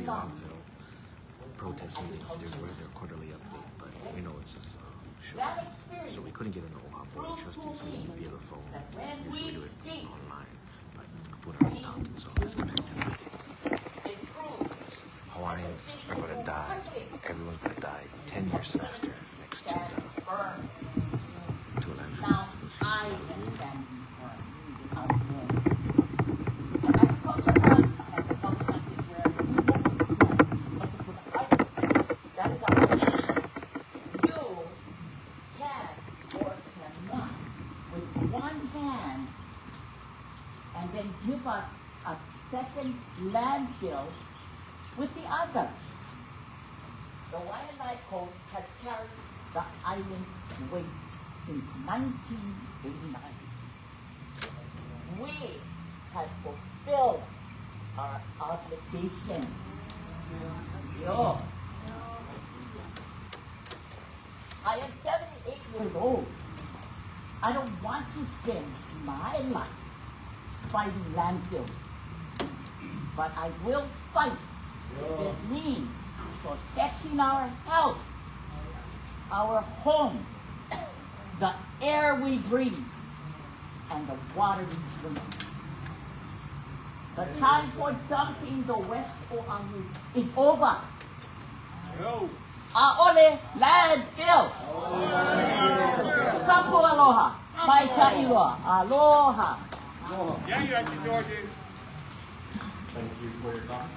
locally Landfill protest meeting. There's their quarterly update, but we know it's just short. So we couldn't get an Oʻahu Board of Trustees via the phone. Usually we do it online, but we could put it on the top. So let's get back to the meeting. Hawaiians are going to die. Everyone's going to die 10 years faster next to a landfill. Now, I am standing firm. And agriculture has become something where that is our you can or cannot with one hand and then give us a second landfill with the other. The Waimanalo Coast has carried the island waste since 1989. We have fulfilled our obligation. Yo. I am 78 years old. I don't want to spend my life fighting landfills, but I will fight if it means protecting our health, our home, the air we breathe, and the water we drink. The time for dumping the West Oʻahu is over. No. Aole landfill. Kapu aloha. Mai ka iloa. Aloha. Yeah, you actually, Georgie. Thank you for your comment.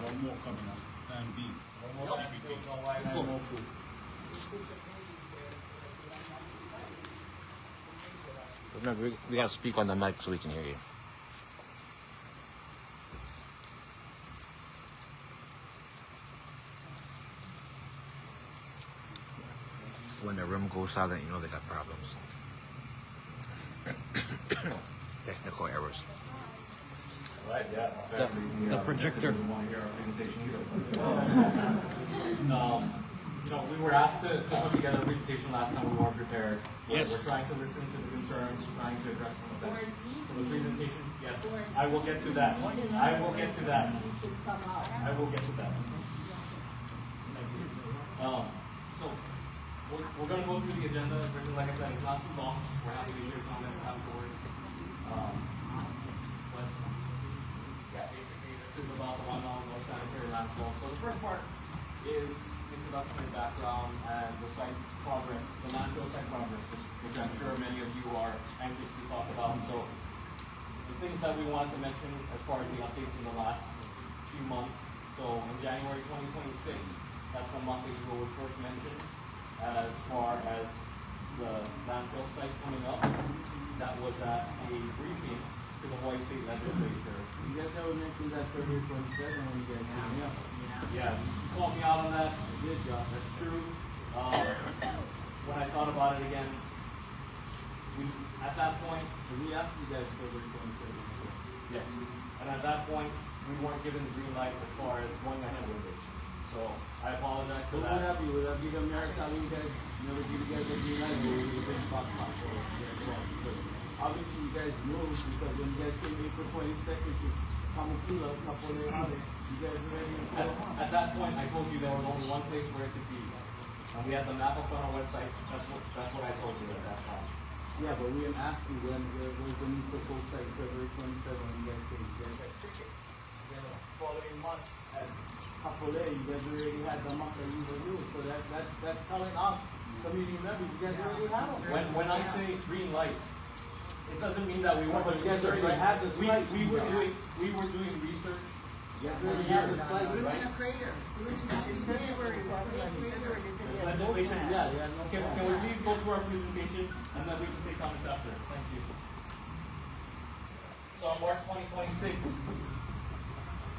One more coming up. Plan B. Remember, we got to speak on the mic so we can hear you. When the room goes silent, you know they got problems. Technical errors. Right, yeah. The projector. We were asked to put together a presentation last time. We weren't prepared. Yes. We're trying to listen to the concerns, trying to address some of them. So the presentation, yes, I will get to that. I will get to that. I will get to that. Thank you. So we're going to go through the agenda. Like I said, it's not too long. We're happy to hear comments afterwards. But yeah, basically this is about the Waimanalo sanitary landfill. So the first part is introduction and background and the site progress, the landfill site progress, which I'm sure many of you are anxious to talk about. So the things that we wanted to mention as far as the updates in the last few months. So in January 2026, that's when Makai'iko was first mentioned as far as the landfill site coming up. That was at a briefing to the Hawaii State Legislature. You guys never mentioned that February 27 when you guys came up. Yeah, you called me out on that. I did, Josh. That's true. When I thought about it again, at that point, We asked you guys February 27. yes, and at that point, we weren't given the green light as far as going ahead with it. So I apologize for Would that. that be the American telling you guys never give you guys a green light or you would have been back on? Obviously you guys knew because when you guys came April 22nd to Tilos, you guys already At that point, I told you there was only one place where it could be. And we had the map up on our website. That's what I told you at that time. Yeah, but we didn't ask you when you proposed like February 27 when you guys came. You guys had ticket. Then the following month at Kapolei, you guys already had the month that you were new. So that's telling us, community members, you guys already have them. When I say green light, it doesn't mean that we weren't But you doing guys research. already had the site. We were doing research. You guys already had the site. Right? Legislation. Yeah, no Can problem. we please go through our presentation and then we can take comments after? Thank you. So on March 2026,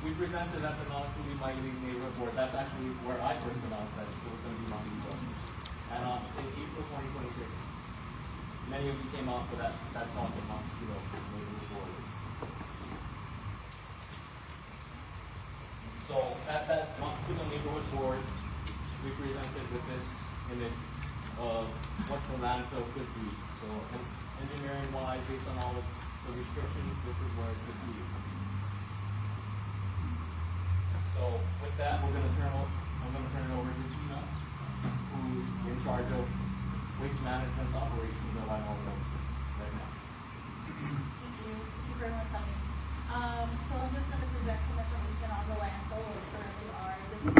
we presented at the Non-Truly Mighty Neighborhood Board. That's actually where I first announced that it was going to be Makai'iko. And in April 2026, many of you came out for that talk in Mount Tilos moving forward. So at that Mount Tilos neighborhood board, we presented with this image of what the landfill could be. So engineering-wise, based on all of the restrictions, this is where it could be. So with that, I'm going to turn it over to Gina, who's in charge of waste management's operations of Waimanalo right now. Thank you. Thank you very much for coming. So I'm just going to present some information on the landfill where we currently are. This is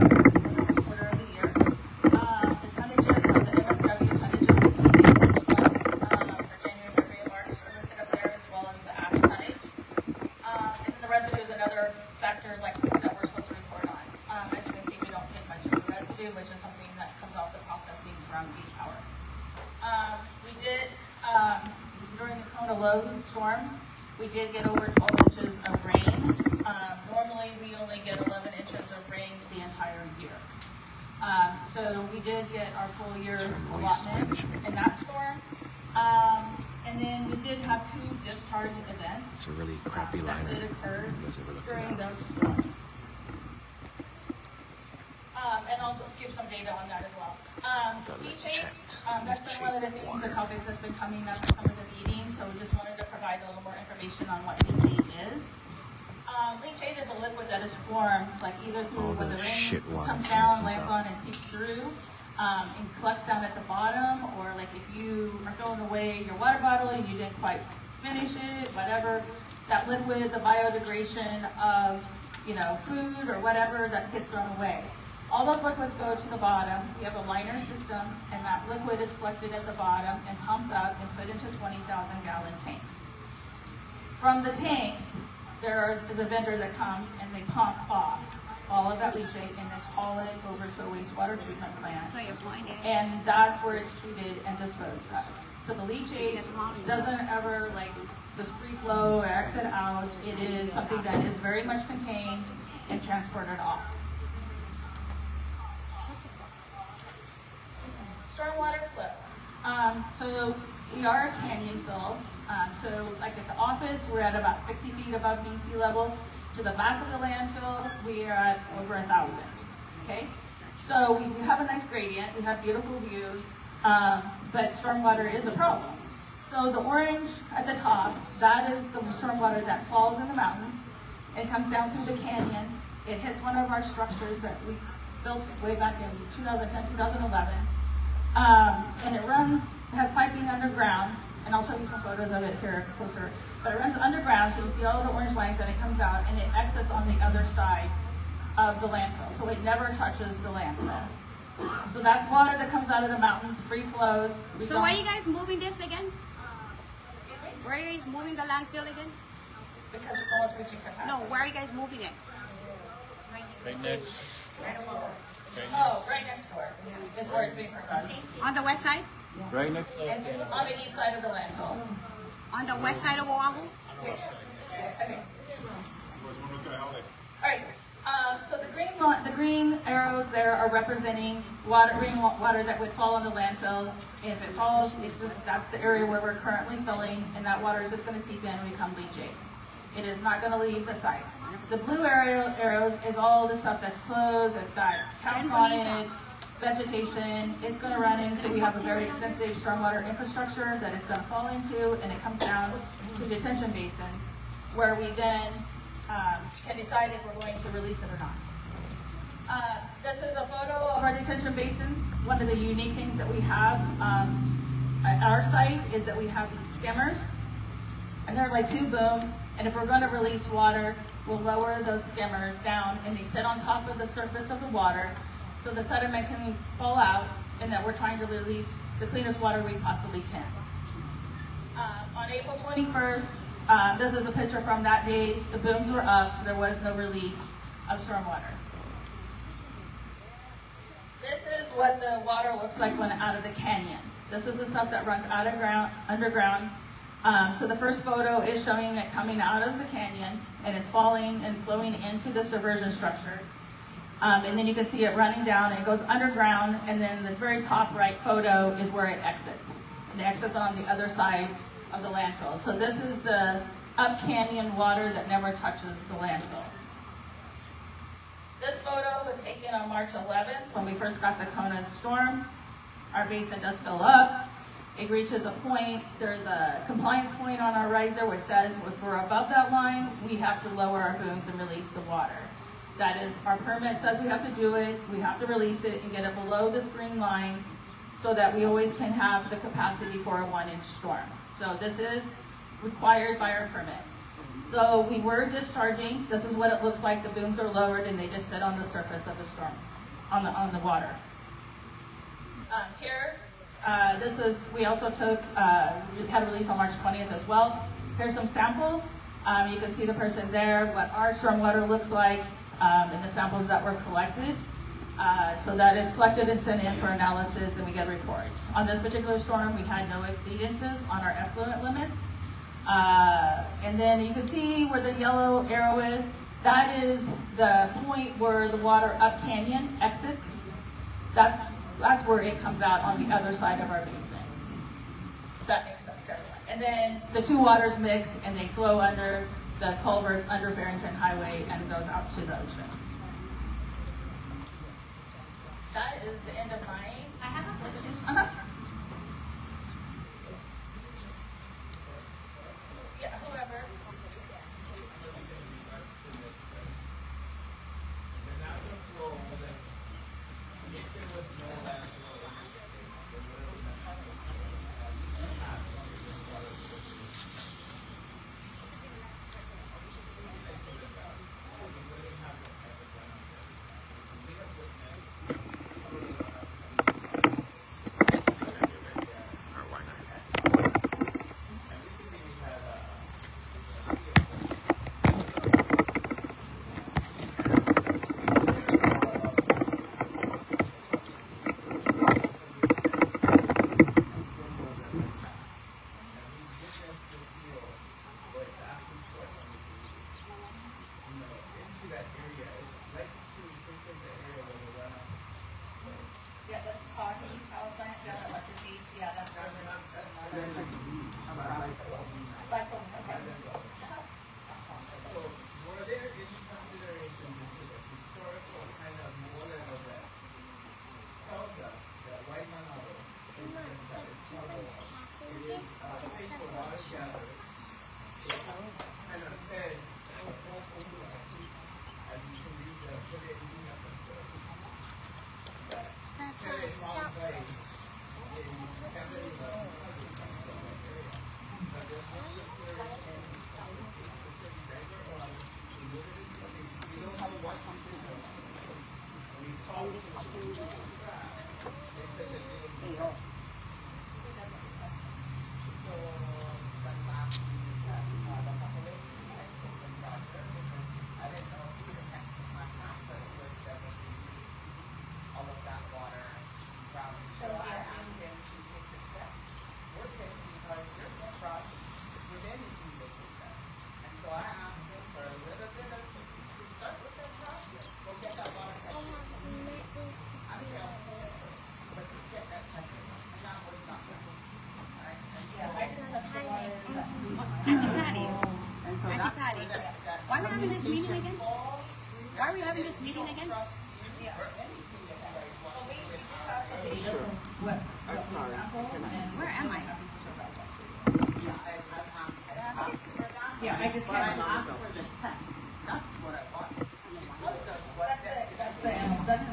the quarter of the year. The tonnages of the MSW tonnages that came in each month for January, February, and March are listed up there, as well as the ash tonnage. And then the residue is another factor that we're supposed to report on. As you can see, we don't take much of the residue, which is something that comes off the processing from each hour. We did, during the Kona low storms, we did get over 12 inches of rain. Normally, we only get 11 inches of rain the entire year. So we did get our full year allotment in that storm. And then we did have 2 discharge events. It's a really crappy liner. That did occur Doesn't really look during good. those storms. And I'll give some data on that as well. Leachates, that's been one of the things, the topics that's been coming up in some of the meetings, so we just wanted to provide a little more information on what leachate is. Leachate is a liquid that is formed, like either through when the rain comes down, lands on, and seeps through, and collects down at the bottom, or like if you are throwing away your water bottle and you didn't quite finish it, whatever, that liquid, the biodegradation of, food or whatever that gets thrown away. All those liquids go to the bottom. We have a liner system, and that liquid is collected at the bottom and pumped up and put into 20,000-gallon tanks. From the tanks, there is a vendor that comes and they pump off all of that leachate and they haul it over to a wastewater treatment plant. So your point is, And that's where it's treated and disposed of. So the leachate doesn't ever just free flow or exit out. It is something that is very much contained and transported off. Stormwater flow. So we are a canyon fill. So like at the office, we're at about 60 feet above mean sea level. To the back of the landfill, we are at over 1,000. Okay? So we do have a nice gradient. We have beautiful views, but stormwater is a problem. So the orange at the top, that is the stormwater that falls in the mountains. It comes down through the canyon. It hits one of our structures that we built way back in 2010, 2011. And it has piping underground, and I'll show you some photos of it here closer. But it runs underground, so you see all the orange lines, and it comes out, and it exits on the other side of the landfill. So it never touches the landfill. So that's water that comes out of the mountains, free flows. so why are you guys moving this again? Excuse me? Where are you guys moving the landfill again? Because it's almost reaching capacity. No, where are you guys moving it? Right next. Oh, right next door is where it's being proposed. On the west side? Right next. It's on the east side of the landfill. On the west side of Oʻahu? Okay. All right. So the green arrows there are representing rainwater that would fall on the landfill. If it falls, that's the area where we're currently filling, and that water is just going to seep in and become leachate. It is not going to leave the site. The blue arrows is all the stuff that's closed. It's got counts on it, vegetation. It's going to run into. We have a very extensive stormwater infrastructure that it's going to fall into, and it comes down to detention basins, where we then can decide if we're going to release it or not. This is a photo of our detention basins. One of the unique things that we have at our site is that we have these skimmers, and they're like 2 booms, and if we're going to release water, we'll lower those skimmers down, and they sit on top of the surface of the water, so the sediment can fall out, and that we're trying to release the cleanest water we possibly can. On April 21st, this is a picture from that day. The booms were up, so there was no release of stormwater. This is what the water looks like when out of the canyon. This is the stuff that runs underground. So the first photo is showing it coming out of the canyon, and it's falling and flowing into this diversion structure. And then you can see it running down, and it goes underground, and then the very top right photo is where it exits. and the exit's on the other side of the landfill. So this is the up canyon water that never touches the landfill. This photo was taken on March 11th when we first got the Kona storms. Our basin does fill up. It reaches a point, there's a compliance point on our riser which says if we're above that line, we have to lower our booms and release the water. That is, our permit says we have to do it, we have to release it and get it below this green line so that we always can have the capacity for a 1-inch storm. So this is required by our permit. So we were discharging, this is what it looks like, the booms are lowered and they just sit on the surface of the storm, on the water. Here, this was, we also took, we had a release on March 20th as well. Here's some samples. You can see the person there, what our stormwater looks like, and the samples that were collected. So that is collected and sent in for analysis and we get reports. On this particular storm, we had no exceedances on our effluent limits. And then you can see where the yellow arrow is. That is the point where the water up canyon exits. That's where it comes out on the other side of our basin. That makes sense to everyone. And then the two waters mix and they flow under the culverts under Farrington Highway and goes out to the ocean. That is the end of my. I have a question. Yeah, whoever. Yeah, that's talking power plant, yeah, that electric beach, yeah, that's where they're not. So, were there any considerations into the historical kind of water that tells us that Waimanalo, for instance, that it tells us it is a place for water gathering, it's kind of fed as you can read the putting up and stuff. Fed a long way in capita area. But there's no consideration. We don't have a white container. We talk to the they said that they would be off. So that last week, the population extinction process, I didn't know if it had my map, but it was definitely all of that water from. So I asked them to take the steps. We're pissed because there's no trust with any legal system. And so I asked them for a little bit of, to start with that trust, go get that water tested. I'm down, but to get that tested, and that was not done. Alright, and so. Auntie Patty. Auntie Patty. Why are we having this meeting again? Why are we having this meeting again? Where am I? Yeah, I just can't ask for the test. That's what I want. that's the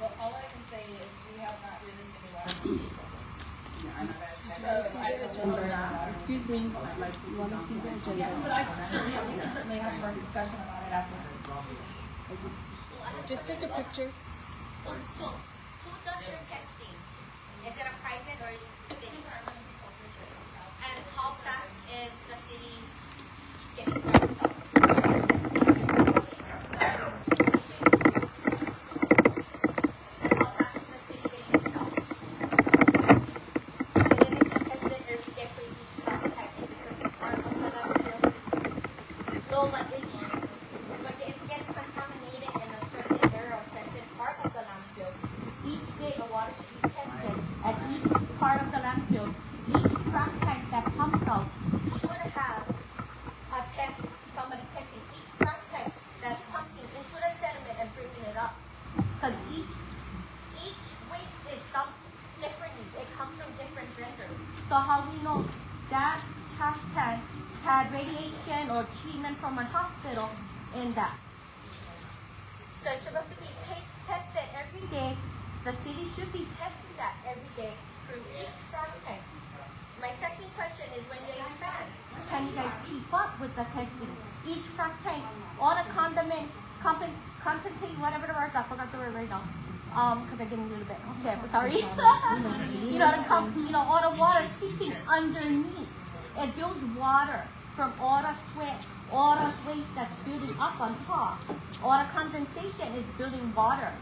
Well, all I can say is we have not released any water. Excuse me, you want to see the agenda? Yeah, but I can certainly have more discussion about it after. Just take a picture. So, who does your testing? Is it a private or is it city? And how fast is the city getting their results? So how we know that trash can had radiation or treatment from a hospital in that. So it's supposed to be tested every day. The city should be testing that every day through each trash tank. My second question is when you expand, can you guys keep up with the testing? Each trash tank, all the condiments, concentrate, whatever the word, I forgot the word right now. Because I'm getting a little bit upset, sorry. All the water seeping underneath. It builds water from all the sweat, all the waste that's building up on top. All the condensation is building water.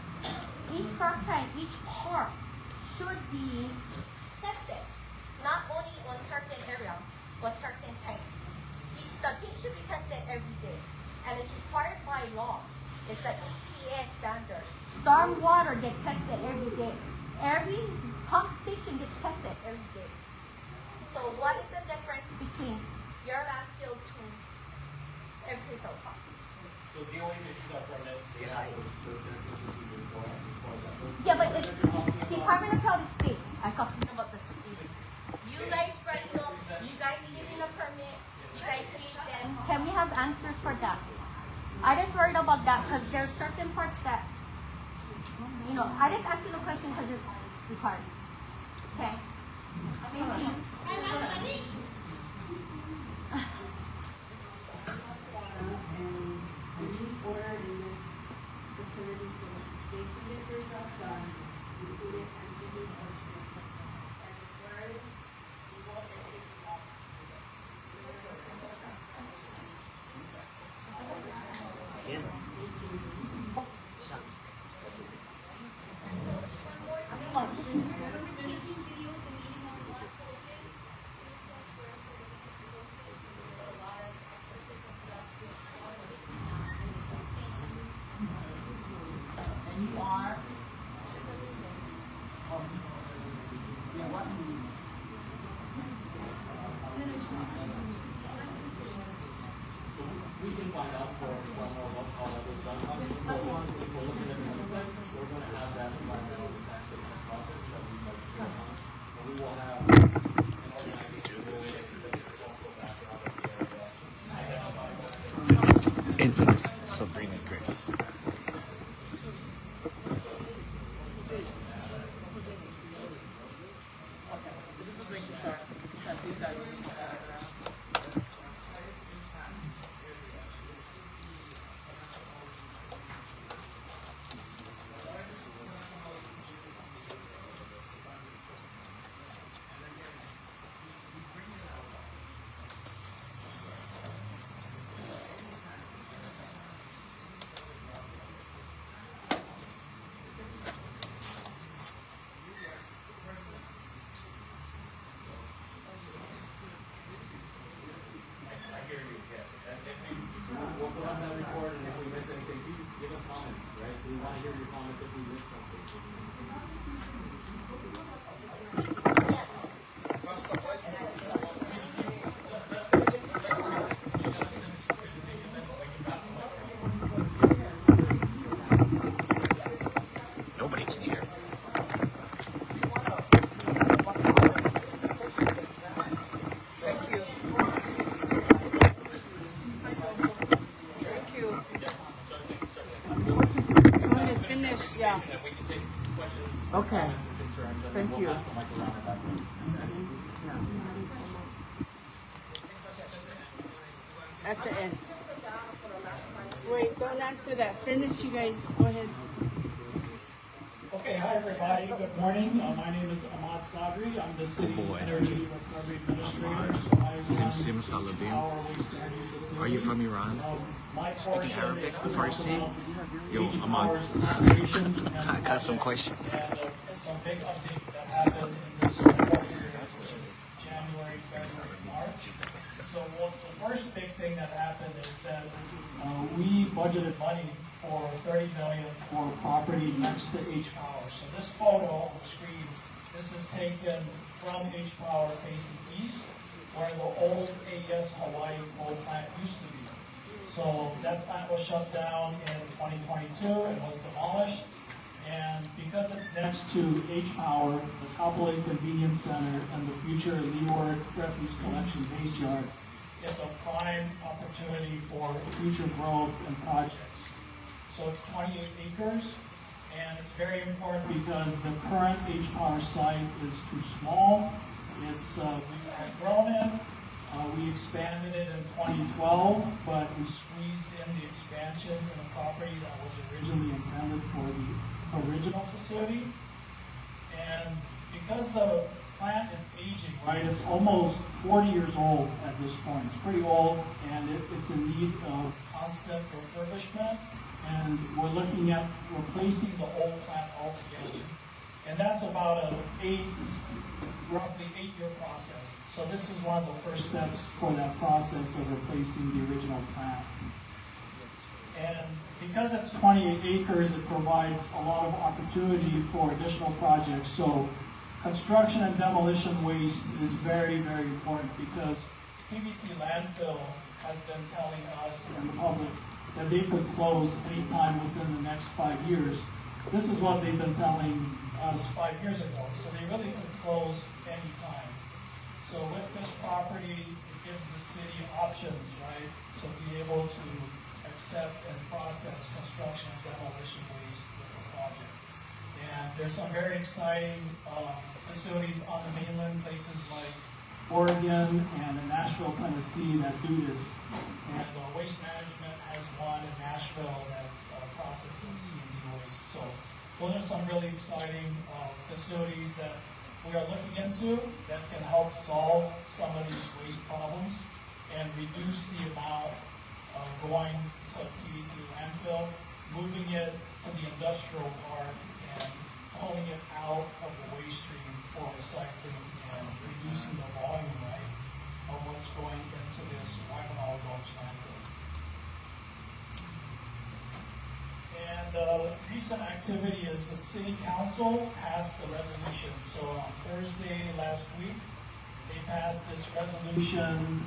Each truck tank, each part should be tested. Not only on certain area, but certain tank. The thing should be tested every day. And it's required by law. It's an EPA standard. Storm water gets tested every day. Every pump station gets tested every day. So what is the difference between your landfill to every place else? So DOH issues that permit. Yeah, but it's Department of Health State. I'm talking about the state. You guys you guys give in a permit. You guys pay them. Can we have answers for that? I just worried about that because there are certain parts that, I just asked you the question because it's required. Okay. Thank you. We can find out for more how that was done. If we're looking at the website, we're going to have that environmental taxation process that we might do. And we will have an organization who will also back out of the Infamous Sabrina Grace. We'll put on that report, and if we miss anything, please give us comments, right? We want to hear your comments if we miss something. Nobody can hear. Okay. Thank you. At the end. Wait. wait, don't answer that. Finish, you guys. Go ahead. Okay, hi everybody. Good morning. My name is Ahmad Sadri. I'm the city's energy recovery administrator. So I Sim Salabim. our waste energy facility. Are you from Iran? My Speaking portion Arabic, is Farsi? Yo, H Ahmad. Power's operations and I got some questions. and some big updates that happened in this report period, which is January, February, March. So the first big thing that happened is that we budgeted money for $30 million for property next to H Power. So this photo on the screen, this is taken from H Power facing east, where the old AES Hawaii coal plant used to be. So that plant was shut down in 2022 and was demolished. And because it's next to H Power, the Kapolei Convenience Center, and the future Leeward Refuse Collection Base Yard, it's a prime opportunity for future growth and projects. So it's 28 acres, and it's very important because the current H Power site is too small. It's we have grown it. We expanded it in 2012, but we squeezed in the expansion in a property that was originally intended for the original facility. And because the plant is aging, right, it's almost 40 years old at this point. It's pretty old, and it's in need of constant refurbishment. And we're looking at replacing the old plant altogether. And that's about roughly 8-year process. So this is one of the first steps for that process of replacing the original plant. And because it's 28 acres, it provides a lot of opportunity for additional projects. So construction and demolition waste is very, very important because PBT Landfill has been telling us and the public that they could close anytime within the next 5 years. This is what they've been telling us 5 years ago. So they really could close anytime. So with this property, it gives the city options, right, to be able to accept and process construction and demolition waste with the project. And there's some very exciting facilities on the mainland, places like Oregon and in Nashville, Tennessee that do this. And Waste Management has one in Nashville that processes CD waste. So those are some really exciting facilities that we are looking into that can help solve some of these waste problems and reduce the amount going to PBT landfill, moving it to the industrial park and pulling it out of the waste stream for recycling and reducing the volume, right, of what's going into this Waimanalo landfill. And recent activity is the City Council passed the resolution. So on Thursday last week, they passed this resolution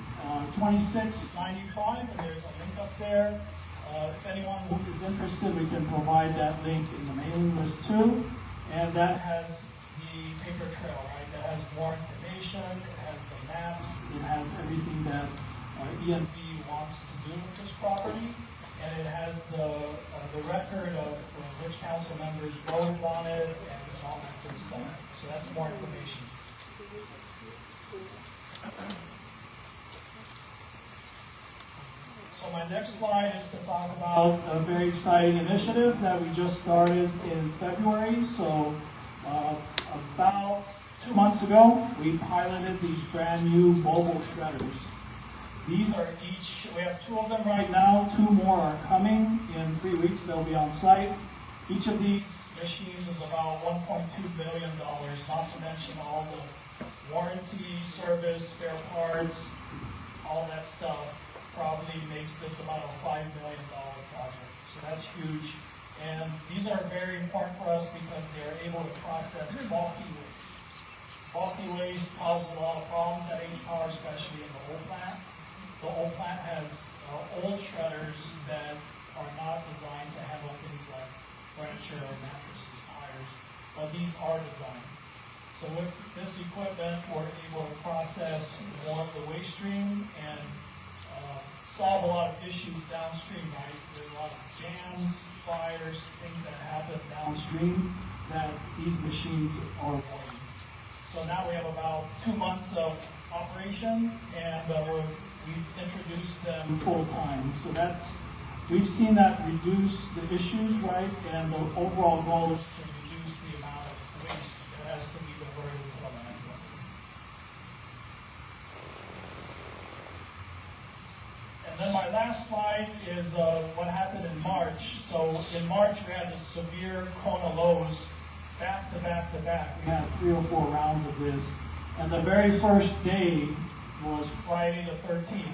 2695, and there's a link up there. If anyone is interested, we can provide that link in the mailing list too. And that has the paper trail, right? That has more information, it has the maps, it has everything that EMV wants to do with this property. And it has the record of which council members voted on it and all that good stuff. So that's more information. So my next slide is to talk about a very exciting initiative that we just started in February. So about 2 months ago, we piloted these brand new mobile shredders. These are each, we have 2 of them right now, 2 more are coming in 3 weeks, they'll be on site. Each of these machines is about $1.2 billion, not to mention all the warranty, service, spare parts, all that stuff probably makes this about a $5 million project. So that's huge. And these are very important for us because they are able to process bulky waste. Bulky waste causes a lot of problems at H Power, especially in the old plant. The old plant has old shredders that are not designed to handle things like furniture, mattresses, tires, but these are designed. So with this equipment, we're able to process more of the waste stream and solve a lot of issues downstream, right? There's a lot of jams, fires, things that happen downstream that these machines are avoiding. So now we have about 2 months of operation, and we've introduced them full time. So that's we've seen that reduce the issues, right? And the overall goal is to reduce the amount of waste that has to be diverted to the landfill. And then my last slide is what happened in March. So in March, we had this severe Kona lows back to back to back. We had 3 or 4 rounds of this. And the very first day was Friday the 13th,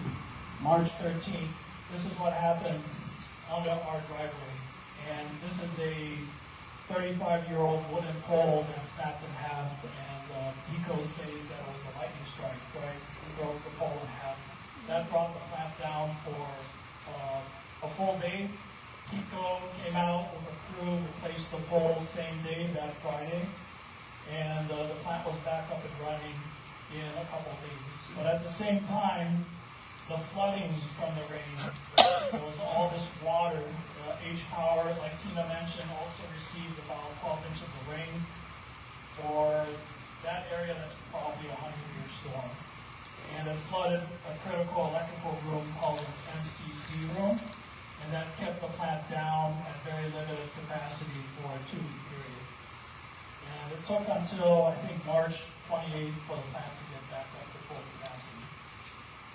March 13th. This is what happened under our driveway. And this is a 35-year-old wooden pole that snapped in half. And ECO says that it was a lightning strike, right? We broke the pole in half. That brought the plant down for a full day. ECO came out with a crew, replaced the pole same day, that Friday. And the plant was back up and running in a couple of days. But at the same time, the flooding from the rain, there was all this water. H-Power, like Tina mentioned, also received about 12 inches of rain. For that area, that's probably a 100-year storm. And it flooded a critical electrical room called an MCC room, and that kept the plant down at very limited capacity for a 2-week period. And it took until, I think, March 28th for the plant to get back up to full capacity.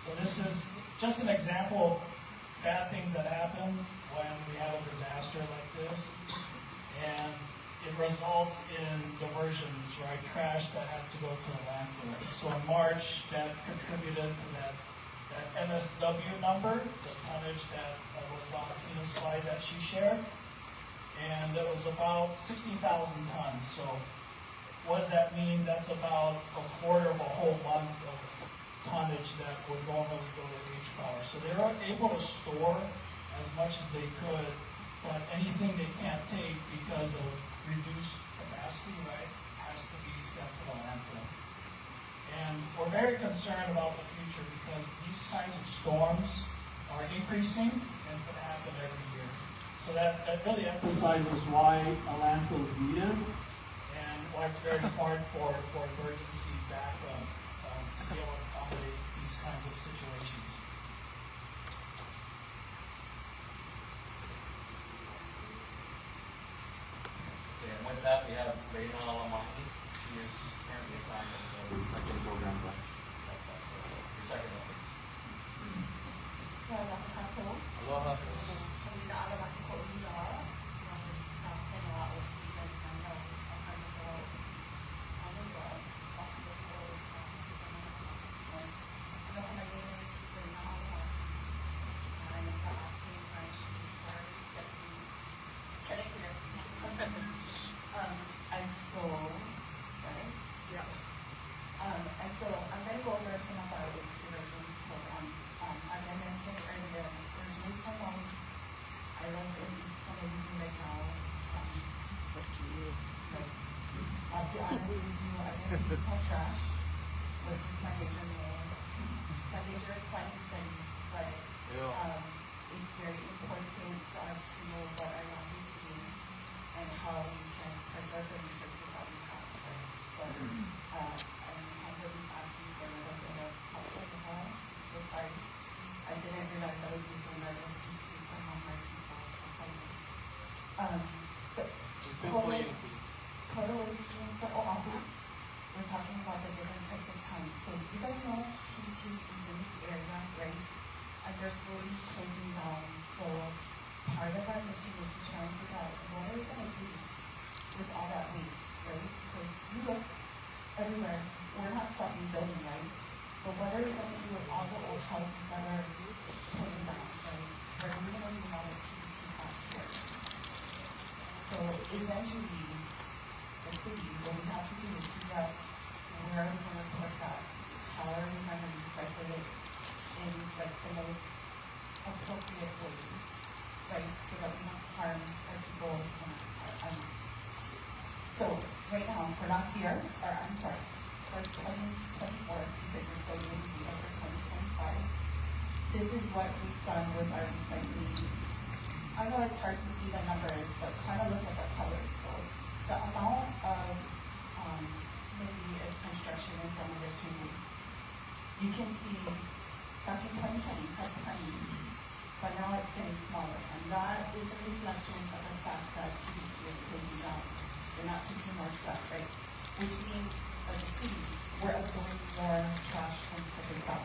So this is just an example of bad things that happen when we have a disaster like this. And it results in diversions, right? Trash that had to go to the landfill. So in March, that contributed to that MSW number, the tonnage that was on Tina's slide that she shared. And it was about 16,000 tons. So what does that mean? That's about a quarter of a whole month of tonnage that would normally go to H-Power. So they were able to store as much as they could, but anything they can't take because of reduced capacity, right, has to be sent to the landfill. And we're very concerned about the future because these kinds of storms are increasing and could happen every year. So that really emphasizes why a landfill is needed and why it's very hard for emergency backup to be able to accommodate these kinds of situations. And with that, we have Waimanalo. She is currently assigned as the recycling program branch. Recycling efforts. Aloha. And so I'm going to go over some of our waste diversion programs. As I mentioned earlier, originally from Maui, I live in East Honolulu right now. I'll be honest with you, I didn't use my trash. This is my major role. My major is finding studies, but it's very important for us to know what our losses is doing and how we can preserve the resources that we have. So I'm humbly asking for a little bit of help with the hall. I'm so sorry. I didn't realize I would be so nervous to speak among my people. So total waste stream for Oʻahu. We're talking about the different types of tons. So you guys know PAYT is in this area, right? And they're slowly closing down. So part of our mission is to try and figure out what are we going to do with all that waste, right? Because you look everywhere, we're not stopping building, right? But what are we going to do with all the old houses that are pulling down, right? Where are we going to do all the PPP stuff here? So eventually, the city, what we have to do is figure out where are we going to put that? How are we going to recycle it in like the most appropriate way, right? So that we don't harm our people and our animals. So right now, for last year, or I'm sorry, for 2024, because we're still in data for 2025, this is what we've done with our recycling. I know it's hard to see the numbers, but kind of look at the colors. So the amount of CMD is construction and demolition waste. You can see back in 2020, had plenty. but now it's getting smaller. And that is a reflection of the fact that PBT is closing down. They're not taking more stuff, right? Which means, as a city, we're absorbing more trash from stepping out.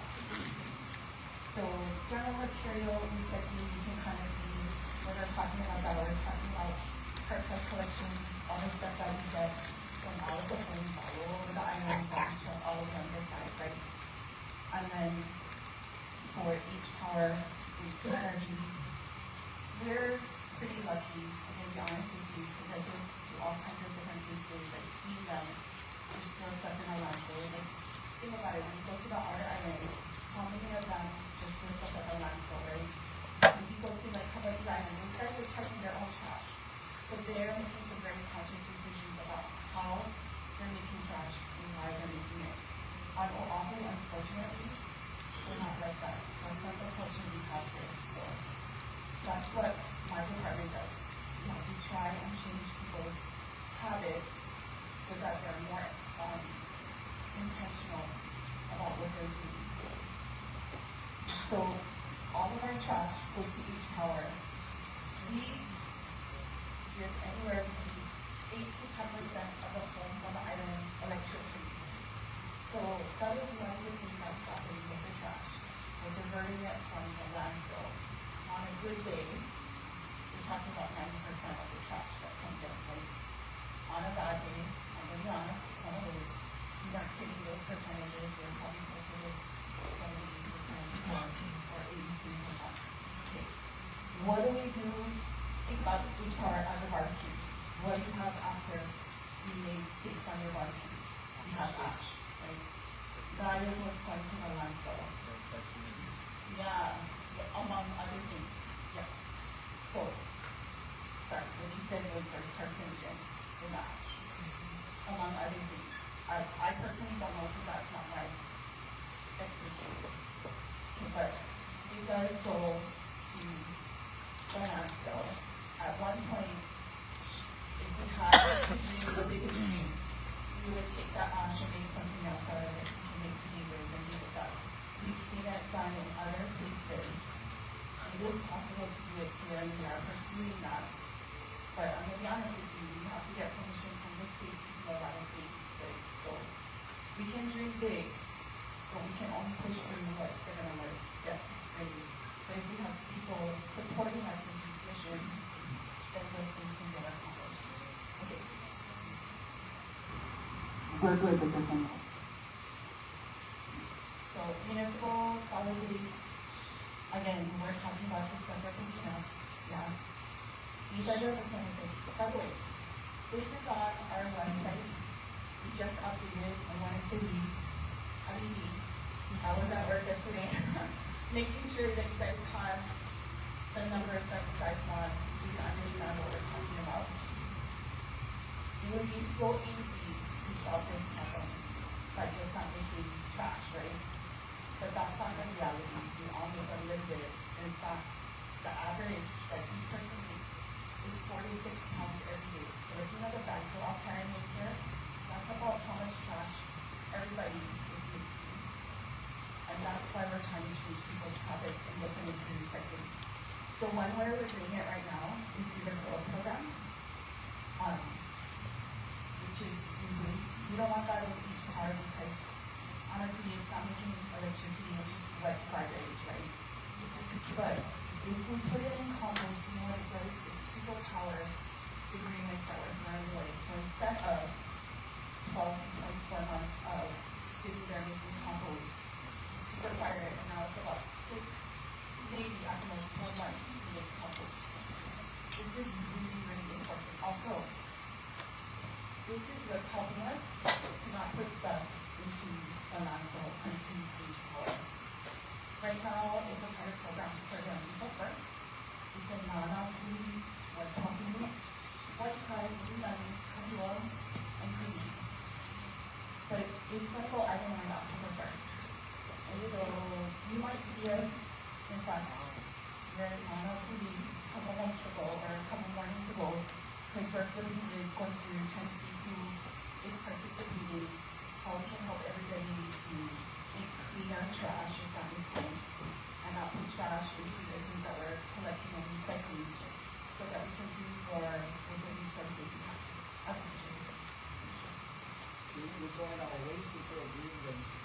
So general material recycling, you can kind of see when we're talking about that, we're talking about curbside collection, all the stuff that we get from all of the homes, all over the island, all of them this side, right? And then for each power, waste to energy, we're pretty lucky, I'm gonna be honest with you, because I've been to all kinds of different places, I've seen them just throw stuff in a landfill. Like, think about it, when you go to the outer island, how many of them just throw stuff at the landfill, right? When you go to like Hawaiʻi Island, those guys are trucking their own trash. So they're making some very conscious decisions about how they're making trash and why they're making it. On Oʻahu, unfortunately, we're not like that. That's not the culture we have there. So that's what my department does. We have to try and change people's habits so that they're more intentional about what they're doing. So all of our trash goes to each power. We give anywhere between 8 to 10% of the homes on the island electricity. So that is one of the things that's happening with the trash. We're diverting it from the landfill. On a good day, we're talking about 90% of the trash that comes in, right? On a bad day, I'm going to be honest, it's one of those, we aren't hitting those percentages, we're probably closer to 78% or 83%. Okay. What do we do? Think about each part as a barbecue. What do you have after you made steaks on your barbecue? You have ash, right? That is what's going to the landfill. Yeah, among other things. Yes. So, sorry, what you said was there's carcinogens in the ash, among other things. I personally don't know because that's not my expertise. Okay, but it does go to the landfill. At one point, if we had to do the biggest stream, we would take that ash and make something else out of it. We can make behaviors and things like that. We've seen it done in other places. It is possible to do it here, and we are pursuing that. But I'm going to be honest with you, we have to get permission from the state to do a lot of things, right? So we can dream big, but we can only push through what they're going to let us get, right? But if we have people supporting us in these missions, then those things can get accomplished. Okay. We're good with this one. So municipal solid waste, again, we're talking about the stuff we're thinking of. Yeah. These are the percentages. By the way, this is on our website. We just updated, and when I say we, I mean me. I was at work yesterday, making sure that you guys have the numbers that you guys want so you understand what we're talking about. It would be so easy to solve this problem by just not making trash, right? But that's not the reality. We all make a little bit. In fact, the average that each person makes is 46 pounds every day. So if you know the bags we're all carrying in here, that's about how much trash everybody is making. And that's why we're trying to change people's habits and looking into recycling. So one way we're doing it right now is through the GROW program, which is we don't want that in each car because honestly it's not making electricity, it's just wet garbage, right? But if we put it in compost, you know what it does? It superpowers the green waste that we're throwing away. So instead of 12 to 24 months of sitting there making compost, superfire it, and now it's about 6, maybe at the most 4 months to make compost. This is really, really important. Also, this is what's helping us to not put stuff into the landfill, into beach power. Right now, it's a pilot program to start young people first. It's a non-alcoholic, what company, what kind, learning, curriculum, and cleaning. But it's going to go island-wide October 1st. And so you might see us, in fact, we're on a cruise a couple months ago or a couple mornings ago, because our flipping is going through trying to see who is participating, how we can help everybody to make cleaner trash, if that makes sense, and not put trash into the things that we're collecting and recycling so that we can do more with the resources we have. See, we're trying to waste it for a green waste.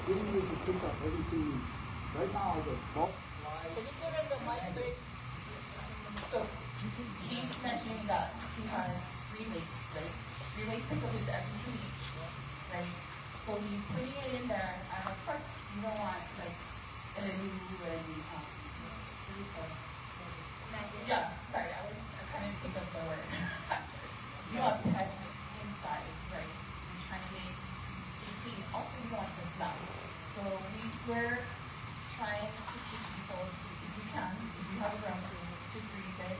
Green waste is picked up every 2 weeks. Right now, the bulk flies. Can you give him the mic, please? So he's mentioning that he has green waste, right? Green waste pickup is every 2 weeks, right? So he's putting it in there, and of course you don't want like and what is that? Yeah, sorry, I couldn't think of the word. You have pests inside, right? You're trying to make it clean. Also, you don't want the smell. So we're trying to teach people to, if you can, if you have a ground to freeze it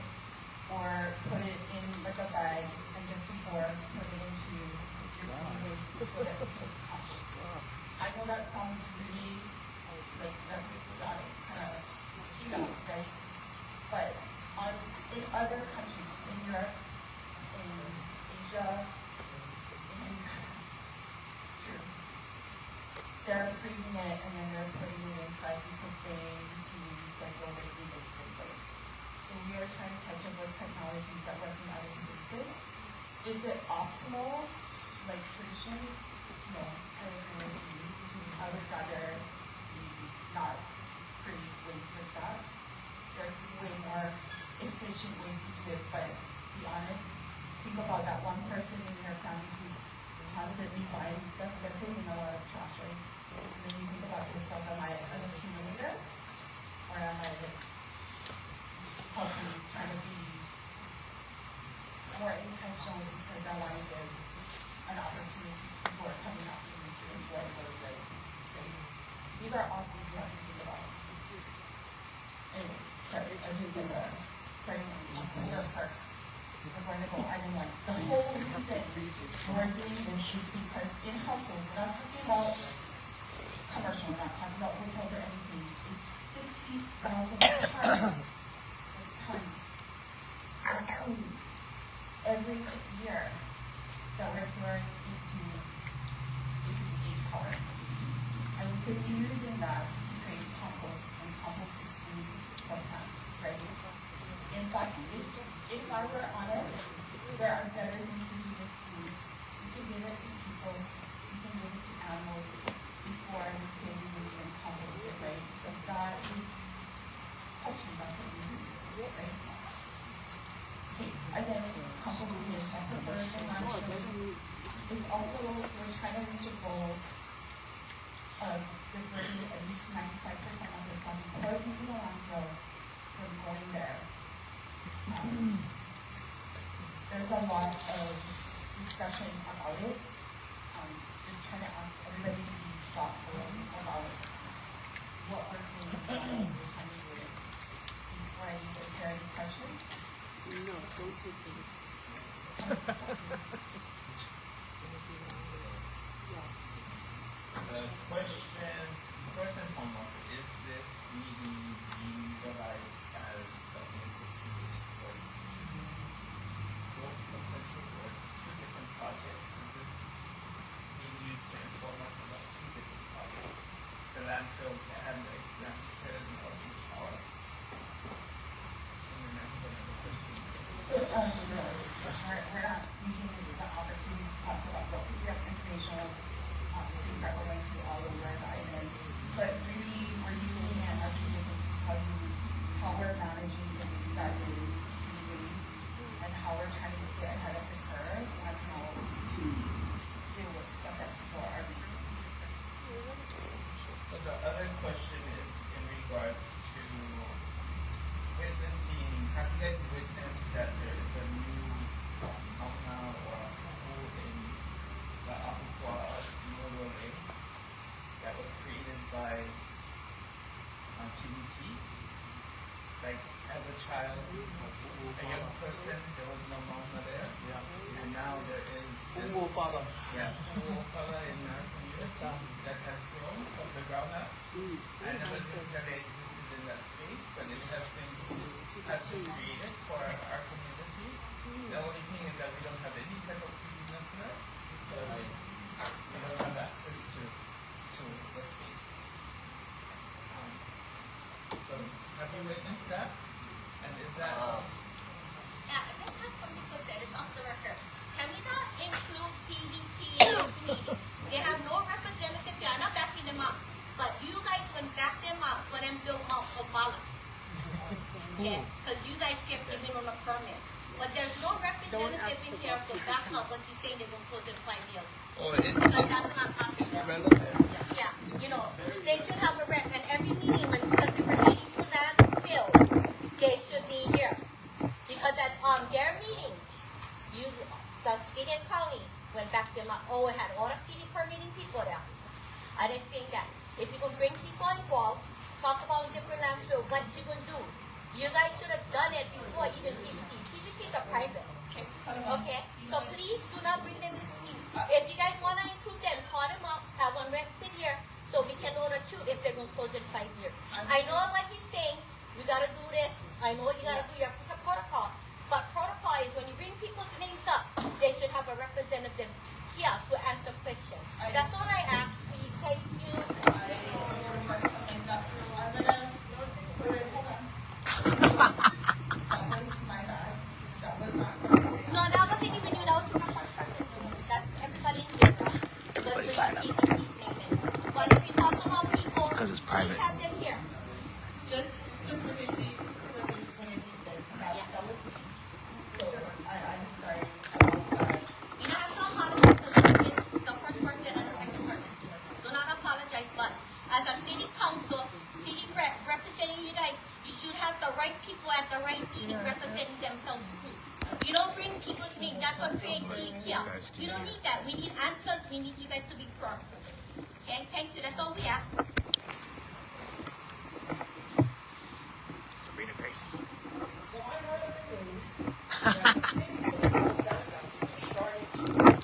or put it in like a bag and just before put it into your waste so that you can compost. I know that sounds really like that's kind of right? But in other countries, in Europe, in Asia, they're freezing it and then they're putting it inside because they routinely recycle their waste this way. So we are trying to catch up with technologies that work in other places. Is it optimal, like traditionally? No, I would rather not create waste like that. There's way more efficient ways to do it, but be honest, think about that one person in your family who's constantly buying stuff, they're putting in a lot of trash, right? And then you think about yourself, am I an accumulator? Or am I like helping, trying to be more intentional because I want to give an opportunity to people who are coming up to me to enjoy what we like to, right? So these are all things you have to think about. Anyway, sorry, I just did that. Starting to your first. We're going to go island one. The whole reason we're doing this is because in households, we're not talking about commercial, we're not talking about hotels or anything. It's 60,000 tons. It's tons of food every year that we're throwing into basically power. And we could be using that to create compost, and compost is food for plants, right? In fact, if I were honest, there are better things to do with food. We can give it to people, we can give it to animals before we say we would even compost it, right? Because that is touching, that's what we do, right? Okay, again, composting is diversion, it's also, we're trying to reach a goal of diverting at least 95% of the stuff before we do the landfill from going there. There's a lot of discussion about it. Just trying to ask everybody to be thoughtful about what we're doing and we're trying to do it. Before I leave, is there any questions? No, don't take it. The questions, first and foremost, is this really being realized as government activities or growth potentials or two different projects? Is this being used to inform us about two different projects? The landfill and the exemption of each hour? So, we're not using this as an opportunity to talk about growth, because we have informational things that we're going to all over the island. But really, we're using it as a vehicle to tell you how we're managing the waste that is moving and how we're trying to stay ahead of the curve on how to deal with stuff that people are making. So the other question is in regards to witnessing, have you guys witnessed that there is a new ʻāina or ʻāhu in the ʻāhukua Lake that was created by PAYT? Like as a child, a young person, there was no ʻāina there, and now there is this, in our community that has grown from the ground up. I never knew that they existed in that space, but it has been created for our community. The only thing is that we don't have any type of clean internet, so we don't have access to the space. Have you witnessed that? And is that... Yeah, I just have something to say. It's off the record. Can we not include PBT in this meeting? They have no representative here. I'm not backing them up. But you guys would back them up when them built Mount Obala. Yeah, because you guys kept giving them a permit. But there's no representative in here to back up what you're saying they're going to close in 5 years. Oh, Because that's not popular. relevant. Yeah, you know, they should have a rep, and every meeting when it's going to be relating to landfill, they should be here. Because at their meetings, the city and county went back them up. Oh, it had all the city permitting people there. I didn't think that. If you can bring people involved, talk about different landfill, what you can do. You guys should have done it before even PVT. PVTs are private. Okay? So please do not bring them this week. If you guys want to include them, call them up, have one rep sit here, so we can know the truth if they're going to close in 5 years. I know what he's saying, you got to do this, I know what you got to do, you have to have protocol. But protocol is when you bring people's names up, they should have a representative here to answer questions. That's all I ask, please. Thank you. No, that wasn't even you, that was your person. That's everybody here. Everybody sign up. But if you talk about people, Because it's private. please have them here. Just specifically for this community that was me. So I'm sorry about that. You don't have to apologize to the first person and the second person. Do not apologize, but as a city council, city rep representing you guys, you should have the right people at the right meeting representing themselves too. You don't bring people's names. That's what PAYT here. You don't need that. We need answers. We need you guys to be firm. Okay? Thank you. That's all we ask. Sabrina Grace. So I heard on the news that the city police of Downtown started a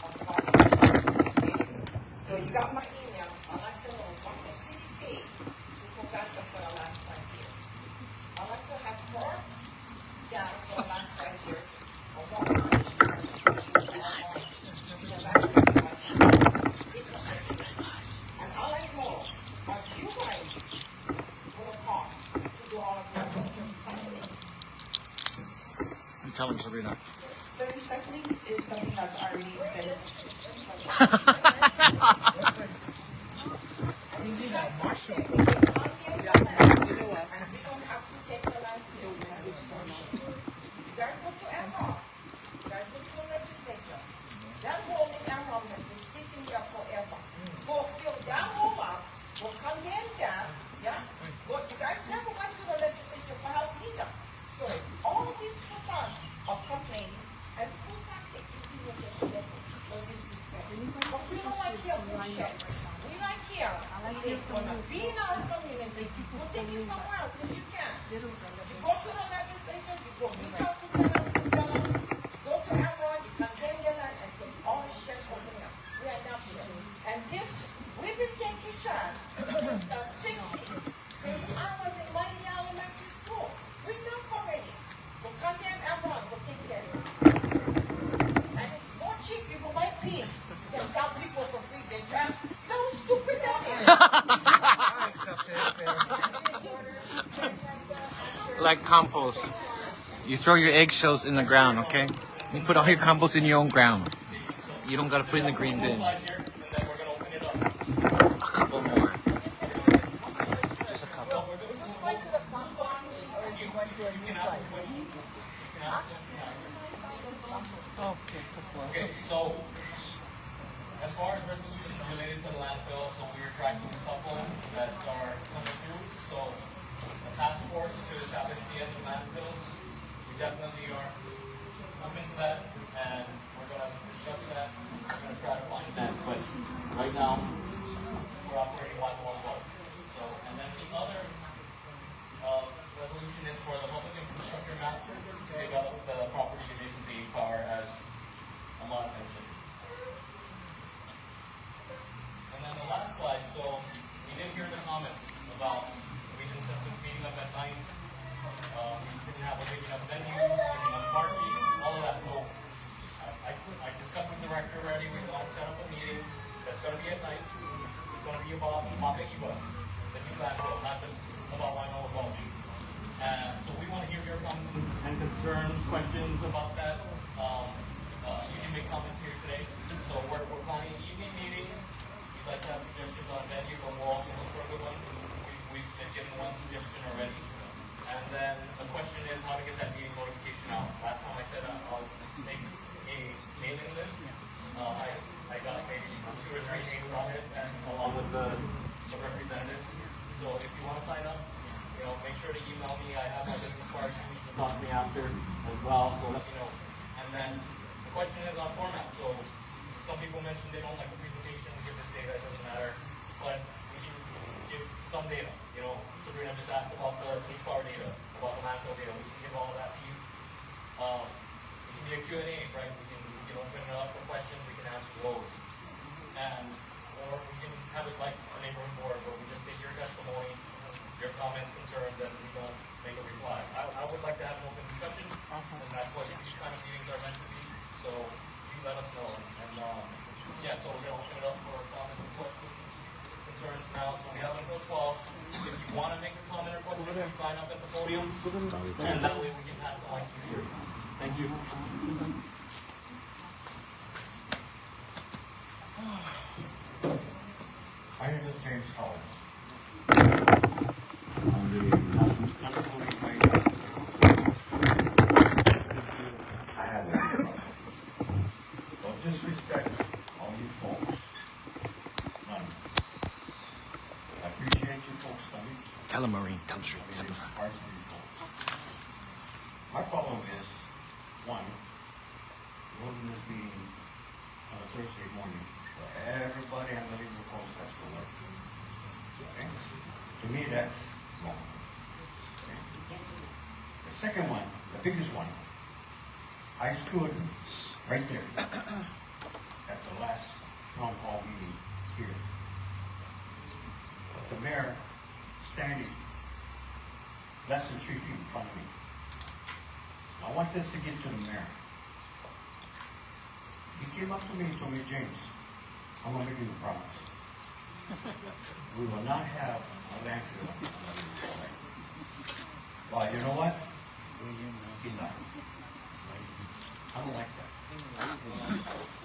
So you got my email. I'd like to know what the city paid to Downtown for the last 5 years. I'd like to have more data for the last 5 years of what the city charged and I'd like more of you guys for the cost to do all of that recycling. You tell him, Sabrina. The recycling is something that's already been. You guys are saying we can come here to the land, and we don't have to take the land to the land. You guys go to Enron. You guys go to the legislature. That holding Enron has been sitting there forever. That over will condemn that, yeah? But you guys never went to the legislature for help either. So all these facades are complaining, and school tactics continue to get no disrespect. But we don't like your bullshit. We like here. They're gonna be in our community. We'll take it somewhere else if you can. You go to the legislature, you go reach out to Senator, go to Enron, you condemn the land and put all this shit over there. We are not here. And this, we've been taking charge since the 60s, since I was in Mighty Elementary School. We know already. We'll condemn Enron, we'll take care of it. And it's more cheap, you go buy pigs than tell people for free they drive. No stupid down here. Like compost. You throw your eggshells in the ground, okay? You put all your compost in your own ground. You don't gotta put it in the green bin. A couple more. Just a couple. Okay, so as far as resolutions related to the landfill, so we are tracking a couple that are coming through. So a task force to establish the end of landfills. We definitely are coming to that, and we're going to discuss that. We're going to try to find that, but right now we're operating like one boat. So, and then the other resolution is for the public infrastructure map to develop the property adjacent to each power as Amara mentioned. And then the last slide, so we did hear the comments about we didn't set this meeting up at night, we didn't have a big enough venue, big enough parking, all of that. So I discussed with the director already, we want to set up a meeting that's going to be at night. It's going to be about Mapeiwa, the new landfill, not just about Waimanalo Gulch. any questions about that, you can make comments here today. So we're planning an evening meeting. If you'd like to have suggestions on venue, then we'll also look for a good one. We've been given one suggestion already. And then the question is how to get that meeting notification out. Last time I said I'll make a mailing list. I got maybe 2 or 3 names on it, and along with the representatives. So if you want to sign up, make sure to email me. I have my business card. You can talk to me after as well. So let me know. And then the question is on format. So some people mentioned they don't like the presentation. We give this data. It doesn't matter. But we can give some data. Sabrina just asked about the car data, about the landfill data. We can give all of that to you. It can be a Q&A, right? We can open it up for questions. We can answer those. Or we can have it like a neighborhood board where we just take your testimony, your comments, concerns, and we don't make a reply. I would like to have an open discussion, and that's what these kind of meetings are meant to be. So you let us know. And so we're going to open it up for comments and questions, concerns now. So we have until 12. If you want to make a comment or question, please sign up at the podium, and that way we can pass the mic easier. Thank you. My name is James Collins. I'm the I have a problem. Don't disrespect all you folks. None. I appreciate you folks coming. Tell him, Marine. Tell him straight. Simplify. My problem is, one, holding this meeting on a Thursday morning where everybody has a legal process for work. Okay? To me, that's wrong. Okay? The second one, the biggest one, I stood right there at the last town hall meeting here. But the mayor standing less than 3 feet in front of me. I want this to get to the mayor. He came up to me and told me, James, I'm going to make you a promise. We will not have a landfill on the site. Well, you know what? He lied. I don't like that.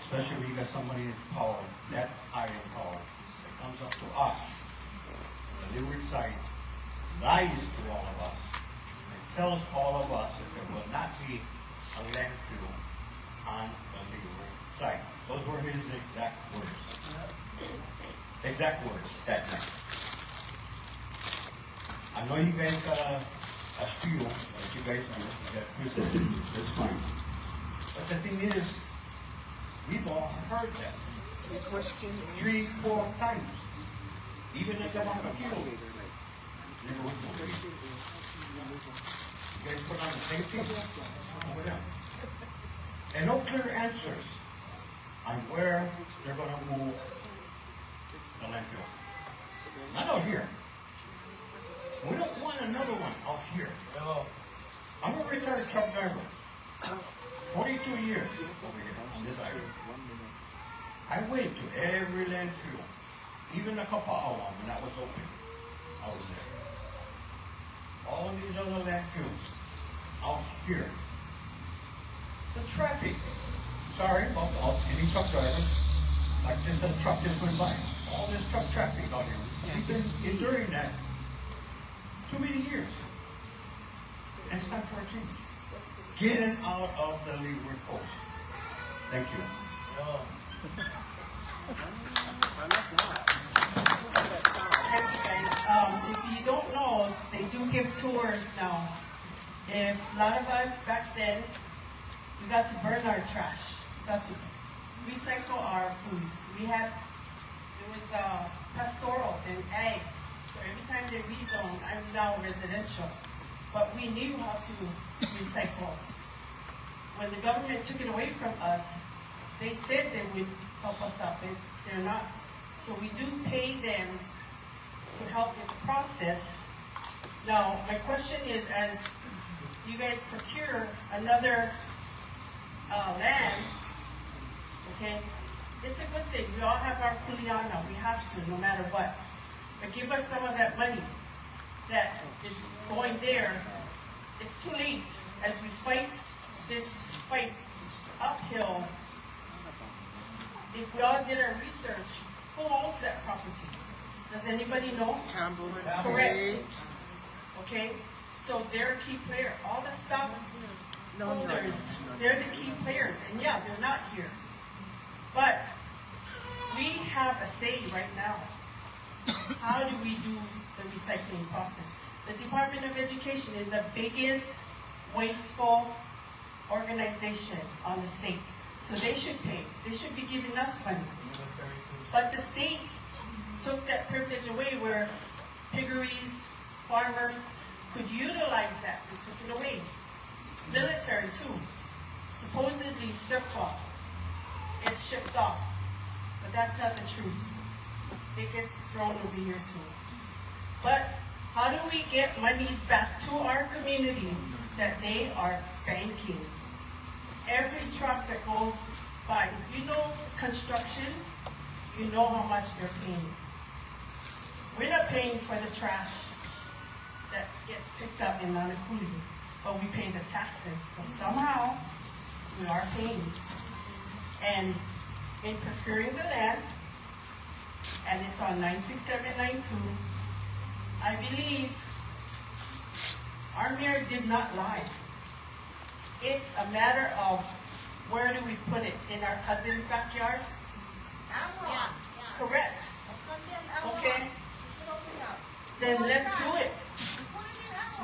Especially when you got somebody in power, that high in power, that comes up to us, on the Leeward site, lies to all of us, and tells all of us that there will not be a landfill on the Leeward site. Those were his exact words. Exact words that night. I know you guys got a spiel, like you guys do, that presented. That's fine. But the thing is, we've all heard that. 3, 4 times. Even at the Waimanalo. You guys put on the same thing over there. And no clear answers on where they're going to move the landfill. Not out here. We don't want another one out here. I'm a retired truck driver. 42 years over here on this island. I went to every landfill, even the Kapaa one when that was open. I was there. All of these other landfills out here. The traffic. Sorry about any truck drivers. Like just a truck just went by. All this truck traffic out here. We've been enduring that too many years. And it's time for a change. Getting out of the Leeward Coast. Thank you. If you don't know, they do give tours now. If a lot of us back then, we got to burn our trash. We got to recycle our food. It was pastoral and ag. So every time they rezone, I'm now residential. But we knew how to recycle. When the government took it away from us, they said they would help us out, but they're not. So we do pay them to help with the process. Now, my question is, as you guys procure another land, okay, it's a good thing. We all have our kuleana. We have to, no matter what. But give us some of that money that is going there. It's too late as we fight anybody know? Campbell and Correct. Spade. Okay, so they're a key player. All the stockholders, they're the key players, and yeah, they're not here. But we have a say right now. How do we do the recycling process? The Department of Education is the biggest wasteful organization on the state. So they should pay. They should be giving us money. But the state took that privilege away where piggeries, farmers could utilize that. They took it away. Military too. Supposedly surplus. It's shipped off. But that's not the truth. It gets thrown over here too. But how do we get monies back to our community that they are banking? Every truck that goes by, if you know construction, you know how much they're paying. We're not paying for the trash that gets picked up in Manakuli, but we pay the taxes. So somehow, we are paying. And in procuring the land, and it's on 96792, I believe our mayor did not lie. It's a matter of where do we put it? In our cousin's backyard? Yeah. Correct. Okay. Then let's do it.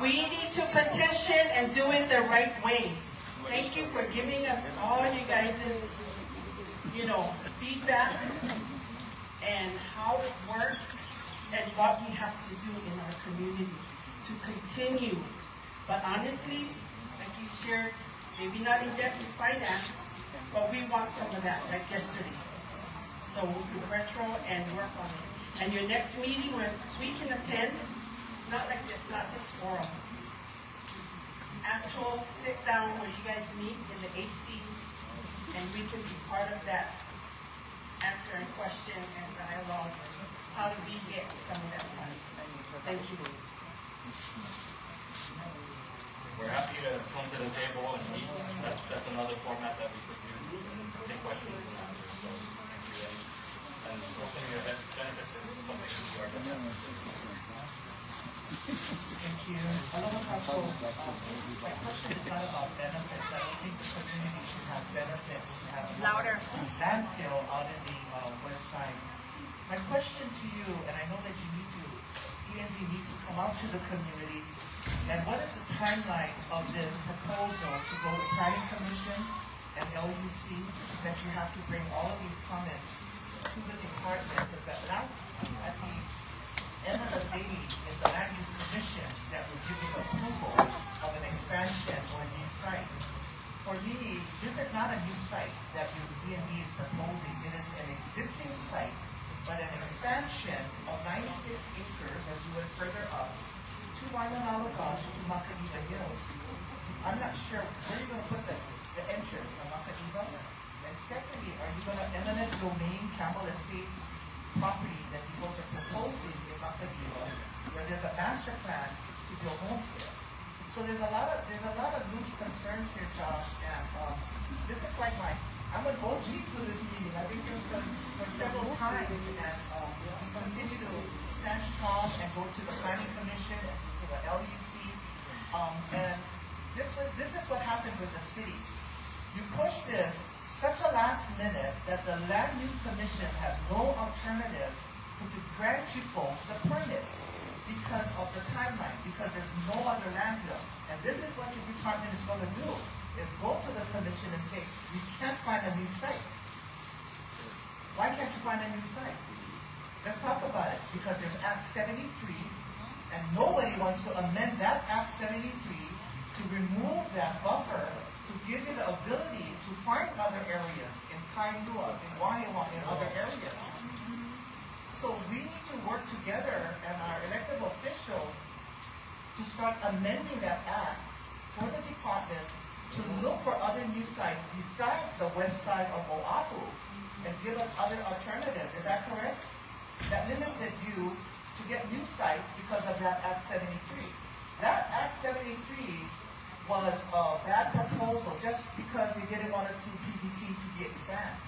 We need to petition and do it the right way. Thank you for giving us all you guys' feedback and how it works and what we have to do in our community to continue. But honestly, like you shared, maybe not in depth in finance, but we want some of that, like yesterday. So we'll do retro and work on it. And your next meeting where we can attend, not like this, not this forum. Actual sit down where you guys meet in the AC and we can be part of that answering question and dialogue. How do we get some of that money? Thank you. We're happy to come to the table and meet. That's another format that we could use and take questions and answers. So thank you. And posting your benefits is something we are going to do. Thank you. Aloha Council. My question is not about benefits. I don't think the community should have benefits. Louder. Landfill out in the west side. My question to you, and I know that you need to, END needs to come out to the community, and what is the timeline of this proposal to go to Planning Commission and LUC, that you have to bring all of these comments to the department, because at the end of the day, it's a land use commission that will give you approval of an expansion or a new site. For me, this is not a new site that your END is proposing. It is an existing site, but an expansion of 96 acres as you went further up to Waimanalo to Makaiva Hills. I'm not sure where you're going to put the entrance on Makaiva. And secondly, are you going to eminent domain Campbell Estates property that you guys are proposing in Makaiva, where there's a master plan to build homes there? So there's a lot of loose concerns here, Josh, and this is like I'm an OG to this meeting. I've been here for several times, and we continue to stand strong and go to the Planning Commission and to the LUC. And this is what happens with the city. You push this such a last minute that the Land Use Commission has no alternative but to grant you folks a permit because of the timeline, because there's no other landfill. And this is what your department is going to do, is go to the commission and say, we can't find a new site. Why can't you find a new site? Let's talk about it, because there's Act 73, and nobody wants to amend that Act 73 to remove that buffer to give you the ability to find other areas in Kailua, in Wahiawa, in other areas. So we need to work together and our elected officials to start amending that act for the department to look for other new sites besides the west side of Oʻahu and give us other alternatives. Is that correct? That limited you to get new sites because of that Act 73. That Act 73 was a bad proposal just because they didn't want to see PPT to be expanded.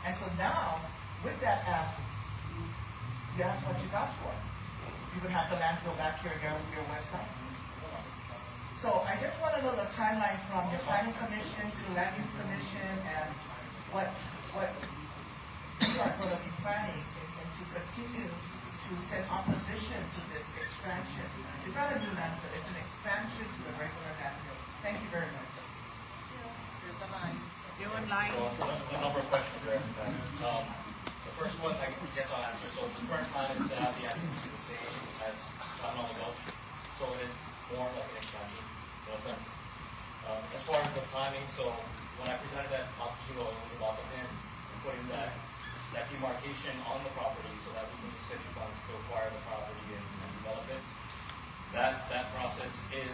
And so now, with that act, that's what you got for it. You would have the landfill back here on your west side. So I just want to know the timeline from your planning commission to land use commission and what you are going to be planning and to continue to send opposition to this expansion. It's not a new landfill, it's an expansion to the regular landfill. Thank you very much. There's a line. You're in line. So a number of questions there. The first one I guess I'll answer. So the current plan is to have the access to the same as Waimanalo Gulch. So it is more like an expansion in a sense. As far as the timing, so when I presented that up to Tilo, it was about the pin and putting that demarcation on the property so that we can use city funds to acquire the property and develop it. That process is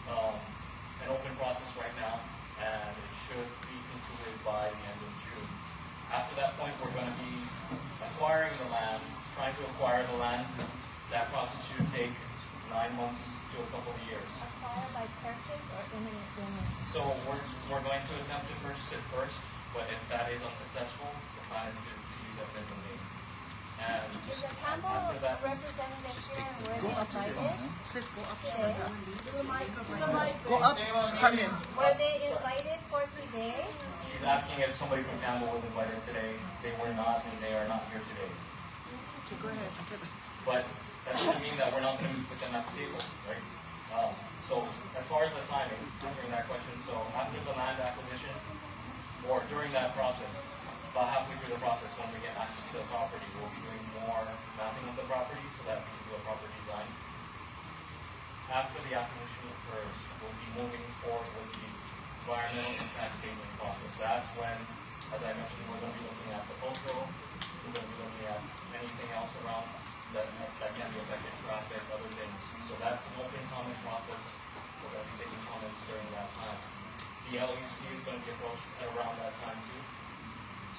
an open process right now, and it should be concluded by the end of June. After that point, we're going to be acquiring the land, trying to acquire the land. That process should take 9 months to a couple of years. Acquire by purchase or imminent domain? So we're going to attempt to purchase it first, but if that is unsuccessful, the plan is to use eminent domain. And Is the Campbell after that, representative here and where Go they up, sis. invited? Sis, go up. Today? Go up, come in. Were they invited for today? she's asking if somebody from Campbell was invited today. They were not, and they are not here today. Okay, go ahead. But that doesn't mean that we're not going to meet with them at the table, right? So as far as the timing, answering that question, so after the land acquisition, or during that process, about halfway through the process, when we get access to the property, we'll be doing more mapping of the property so that we can do a proper design. After the acquisition occurs, we'll be moving forward with the environmental impact statement process. That's when, as I mentioned, we're going to be looking at the cultural, we're going to be looking at anything else around that can be affected, traffic, other things. So that's an open comment process. We're going to be taking comments during that time. The LUC is going to be approached at around that time too.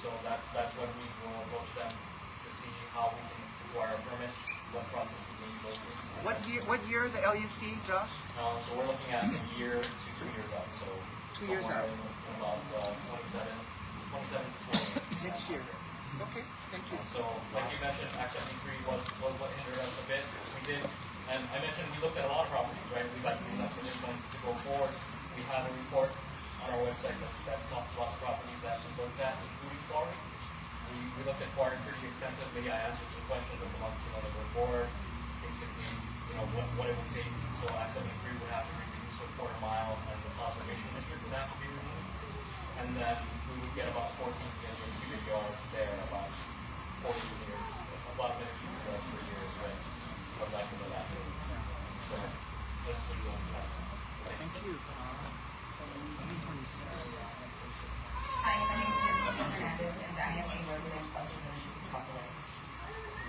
So that's when we will approach them to see how we can acquire a permit, what process we need to go through. What year the LUC, Josh? So we're looking at a year to 2 years out. So 2 years out. in about 27 to 20. Next year. Okay, thank you. So, like you mentioned, Act 73 was what hindered us a bit. We did, and I mentioned we looked at a lot of properties, right? We'd like to use that for this one to go forward. We have a report on our website that talks about the properties that we looked at, including Quarry. We looked at Quarry pretty extensively. I answered some questions that come up on the report. Basically, what it would take. So Act 73 would have to reduce to a quarter mile, and the conservation districts would have to be removed. And then we would get about 14 million cubic yards there, about 40 years, about a million cubic yards per year is right, from that to the landfill. So, let's see what we have. Thank you. 2027. Hi, my name is Lisa Hernandez, and I am a resident of the Maldives population.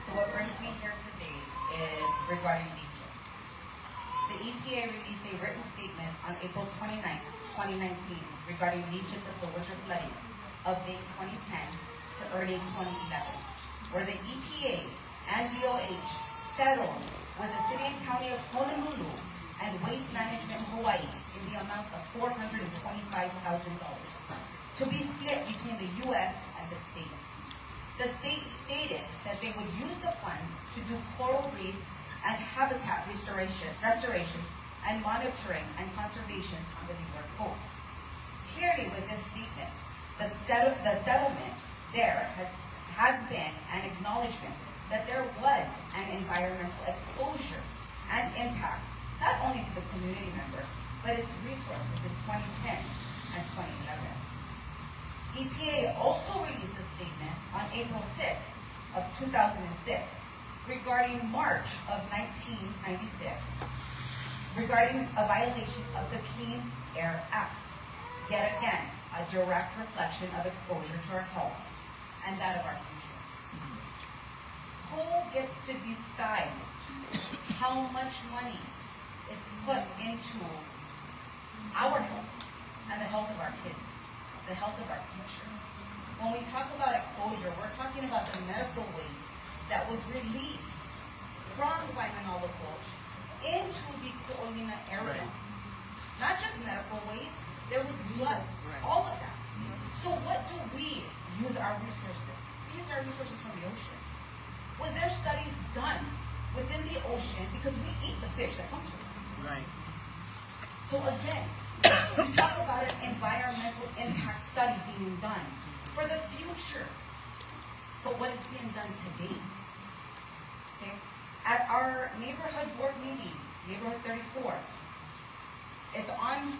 So what brings me here today is regarding beaches. The EPA released a written statement on April 29, 2019, regarding leaches of the winter flooding of late 2010 to early 2011, where the EPA and DOH settled with the City and County of Honolulu and Waste Management Hawaii in the amount of $425,000 to be split between the U.S. and the state. The state stated that they would use the funds to do coral reef and habitat restorations and monitoring and conservation on the New York coast. Clearly, with this statement, the settlement there has been an acknowledgement that there was an environmental exposure and impact, not only to the community members, but its resources in 2010 and 2011. EPA also released a statement on April 6th of 2006 regarding March of 1996 regarding a violation of the Clean Air Act. Yet again, a direct reflection of exposure to our health and that of our future. Who gets to decide how much money is put into our health and the health of our kids, the health of our future? When we talk about exposure, we're talking about the medical waste that was released from Waimanalo Gulch into the Ko'olina area. Not just medical waste, there was blood, all of that. So what do we use our resources? We use our resources from the ocean. Was there studies done within the ocean, because we eat the fish that comes from it? Right. So again, we talk about an environmental impact study being done for the future. But what is being done today? Okay? At our neighborhood board meeting, neighborhood 34, it's on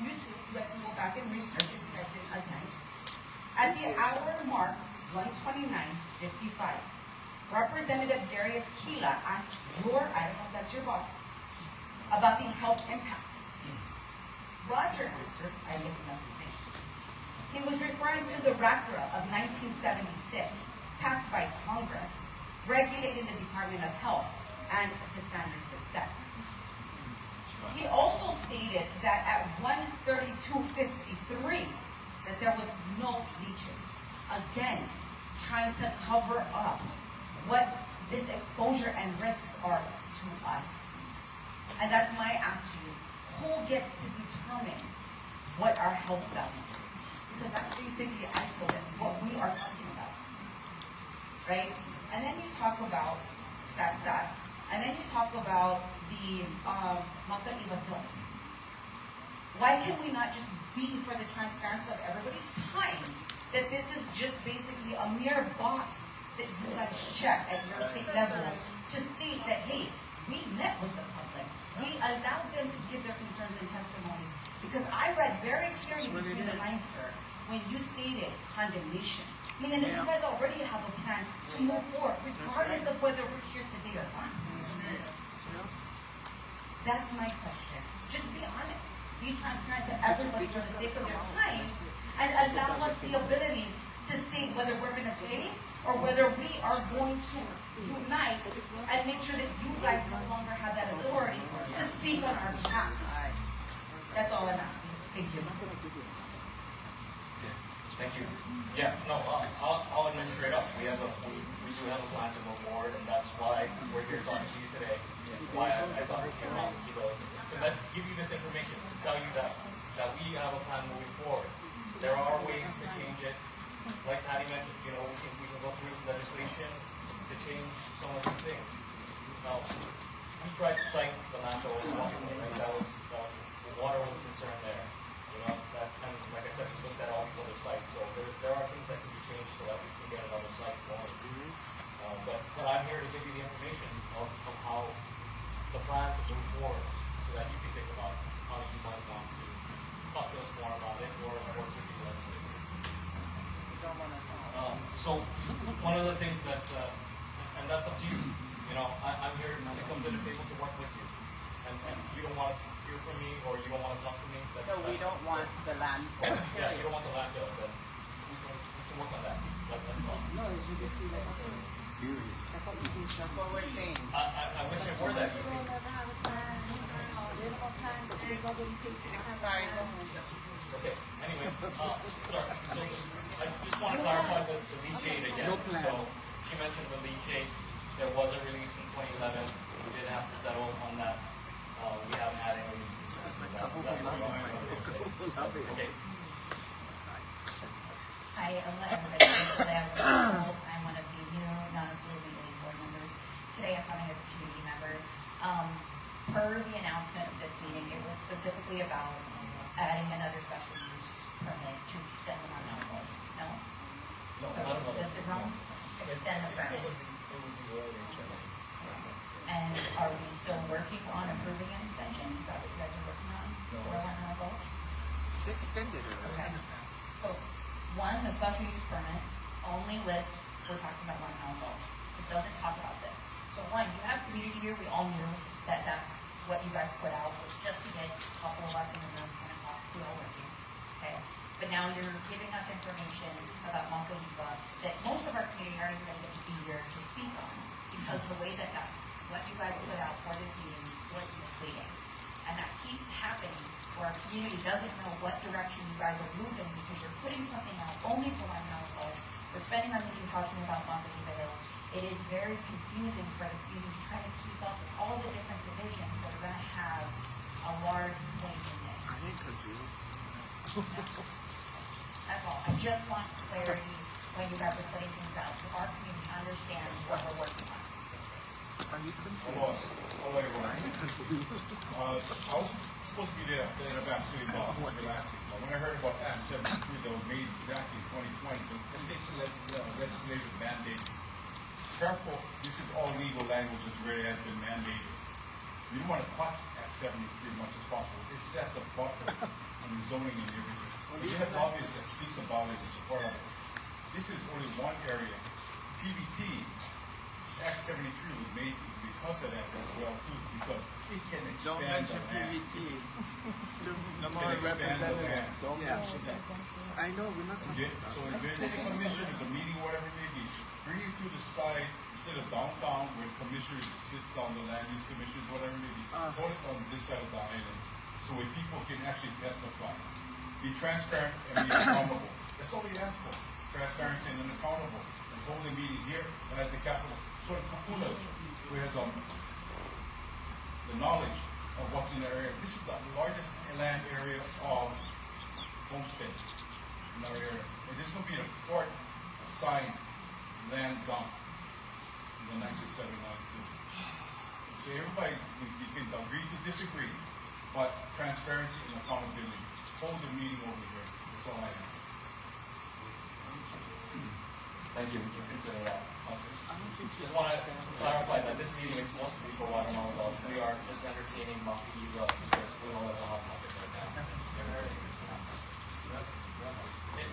YouTube. You guys can go back and research if you guys didn't attend. At the hour mark, 1:29:55, Representative Darius Keela asked I don't know if that's your boss, about these health impacts. Roger answered, I guess that's his name. He was referring to the RACRA of 1976, passed by Congress, regulating the Department of Health and the standards it set. He also stated that at 1:32:53, that there was no leachings. Again, trying to cover up what this exposure and risks are to us. And that's my ask to you. Who gets to determine what our health value is? Because that's basically, I feel, that's what we are talking about. Right? And then you talk about that. And then you talk about the Makaiva Hills. Why can we not just be for the transparency of everybody's time that this is just basically a mere box that you guys check at your state level to state that, hey, we met with the public. We allowed them to give their concerns and testimonies. Because I read very clearly between the lines, sir, when you stated condemnation. Meaning that you guys already have a plan to move forward, regardless of whether we're here today or not. That's my question. Just be honest. Be transparent to everybody for the sake of their time, and allow us the ability to state whether we're going to say or whether we are going to unite and make sure that you guys no longer have that authority to speak on our behalf. That's all I'm asking. Thank you. Thank you. Yeah, no, I'll admit straight up. We do have a plan to move forward, and that's why we're here talking to you today. Why I thought we came out with Tilos is to give you this information, to tell you that we have a plan moving forward. There are ways to change it. Like Patty mentioned, we can go through legislation to change some of these things. Now, we tried to cite the Landfill, right? That was the water was a concern there. And like I said, we looked at all these other sites. So there are things that can be changed so that we can get another site going. But I'm here to give you the information of how the plan to move forward, so that you can think about how you might want to talk to us more about it or work with you legislatively. So one of the things that, and that's up to you. I'm here to come to the table to work with you. And you don't want to hear from me, or you don't want to talk to me. No, we don't want the landfill. Yeah, you don't want the landfill, then we can work on that. That's all. No, you just see that. That's what we're saying. I wish it were that easy. Sorry. Okay, anyway, sorry. So I just want to clarify the leachate again. So she mentioned the leachate. There was a release in 2011. We did have to settle on that. We haven't had any releases since. Okay. Hi, I'm one of the new non-affiliated board members. Today I'm coming as a community member. Per the announcement of this meeting, it was specifically about adding another special use permit to extend the Waimanalo. No? No, So not is it wrong? Extend the permit. And are we still working on approving an extension? Is that what you guys are working on? For Waimanalo? Extended it. Okay. So, one, the special use permit only lists, we're talking about Waimanalo. It doesn't talk about this. So one, you have community here, we all knew that what you guys put out was just to get a couple of us in the room, 10 o'clock, we all working. Okay. But now you're giving us information about Makaiva that most of our community aren't even going to get to be here to speak on, because the way that what you guys put out for this meeting was misleading. And that keeps happening where our community doesn't know what direction you guys are moving, because you're putting something out only for Waimanalo. We're spending our meeting talking about Makaiva Hills. It is very confusing for the community to try to keep up with all the different divisions that are going to have a large point in this. I ain't confused. That's all. I just want clarity when you guys are putting things out, so our community understands what we're working on. Hello, everyone. I was supposed to be there in advance to relaxing, but when I heard about Act 73 that was made back in 2020, the state legislative mandate, careful, this is all legal language that's really has been mandated. You don't want to touch Act 73 as much as possible. It sets a buffer on the zoning and everything. We have lobbyists that speaks about it in support of it. This is only one area. PBT, Act 73 was made because of that as well too, because it can expand the land. Don't mention PBT. No more representative. Don't mention that. I know, we're not talking about so if there's any commission, if a meeting, whatever it may be, bring it to the side instead of downtown where commissioners sits down, the land use commissioners, whatever it may be. Hold it on this side of the island so where people can actually testify. Be transparent and be accountable. That's all we ask for. Transparency and accountable. And hold a meeting here and at the Capitol. So Kukulas, who has the knowledge of what's in the area. This is the largest land area of homestead in our area. And this will be the fourth assigned land dump in the 9679 too. So everybody, you can agree to disagree, but transparency and accountability. Hold the meeting over here. That's all I have. Thank you. We can consider that. Just want to clarify that this meeting is supposed to be for Waimanalo. We are just entertaining Mahi because we know that's a hot topic right now.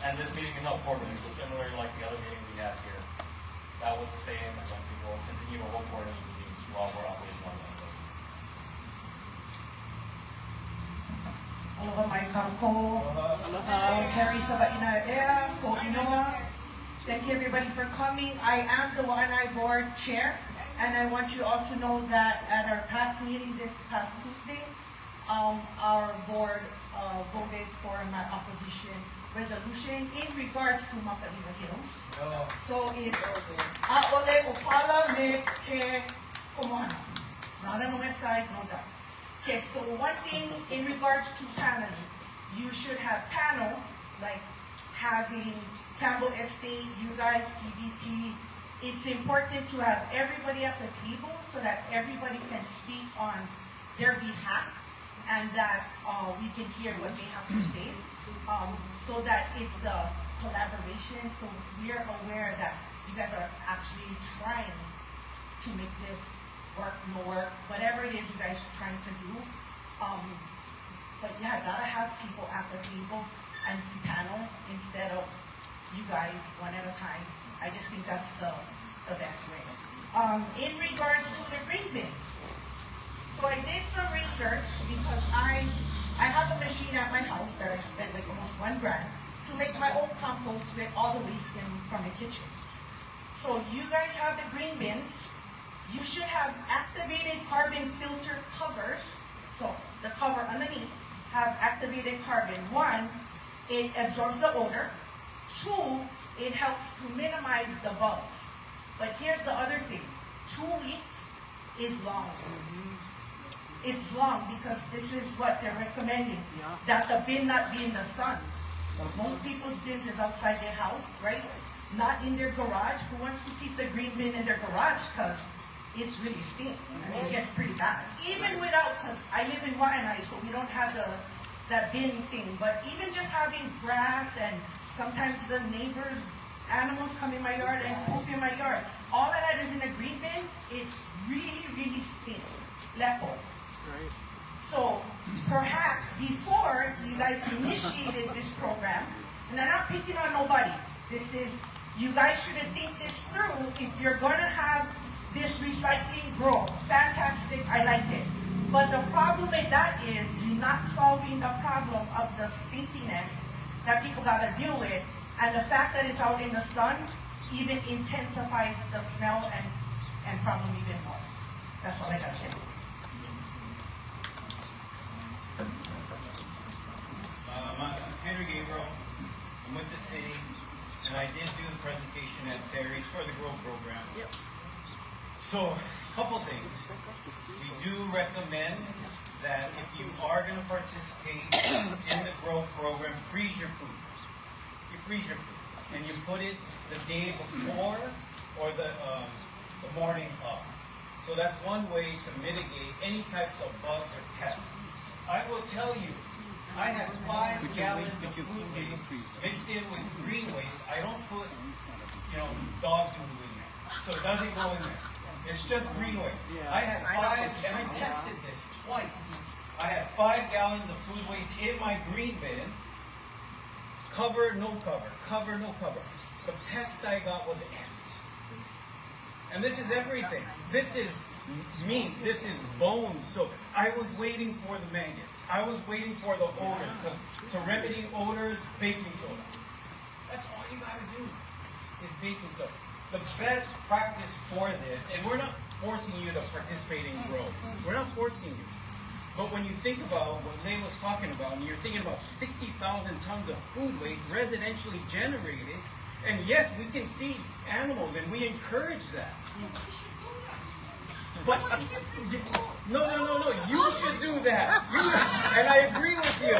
And this meeting is not quarterly, so similarly like the other meeting we had here, that was the same, and then we will continue to hold quarterly meetings while we're operating on that. Aloha mai kako. Aloha. Terry Sabaina Ea, ko inoa. Thank you everybody for coming. I am the Waimanalo board chair, and I want you all to know that at our past meeting this past Tuesday, our board voted for my opposition resolution in regards to Makaliwa Hills. So it's A'ole Opala Me Ke Komohana. Not on the west side, no doubt. Okay, so one thing in regards to paneling, you should have panel, like having Campbell Estate, you guys, PBT. It's important to have everybody at the table so that everybody can speak on their behalf and that we can hear what they have to say, so that it's a collaboration, so we're aware that you guys are actually trying to make this work, no work, whatever it is you guys are trying to do. But yeah, gotta have people at the table and panel instead of you guys one at a time. I just think that's the best way. In regards to the green bin, so I did some research because I have a machine at my house that I spent like almost $1 grand to make my own compost with all the waste from the kitchen. So you guys have the green bins. You should have activated carbon filter covers. So the cover underneath have activated carbon. 1, it absorbs the odor. 2, it helps to minimize the bugs. But here's the other thing. 2 weeks is long. It's long because this is what they're recommending. That the bin not be in the sun. Most people's bins is outside their house, right? Not in their garage. Who wants to keep the green bin in their garage? Because it's really stinky. It gets pretty bad. Even without, because I live in Waimanalo, so we don't have that bin thing. But even just having grass and sometimes the neighbors' animals come in my yard and poop in my yard. All of that is in a green bin. It's really, really stinky. Lepo. Right. So perhaps before you guys initiated this program, and I'm not picking on nobody. This is, you guys should think this through. If you're gonna have this recycling grow, fantastic, I like it. But the problem with that is you're not solving the problem of the stinkiness that people gotta deal with, and the fact that it's out in the sun even intensifies the smell and problem even more. That's all I gotta say. I'm Henry Gabriel. I'm with the city, and I did do the presentation at Terry's for the GROW program. Yep. So, a couple things. We do recommend that if you are going to participate in the GROW program, freeze your food. You freeze your food. and you put it the day before or the morning of. So that's one way to mitigate any types of bugs or pests. I will tell you, I had 5 gallons of food waste mixed in with green waste. I don't put, dog food in there. So it doesn't go in there. It's just green waste. I had 5, and I tested this twice. I had 5 gallons of food waste in my green bin. Cover, no cover. Cover, no cover. The pest I got was ants. And this is everything. This is meat. This is bones. So I was waiting for the maggots. I was waiting for the odors. To remedy odors, baking soda. That's all you gotta do is baking soda. The best practice for this, and we're not forcing you to participate in growth. We're not forcing you. But when you think about what Lay was talking about, and you're thinking about 60,000 tons of food waste residentially generated, and yes, we can feed animals, and we encourage that. But no, you should do that. And I agree with you.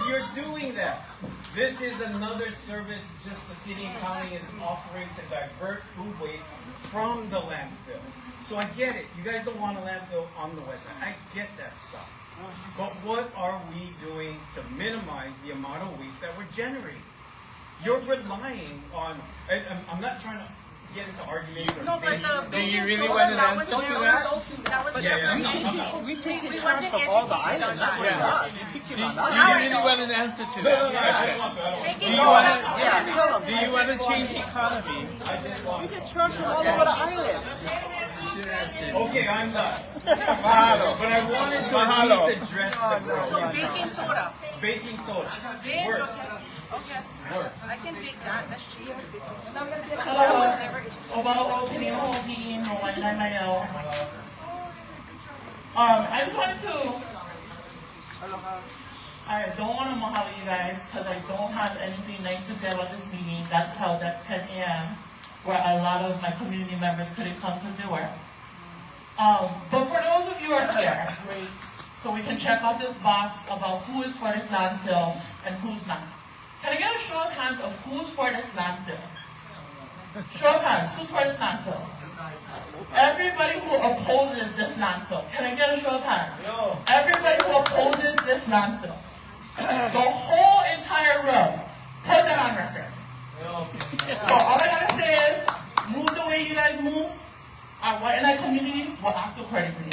You're doing that. This is another service just the city and county is offering to divert food waste from the landfill. So I get it. You guys don't want a landfill on the west side. I get that stuff. But what are we doing to minimize the amount of waste that we're generating? You're relying on, I'm not trying to get into arguments or Do you really want an answer to that? We take it from all the islands. Do you really want an answer to that question? Do you want to change the economy? We get charged from all over the island. Okay, I'm done. But I wanted to at least address the growth. So baking soda. Baking soda. Works. Okay. Works. I can bake that. That's cheap. I just wanted to. I don't want to mahalo you guys because I don't have anything nice to say about this meeting that's held at 10 a.m. where a lot of my community members couldn't come because they were. But for those of you who are here, right, so we can check off this box about who is for this landfill and who's not. Can I get a show of hands of who's for this landfill? Show of hands, who's for this landfill? Everybody who opposes this landfill. Can I get a show of hands? No. Everybody who opposes this landfill. The whole entire row. Put that on record. No. So all I gotta say is, move the way you guys move. Our Waimanalo community will act accordingly.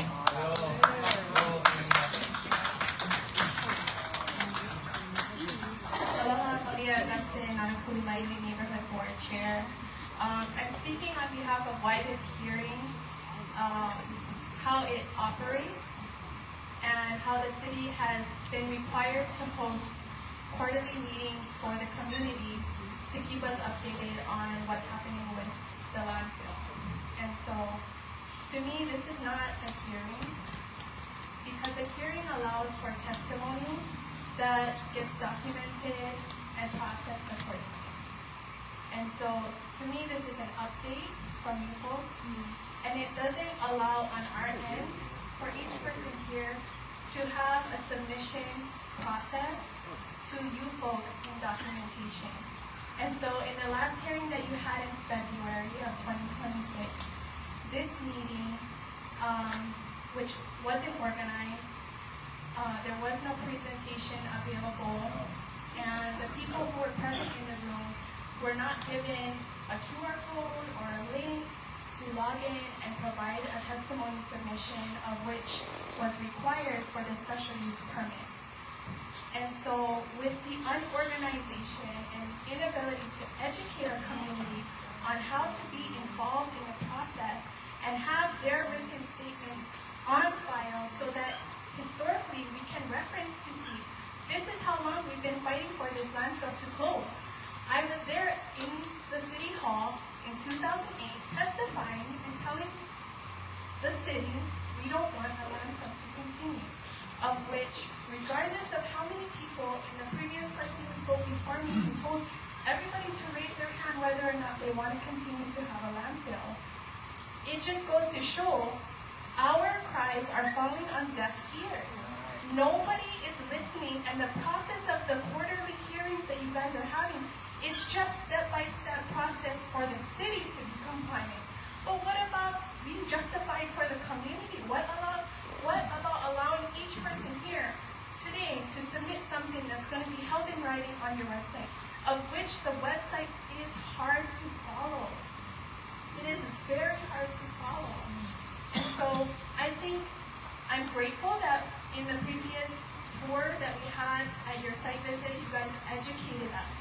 Neighborhood Board Chair. I'm speaking on behalf of why this hearing, how it operates, and how the city has been required to host quarterly meetings for the community to keep us updated on what's happening with the landfill. And so, to me, this is not a hearing, because a hearing allows for testimony that gets documented and processed accordingly. And so, to me, this is an update from you folks, and it doesn't allow on our end for each person here to have a submission process to you folks in documentation. And so, in the last hearing that you had in February of 2026, this meeting, which wasn't organized, there was no presentation available, and the people who were present in the room were not given a QR code or a link to log in and provide a testimony submission, of which was required for the special use permit. And so with the unorganization and inability to educate our community on how to be involved in the process and have their written statements on file so that historically we can reference to see, this is how long we've been fighting for this landfill to close. I was there in the city hall in 2008 testifying and telling the city we don't want the landfill to continue, of which, regardless of how many people in the previous person who spoke before me who told everybody to raise their hand whether or not they want to continue to have a landfill, it just goes to show our cries are falling on deaf ears. Nobody is listening, and the process of the quarterly hearings that you guys are having is just step by step. process for the city to be compliant. But what about being justified for the community? What about allowing each person here today to submit something that's going to be held in writing on your website, of which the website is hard to follow. It is very hard to follow. And so I think I'm grateful that in the previous tour that we had at your site visit, you guys educated us.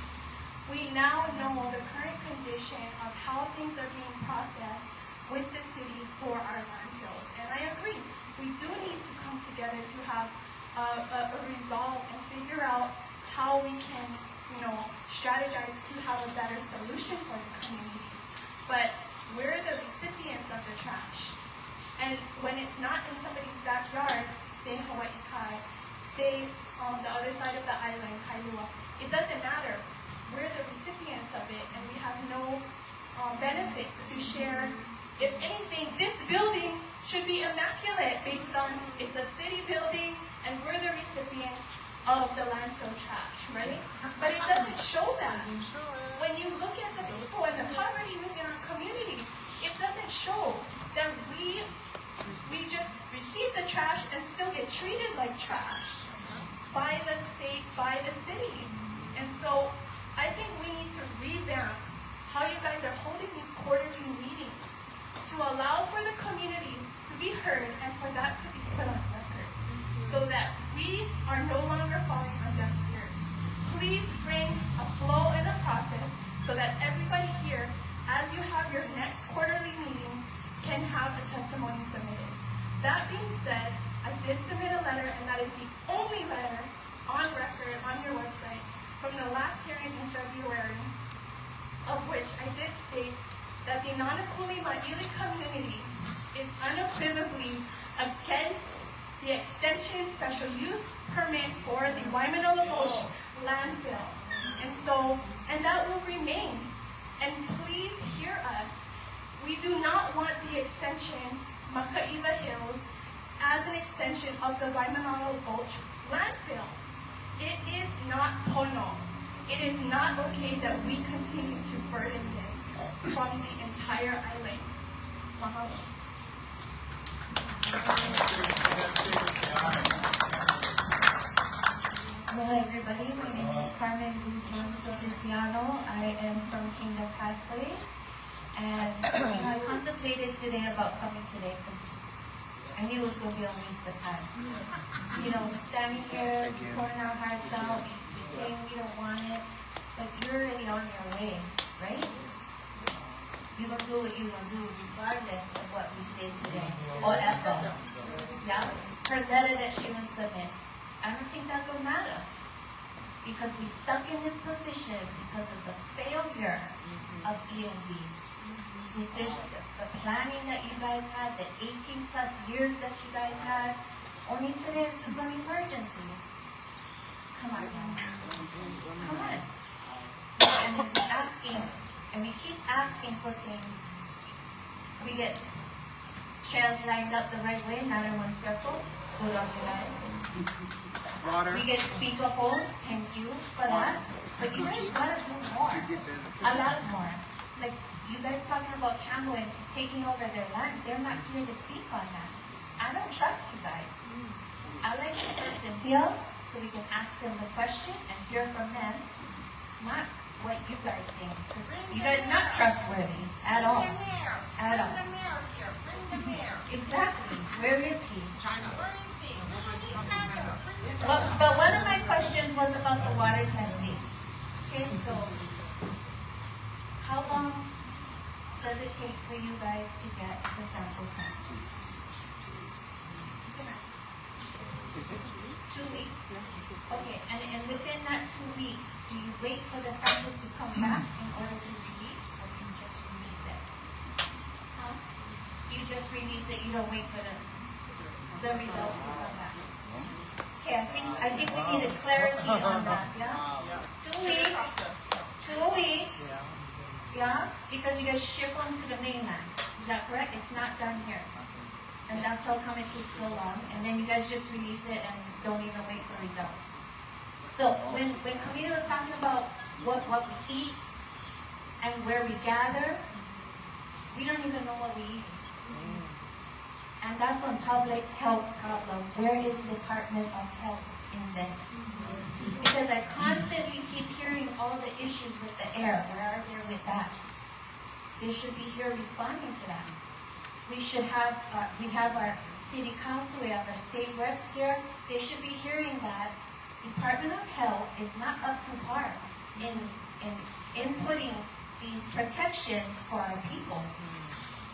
We now know the current condition of how things are being processed with the city for our landfills. And I agree, we do need to come together to have a resolve and figure out how we can, strategize to have a better solution for the community. But we're the recipients of the trash. And when it's not in somebody's backyard, say Hawaiʻi, say on the other side of the island, Kailua, it doesn't matter. We're the recipients of it, and we have no benefits to share. If anything, this building should be immaculate based on it's a city building, and we're the recipients of the landfill trash, right? But it doesn't show that. When you look at the people and the poverty within our community, it doesn't show that we just receive the trash and still get treated like trash by the state, by the city. And so I think we need to revamp how you guys are holding these quarterly meetings to allow for the community to be heard and for that to be put on record so that we are no longer falling on deaf ears. Please bring a flow and a process so that everybody here, as you have your next quarterly meeting, can have a testimony submitted. That being said, I did submit a letter, and that is the only letter on record on your website from the last hearing in February, of which I did state that the Nanakuli Maili community is unequivocally against the extension special use permit for the Waimanalo landfill. And that will remain. And please hear us. We do not want the extension Makaiva Hills as an extension of the Waimanalo Gulch landfill. It is not pono. It is not okay that we continue to burden this from the entire island. Mahalo. Hello everybody, my name is Carmen Guzman Feliciano. I am from Kingdom Pathways. And I contemplated today about coming today because I knew it was going to be a waste of time. Standing here, pouring our hearts out, saying we don't want it, but you're already on your way, right? You're going to do what you're going to do regardless of what we say today. Or echo. Yeah? Her letter that she would submit. I don't think that will matter. Because we stuck in this position because of the failure of EMB. Decision, the planning that you guys had, the 18 plus years that you guys had, only today this is an emergency. Come on now. Come on. And we keep asking for things. We get chairs lined up the right way, not in one circle. Good on you guys. Water. We get speaker phones, thank you for that. But you guys gotta do more. A lot more. Like, you guys talking about Campbell and taking over their land, they're not here to speak on that. I don't trust you guys. I like to person here so we can ask them the question and hear from them, not what you guys think. You guys are not trustworthy at all. Bring the mayor. At all. Bring the mayor here. Bring the mayor. Exactly. Where is he? China. Where is he? We don't need Canada. Bring the But one of my questions was about the water testing. Okay, so how long does it take for you guys to get the samples back? 2 weeks. Okay, and within that 2 weeks, do you wait for the samples to come back in order to release, or do you just release it? Huh? You just release it, you don't wait for the results to come back. Okay, I think we needed clarity on that, yeah? 2 weeks. 2 weeks. Yeah? Because you guys ship them to the mainland. Is that correct? It's not done here. And that's how come it took so long. And then you guys just release it and don't even wait for results. So when Kamina was talking about what we eat, And where we gather, we don't even know what we eat. And that's a public health problem. Where is the Department of Health in this? Because I constantly keep hearing all the issues with the air. Where are they with that? They should be here responding to that. We should have, we have our city council, we have our state reps here. They should be hearing that Department of Health is not up to par in inputting these protections for our people.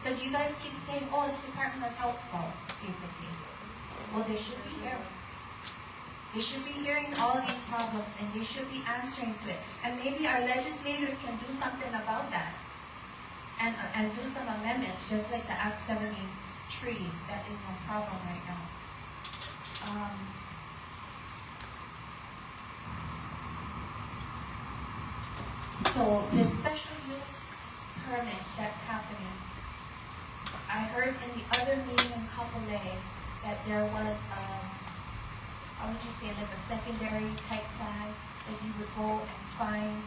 Because you guys keep saying, oh, it's Department of Health's fault, basically. Well, they should be here. They should be hearing all these problems and they should be answering to it. And maybe our legislators can do something about that. And do some amendments, just like the Act 73. That is no problem right now. So the special use permit that's happening, I heard in the other meeting in Kapolei that there was, I would just say like a secondary type plan that you would go and find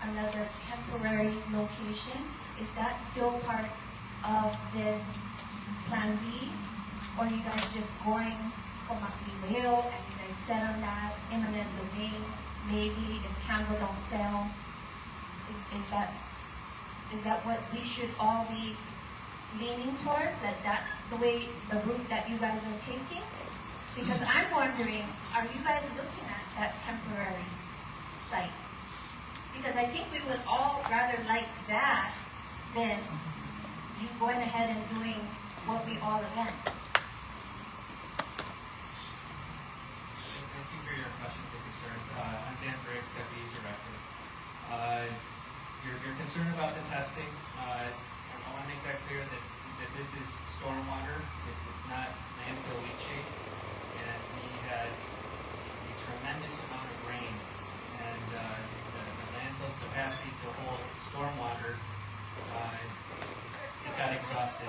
another temporary location. Is that still part of this plan B? Or are you guys just going from a rail and you guys set on that eminent domain? Maybe if Canva don't sell, is that what we should all be leaning towards? That that's the way, the route that you guys are taking? Because I'm wondering, are you guys looking at that temporary site? Because I think we would all rather like that than you going ahead and doing what we all against. Thank you for your questions and concerns. I'm Dan Brick, Deputy Director. You're concerned about the testing. I want to make that clear that this is stormwater. It's not landfill leachate. And we had a tremendous amount of rain. And the landfill's capacity to hold stormwater, it got exhausted.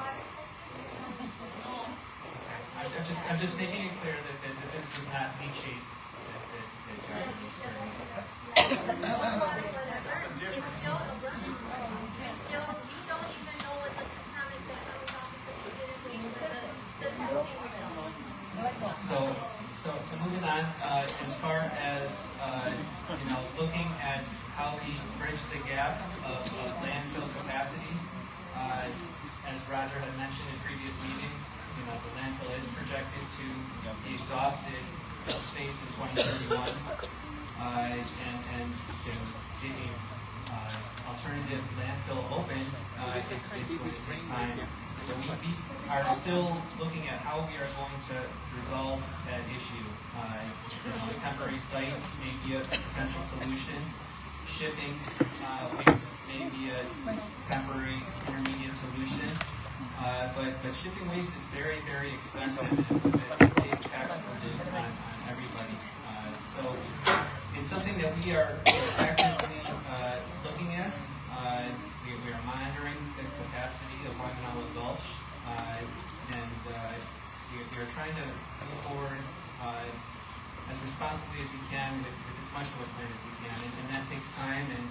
I'm just making it clear that this is not leachate that you're experiencing. It's still a burn. You don't even know what the contaminants that comes off the testing. So moving on, as far as looking at how we bridge the gap of landfill capacity, as Roger had mentioned in previous meetings, the landfill is projected to be exhausted space in 2031, and getting alternative landfill open, it's going to take time. So we are still looking at how we are going to resolve that issue. A temporary site may be a potential solution. Shipping waste may be a temporary intermediate solution. But shipping waste is very, very expensive and it puts a big tax burden on everybody. So it's something that we are actively looking at. We are monitoring the capacity of Waimanalo Gulch, and we are trying to move forward as responsibly as we can with as much of a plan as we can, and that takes time, and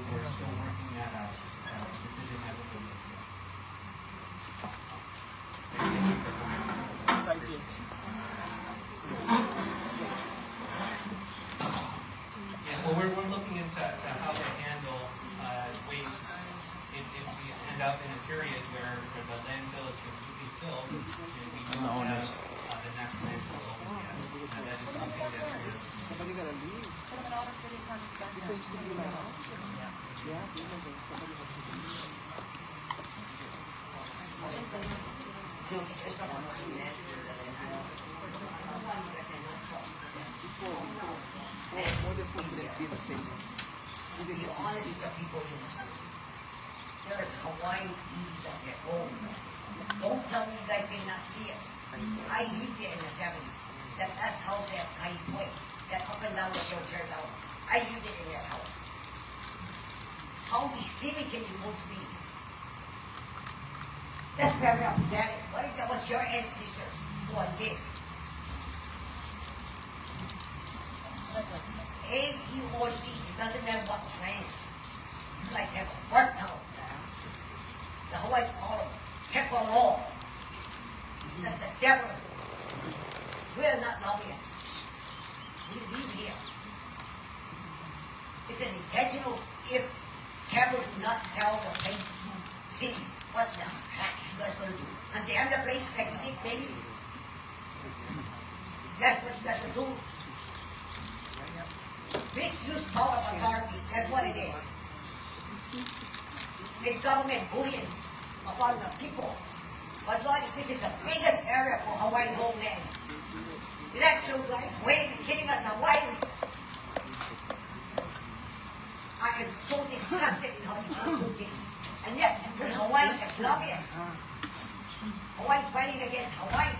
we're still working that out. The decision hasn't been made yet. Thank you. Yeah, well, we're looking into how to handle waste if we end up in a period where the landfill is completely filled and we don't have the next landfill open yet. And that is something that we're... Somebody gotta leave. Before you see my house. Yeah, somebody has to leave. To be honest with the people in this room, there is Hawaiian eaves at their homes. Don't tell me you guys did not see it. I lived there in the 70s. That last house at Kai Point, that up and down the hill turned out. I lived it in that house. How civic can you both be? That's very upsetting. What if that was your ancestors who are dead? A, B, or C, it doesn't matter what plan. guys have a work town. The Hawaii's call them Kepalo. That's the devil. We are not lobbyists. We live here. It's an intentional, if Capital do not sell the place to city, what the heck you guys gonna do? Condemn the place like you think maybe? That's what you guys gonna do. Misuse power of authority, that's what it is. It's government bullying upon the people. But Lord, this is the biggest area for Hawaii homelands. It's actually guys way killing us Hawaiians. I am so disgusted in how you do things. And yet, you put Hawaii as lobbyists. Hawaii's fighting against Hawaii.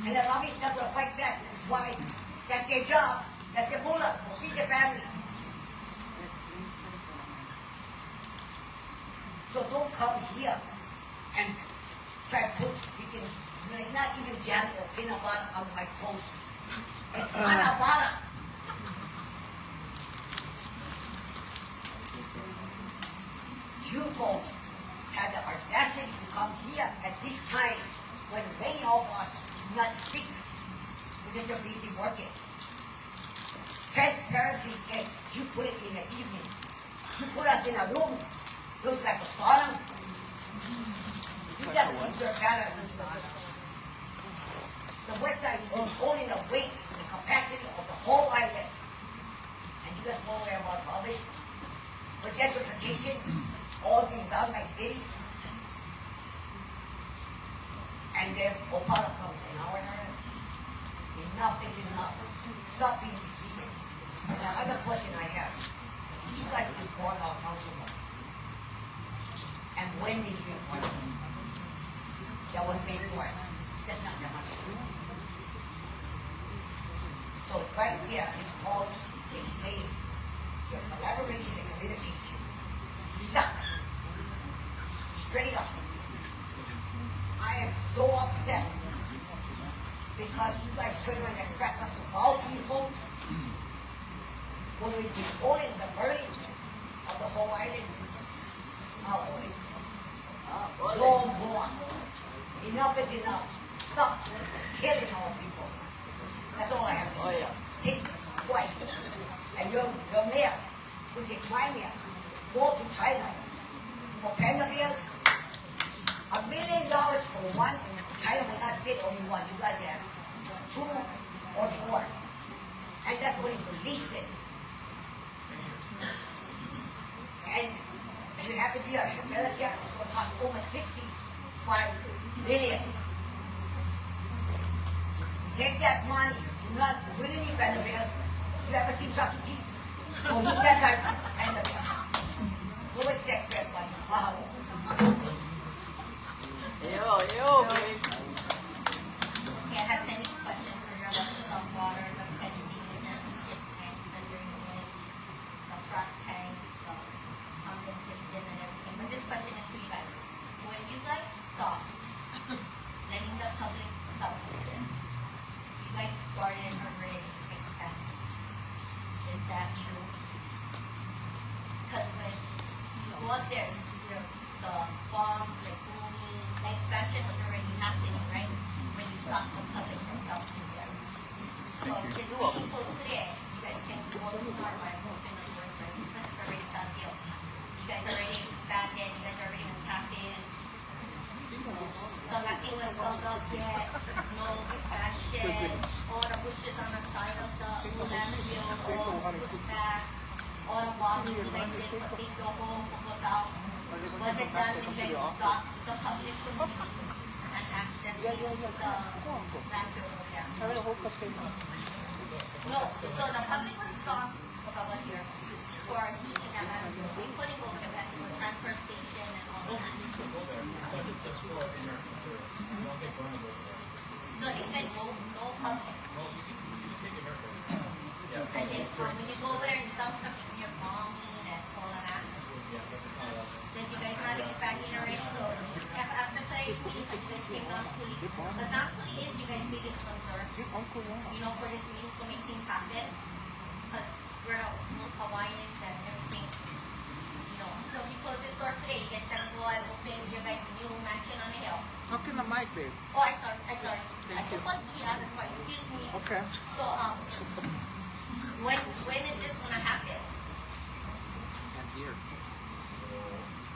And the lobbyists not going to fight back. That's why, that's their job. That's their moolah, to feed their family. So don't come here and try to put, it's not even jelly or peanut butter on my toast. It's butter. You folks had the audacity to come here at this time when many of us do not speak because they're busy working. Transparency is you put it in the evening. You put us in a room, feels like a sauna. You got to deserve better. The West Side is holding the weight, the capacity of the whole island. And you guys won't worry about rubbish. For gentrification, all being done by city. And then Opala comes in our area. Enough is enough. Stop being deceiving. And the other question I have, did you guys inform our councilman? And when did you inform him? That was made for it. That's not that much true. So right here is all they say. Your collaboration and communication sucks. Straight up. I am so upset because you guys turn around and expect us to follow people when we've been owning the burning of the whole island. Don't go on. Enough is enough. Stop killing our people. That's all I have to say. Think twice. And your mayor, which is my mayor, go to China for panda bears. $1 million for one, China will not say only one. You got to have 2 or 4. And that's when you release it. And you have to be a military, it's going to cost over $65 million. Take that money, do not win any panda bears. You ever seen Chuck E. Cheese? Go use that type of panda bear. Go with taxpayers' money. Mahalo. Okay, I have many questions regarding the water, the pension, and the tip tanks, the drainage, the frac tanks, the pumping system, and everything. But this question is to you guys. When you guys stop letting the public suffer, you guys started a rate expansion. Is that true? Because when you go up there, you see the bombs, like booming, the expansion was already happening, right? When you stop the public from helping them. So it's being so clear, you guys can go to our open the doors, right? Because it's already done deal. You guys already expanded, you guys already tapped in. So nothing was built up yet, no expansion, all the bushes on the side of the landfill, all put back, all the bombs you guys did, the big hole, put out. Was it done when you guys got the public community and accessing the landfill program? No, so the public was stopped over here for heating the landfill, putting over the back for transfer station and all that. So it said no public. And then when you go over there and dump stuff in your bombing and all of that, then you guys are not expanding already. So after saying police, you guys came non-police. But non-police is you guys biggest concern, you know, for this meeting to make things happen. Because we're the most Hawaiians and everything, you know, mic, babe. Oh, I'm sorry. I just want to be honest, right? Excuse me. Okay. So, when is this gonna happen? And here.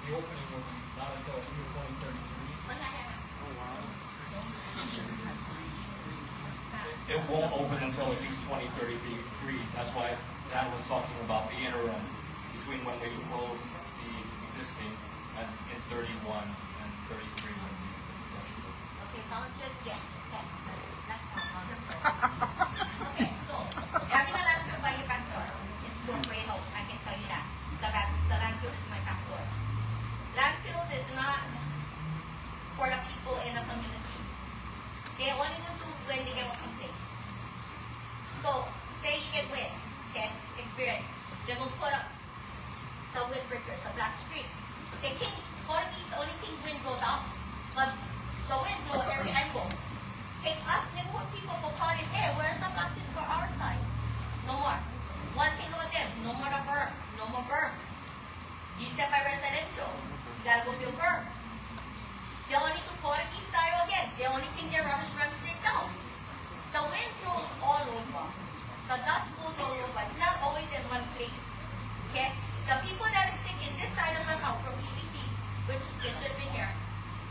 The opening will be not until at least 2033. When I have. Oh, wow. It won't open until at least 2033. That's why Dan was talking about the interim between when we close the existing and in 31 and 33 when we Okay, sounds good. Yeah. Okay. That's wonderful. Okay, so having a landfill by your back door is your great hope. I can tell you that. The landfill is my back door. Landfill is not for the people in the community. They only will do when they get a complaint. So, say you get wind, okay, experience. They will put up the windbreakers, the black street. They think, the only thing wind blows out, but the wind blows every angle. Take us, neighborhood people, go caught in air. Where's the blocking for our side? No more. One thing was there, no more the berm, no more berm. You step by residential, you gotta go build berm. They only do Portuguese style again. The only thing they run is run straight down. The wind blows all over. The dust blows all over. It's not always in one place. Okay? The people that are sick in this side of the house from PVT, which is they should have been here.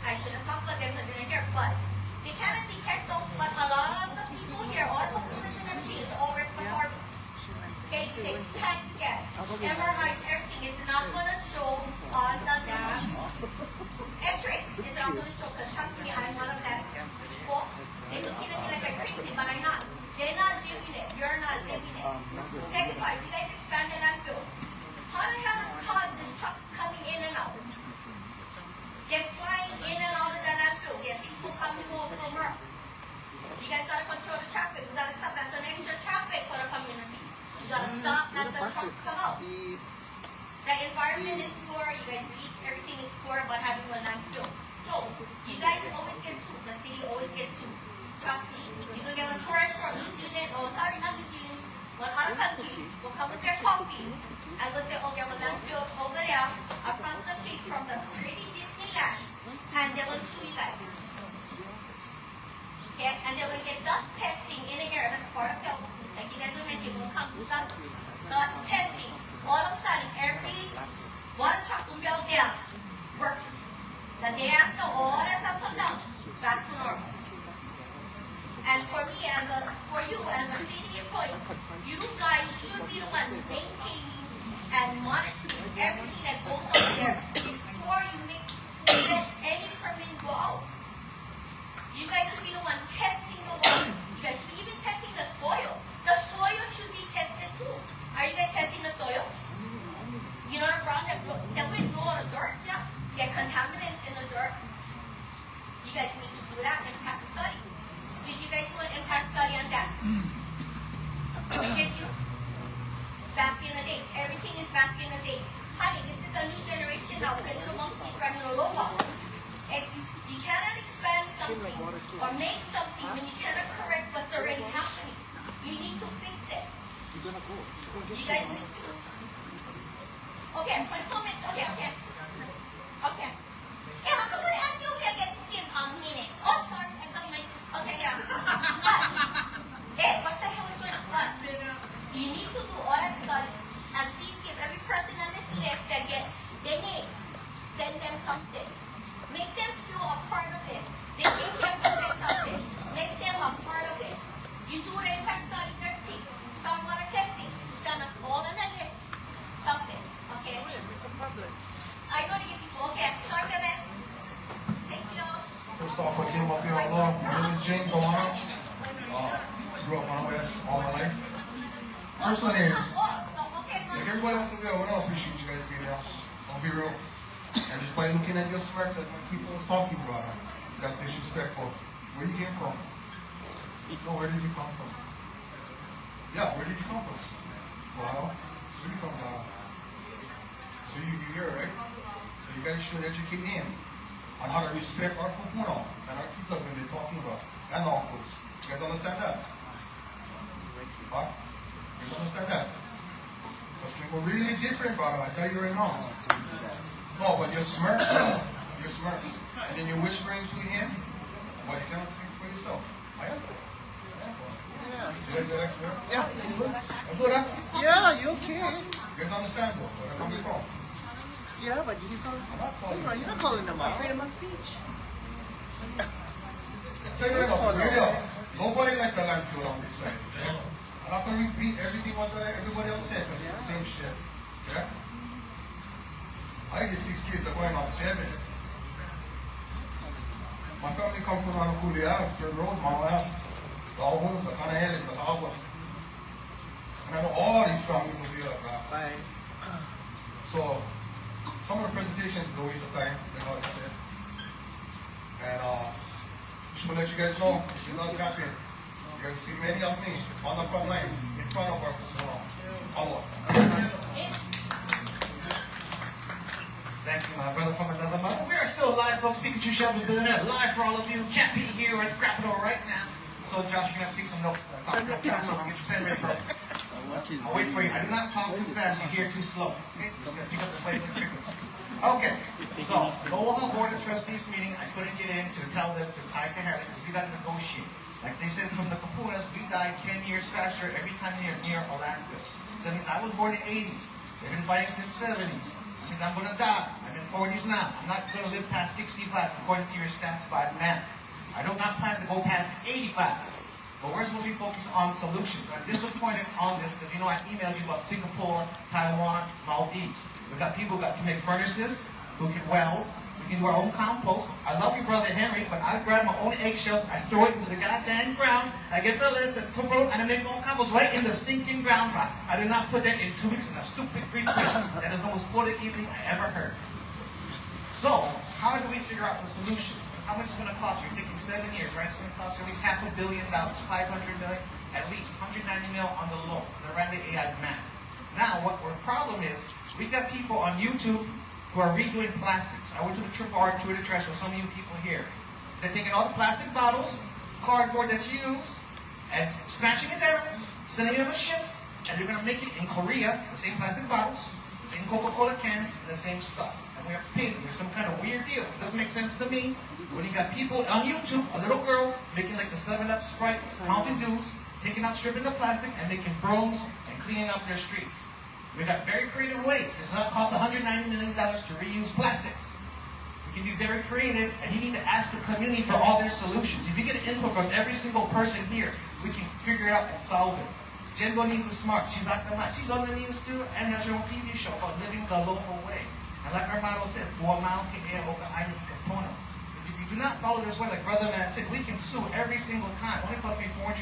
I should have talked about them because they're here, but they cannot detect them. But a lot of the people here, all the computers and everything is all respiratory. Okay, takes PET scan, MRIs, everything. It's not going to show on the X-ray. It's not going to show because trust me, I'm one of them people. They're looking at me like I'm crazy, but I'm not. They're not living it. You're not living it. Second part, you guys expand the landfill. How the hell is cars and trucks coming in and out? They're flying in and out of the landfill. There are people coming over from work. You guys gotta control the traffic. We gotta stop. That's an extra traffic for the community. You gotta stop, let the trucks come out. The environment is poor. You guys eat, everything is poor about having a landfill. So, you guys always get sued. The city always gets sued. Trust me. You can get a tourist from New Zealand, or sorry, not New Zealand, one other country will come with their coffee and will say, oh, there was a landfill over there across the street from the pretty Disneyland, and they will sue you guys. Okay? And they will get dust testing in the air. That's part of health. Like you guys were mentioning, will come to dust testing. All of a sudden, every water truck will be out there working. The day after, all that stuff comes down, back to normal. And for me, for you as a city employee, you guys should be the ones maintaining and monitoring everything that goes on there before you let any permit go out. You guys should be the ones testing the water. You guys should be even testing the soil. The soil should be tested too. Are you guys testing the soil? You know the ground that wind blow on the dirt? Yeah. Get contaminants in the dirt. You guys need to do that and impact study. Did you guys do an impact study on that? Did you? Back in the day. Everything is back in the day. Honey, this is a new generation now. The little monkeys running all over. You cannot expand something or make something when you cannot correct what's already happening. You need to fix it. You guys need to. Okay, 24 minutes. Okay. Okay. Yeah, how come I ask you to get in a minute? Oh, sorry, I got my. Okay, yeah. But, hey, what the hell is going on? But, you need to do all that studies and please give every person on this list that get their name. Send them something. Make them feel a part of it. They think they're doing something. Make them a part of it. You do the impact studies, everything. Stormwater testing. You send us all on the list. Something. Okay? I know to get people. Okay, sorry for that. Thank you. First off, I came up here alone. My name is James Oʻahu. Grew up on the West all my life. First one is, like everybody else in there, I don't appreciate you guys being here. I'll be real. And just by looking at your smirks as when people was talking about it, that's disrespectful. Where you came from? No, where did you come from? Yeah, where did you come from? Wow. Where did you come from? So you're here, right? So you guys should educate him on how to respect our kupuno and our titas when they're talking about and uncles. You guys understand that? Huh? You guys understand that? Because we're really different, brother. I tell you right now. No, but your smirks, and then you're whispering to him. But you cannot speak for yourself. I am. Yeah. Did I do that, sir? Yeah. I'm good, huh? Yeah, you okay. You guys understand though, where I'm coming from? Yeah, but he's on. calling You're not calling them out. Freedom of speech. Tell you right now, nobody like the landfill on this side. Okay? I'm not gonna repeat everything what everybody else said, but it's the same shit. Okay? I get 6 kids, I'm going on 7. My family comes from Anakulia Ave, Third Road, Mama Ave. The Oʻahu's, the Kanahelis, the Kahawas. And I know all these families will be up, right? Bye. So, some of the presentations is a waste of time, you know what I said. And just want to let you guys know, if you guys happy, you're going to see many of me on the front line, in front of our our. Thank you, my brother from another mother. We are still live, folks. Pikachu Shelby doing that live for all of you. Can't be here at Capitol right now. So, Josh, you're going to take some notes. Talk to the camera. Get your pen ready, bro. I'll wait for you. I do not talk too fast. You hear too slow. Okay? Just going to pick up the plate and frequency. Okay. So, the Oʻahu Board of Trustees meeting, I couldn't get in to tell them to tie to because we got to negotiate. Like they said from the Kapunas, we die 10 years faster every time you're near a landfill. So that means I was born in the 80s. They've been fighting since 70s. That means I'm going to die. I'm in 40s now. I'm not going to live past 65 according to your stats by math. I do not plan to go past 85. But we're supposed to be focused on solutions. I'm disappointed on this because, you know, I emailed you about Singapore, Taiwan, Maldives. We've got people who can make furnaces, who can weld, we can do our own compost. I love you, Brother Henry, but I grab my own eggshells, I throw it into the goddamn ground, I get the list that's too broke, and I make my own compost right in the stinking ground rock. I did not put that in 2 weeks in a stupid Greek quiz. That is the most political thing I ever heard. So, how do we figure out the solutions? How much is it going to cost? You're thinking 7 years, right? It's going to cost you at least $500 million, $500 million, at least $190 million on the low, because I ran the AI math. Now, what our problem is, we got people on YouTube who are redoing plastics. I went to the Triple R to the trash with some of you people here. They're taking all the plastic bottles, cardboard that's used, and smashing it down, sending it on a ship, and they're going to make it in Korea, the same plastic bottles, the same Coca-Cola cans, and the same stuff. And we have to pay them. There's some kind of weird deal. It doesn't make sense to me. When you got people on YouTube, a little girl, making like the 7-Up Sprite, Mountain Dews, taking out, stripping the plastic, and making brooms and cleaning up their streets. We got very creative ways. It's not cost $190 million to reuse plastics. We can be very creative, and you need to ask the community for all their solutions. If you get input from every single person here, we can figure it out and solve it. Jenbo needs the smart. She's like the She's on the news too, and has her own TV show called Living the Local Way. And like her motto says, ʻāina. If you do not follow this way, like Brother Man said, we can sue every single time. It only costs me $402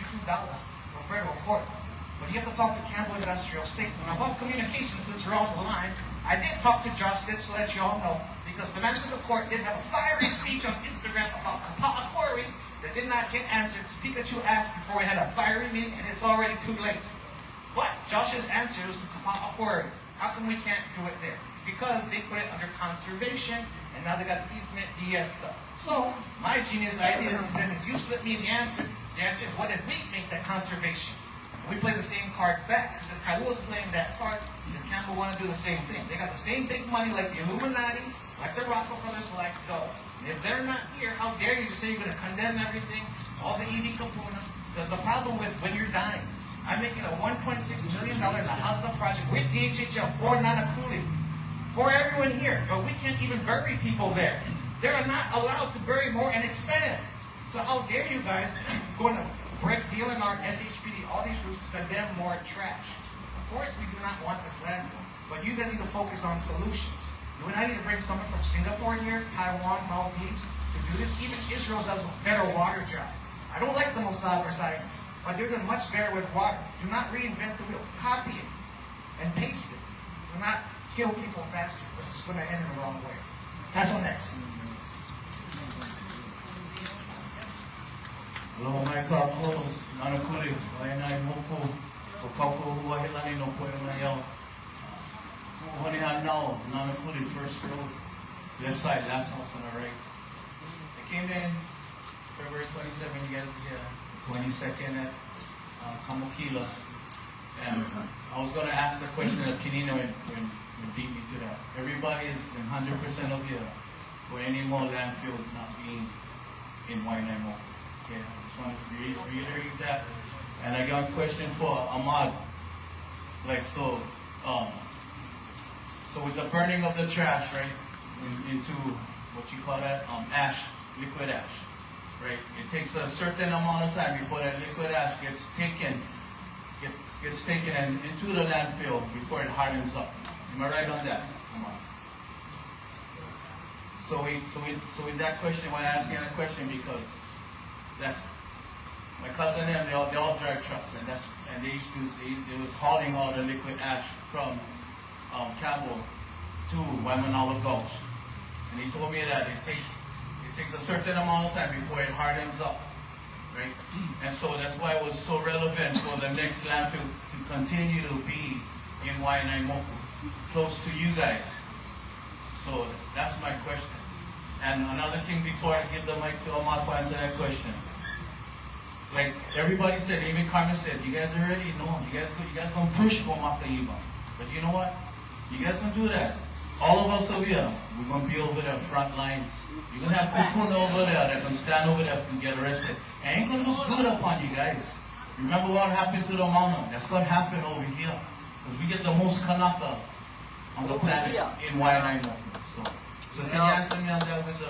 for federal court. But you have to talk to Campbell Industrial Estates. And about communication, since we're on the line, I did talk to Josh Ditch to let you all know, because the manager of the court did have a fiery speech on Instagram about Kapa'a Quarry that did not get answered. Pikachu asked before we had a fiery meeting, and it's already too late. But Josh's answer was to Kapa'a Quarry. How come we can't do it there? It's because they put it under conservation, and now they got the easement DS stuff. So, my genius idea is you slip me the answer is, what if we make that conservation? We play the same card back. Because if Kailua's playing that card, does Campbell want to do the same thing? They got the same big money like the Illuminati, like the Rockefellers, like those. And if they're not here, how dare you to say you're going to condemn everything, all the EV kapuna? Because the problem with when you're dying, I'm making a $1.6 million in a hospital project with DHHL for Nanakuli, for everyone here. But we can't even bury people there. They're not allowed to bury more and expand. So how dare you guys going to break DLNR, SHPD, all these groups to condemn more trash? Of course we do not want this landfill, but you guys need to focus on solutions. You and I need to bring someone from Singapore here, Taiwan, Maldives, to do this. Even Israel does a better water job. I don't like the Mossad or science, but they're doing much better with water. Do not reinvent the wheel. Copy it and paste it. Do not kill people faster, because it's going to end in the wrong way. That's on next. Hello, my kākou, Nanakuri, Wainai Moku, o kākou huahilani no koe na iau. Honi hanao, Nanakuri, first row, left side, last house on the right. I came in February 27, you guys here, 22nd at Kamokila. And I was going to ask the question of Kinino when beat me to that. Everybody is in 100% of here for any more landfills not being in Waimanalo. Okay, I just wanted to reiterate that. And I got a question for Ahmad. Like, so with the burning of the trash, right, into what you call that, ash, liquid ash, right? It takes a certain amount of time before that liquid ash gets taken and into the landfill before it hardens up. Am I right on that? Ahmad? So with that question, we're asking a question because that's my cousin and them, they all drive trucks, and they was hauling all the liquid ash from Campbell to Waimanalo Gulch, and he told me that it takes a certain amount of time before it hardens up, right? And so that's why it was so relevant for the next landfill to continue to be in Waimanalo, close to you guys. So that's my question. And another thing before I give the mic to Omar to answer that question. Like everybody said, even Carmen said, you guys already know, you guys gonna push for Makaiba. But you know what? You guys gonna do that. All of us over here, we're gonna be over there front lines. You're gonna have people over there that can stand over there and get arrested. It ain't gonna look good upon you guys. Remember what happened to the mountain? That's gonna happen over here. Because we get the most Kanaka on the planet in Waimanalo. So can you answer me on that with the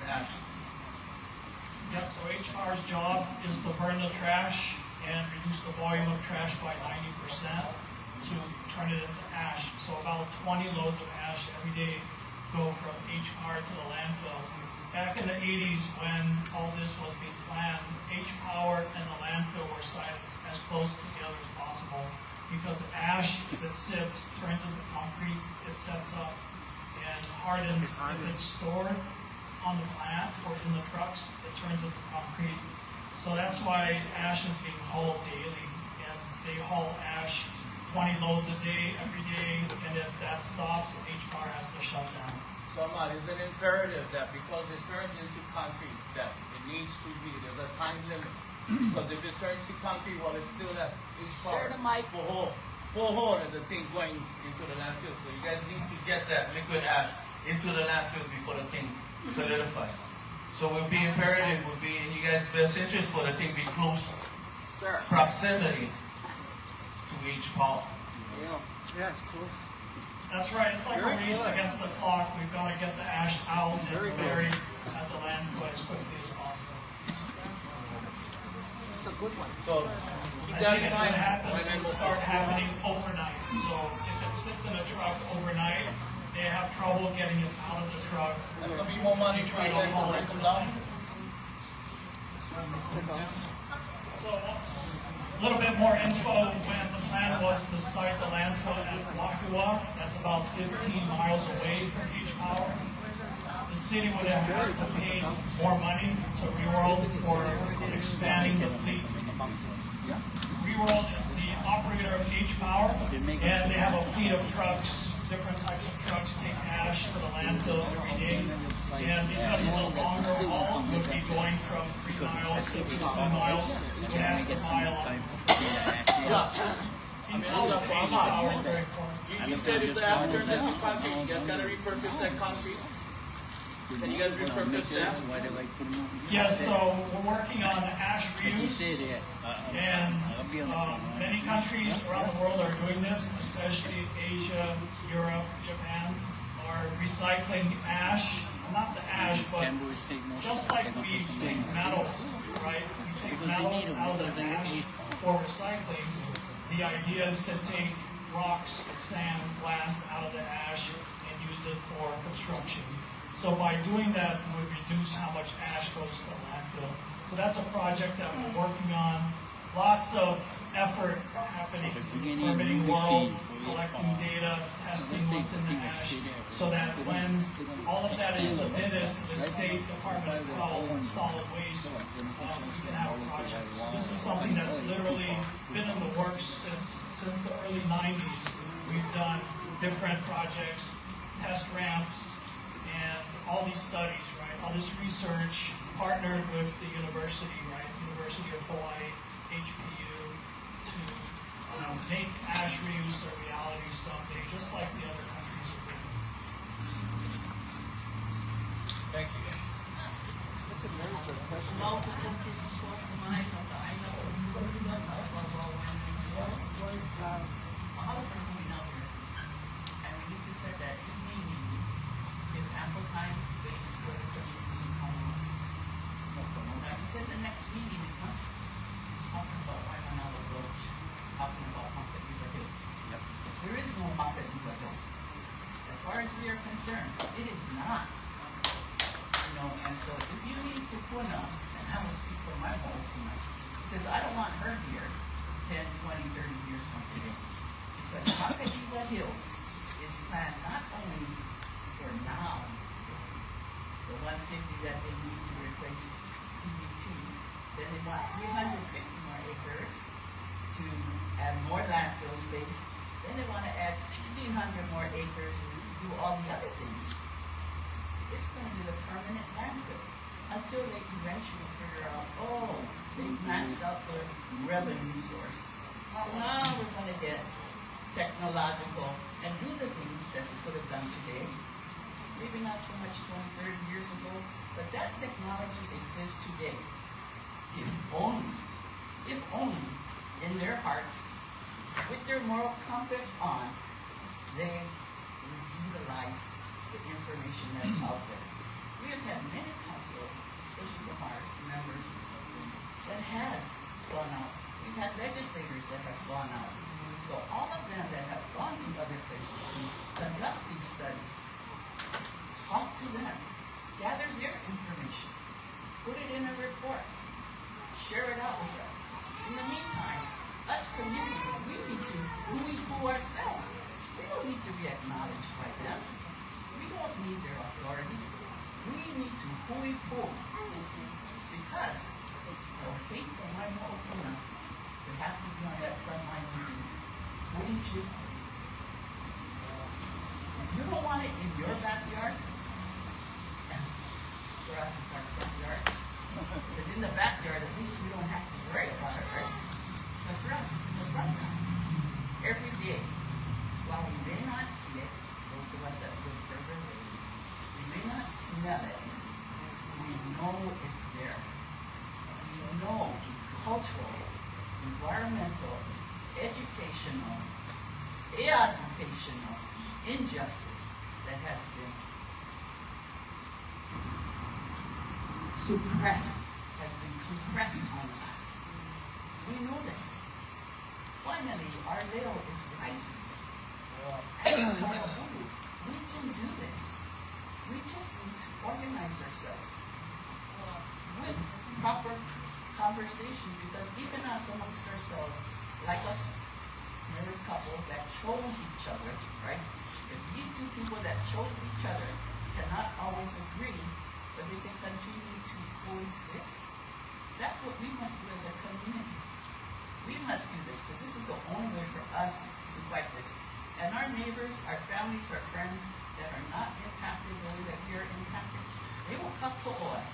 ash? Yeah, so HR's job is to burn the trash and reduce the volume of trash by 90% to turn it into ash. So about 20 loads of ash every day go from HR to the landfill. Back in the 80s when all this was being planned, H-Power and the landfill were sited as close together as possible because ash, if it sits, turns into concrete, it sets up and hardens. If it's stored on the plant or in the trucks, it turns into concrete. So that's why ash is being hauled daily, and they haul ash 20 loads a day, every day, and if that stops, HPAR has to shut down. So Ahmad, is it imperative that because it turns into concrete, that it needs to be, there's a time limit? Because if it turns to concrete while it's still at HPAR, full hole and the thing going into the landfill. So you guys need to get that liquid ash into the landfill before the thing solidifies. So it would be imperative, would be in you guys' best interest for the thing to be close proximity to each pole. Yeah, it's close. That's right. It's like a race against the clock. We've got to get the ash out and buried at the landfill as quickly as possible. It's a good one. So I think it's going to happen. It'll start happening overnight. So if it sits in a truck overnight, they have trouble getting it out of the truck. There's going to be more money trying to haul it down. So a little bit more info. When the plan was to site the landfill at Wakua, that's about 15 miles away from H-Power. The city would have had to pay more money to Reworld for expanding the fleet. Reworld is the operator of H-Power, and they have a fleet of trucks, different types of trucks take ash to the landfill every day. And because of the longer haul, would be going from 3 miles to 2 miles, would have to mile up. You said if the ash turns into concrete, you guys got to repurpose that concrete? Can you guys repurpose that? Yes, so we're working on ash reuse, and many countries around the world are doing this, especially Asia, Europe, Japan, are recycling ash, not the ash, but just like we take metals, right? We take metals out of the ash for recycling. The idea is to take rocks, sand, glass out of the ash and use it for construction. So by doing that, we would reduce how much ash goes to the landfill. So that's a project that we're working on. Lots of effort happening in the permitting world, collecting data, testing what's in the ash, so that when all of that is submitted to the State Department of Health and Solid Waste, we can have a project. So this is something that's literally been in the works since the early 90s. We've done different projects, test ramps, and all these studies, right? All this research partnered with the university, right? University of Hawaii, HPU, to make ash reuse a reality someday, just like the other countries are doing. Thank you. your concern. It is not. You know, and so if you need to put up, and I will speak for my whole tonight, because I don't want her here 10, 20, 30 years from today. Because Hakahila Hills is planned not only for now, the 150 that they need to replace PB2, then they want 350 more acres to add more landfill space. Then they want to add 1,600 more acres to do all the other things. It's going to be the permanent landfill until they eventually figure out, oh, they've maxed out their revenue source. So now we're going to get technological and do the things that we could have done today. Maybe not so much 20, 30 years ago, but that technology exists today. If only in their hearts, with their moral compass on, they utilize the information that's out there. We have had many council, especially from our members, that has gone out. We've had legislators that have gone out. So all of them that have gone to other places to conduct these studies, talk to them, gather their information, put it in a report, share it out with us. In the meantime, us community, we need to who ourselves. We don't need to be acknowledged by them. We don't need their authority. We need to who. Because I would hate for my opinion to have to be on that front line meeting. Wouldn't you? If you don't want it in your backyard, for us it's our front yard. Because in the backyard, at least we don't have to worry about it, right? But for us, it's in the front yard. Every day, while we may not see it, those of us that live further away, we may not smell it, we know it's there. We know cultural, environmental, educational injustice that has been suppressed, has been compressed on us. We know this. Finally, our little is rising. And we can do this. We just need to organize ourselves with proper conversation, because even us amongst ourselves, like us married couple that chose each other, right? If these two people that chose each other cannot always agree, but they can continue to coexist, that's what we must do as a community. We must do this, because this is the only way for us to fight this. And our neighbors, our families, our friends that are not impacted the way that we are impacted, they will come to us.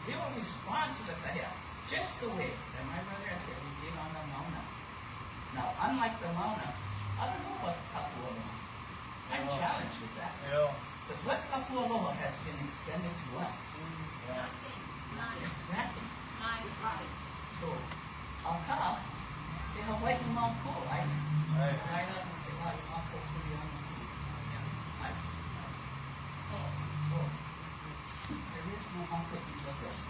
They will respond to the kahea, just the way that my brother has said we did on the Mauna. Now, unlike the Mauna, I don't know what Kapu Aloha. I'm challenged with that. Because what Kapu Aloha has been extended to us. Exactly. So, Aka, the Hawaiʻi- Specific, right? So, there is no Uncle Ilokas.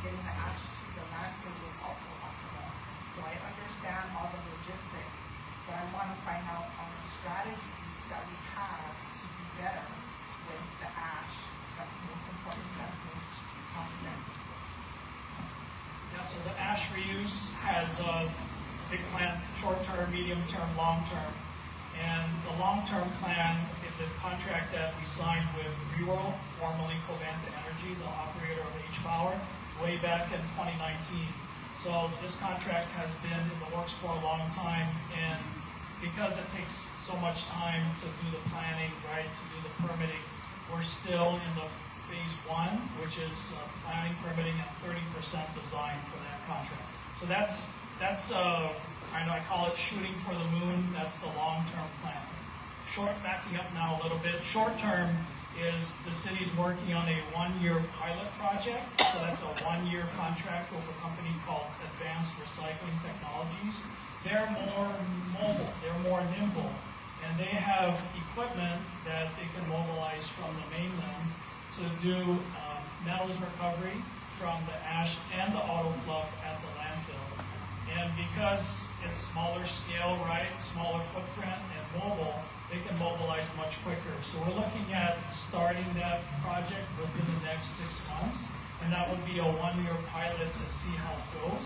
Getting the ash to the landfill was also optimal. So I understand all the logistics, but I want to find out on the strategies that we have to do better with the ash. That's most important, that's most constant. Yeah, so the ash reuse has a big plan, short-term, medium-term, long-term. And the long-term plan is a contract that we signed with Reworld, formerly Covanta Energy, the operator of H-Power, way back in 2019. So this contract has been in the works for a long time, and because it takes so much time to do the planning, right, to do the permitting, We're still in the phase 1, which is planning, permitting, and 30% design for that contract. So that's I call it shooting for the moon. That's the long-term plan. Backing up now a little bit. Short term is the city's working on a 1-year pilot project. So that's a 1-year contract with a company called Advanced Recycling Technologies. They're more mobile. They're more nimble. And they have equipment that they can mobilize from the mainland to do metals recovery from the ash and the auto fluff at the landfill. And because it's smaller scale, right, smaller footprint and mobile, they can mobilize much quicker. So we're looking at starting that project within the next 6 months. And that would be a 1-year pilot to see how it goes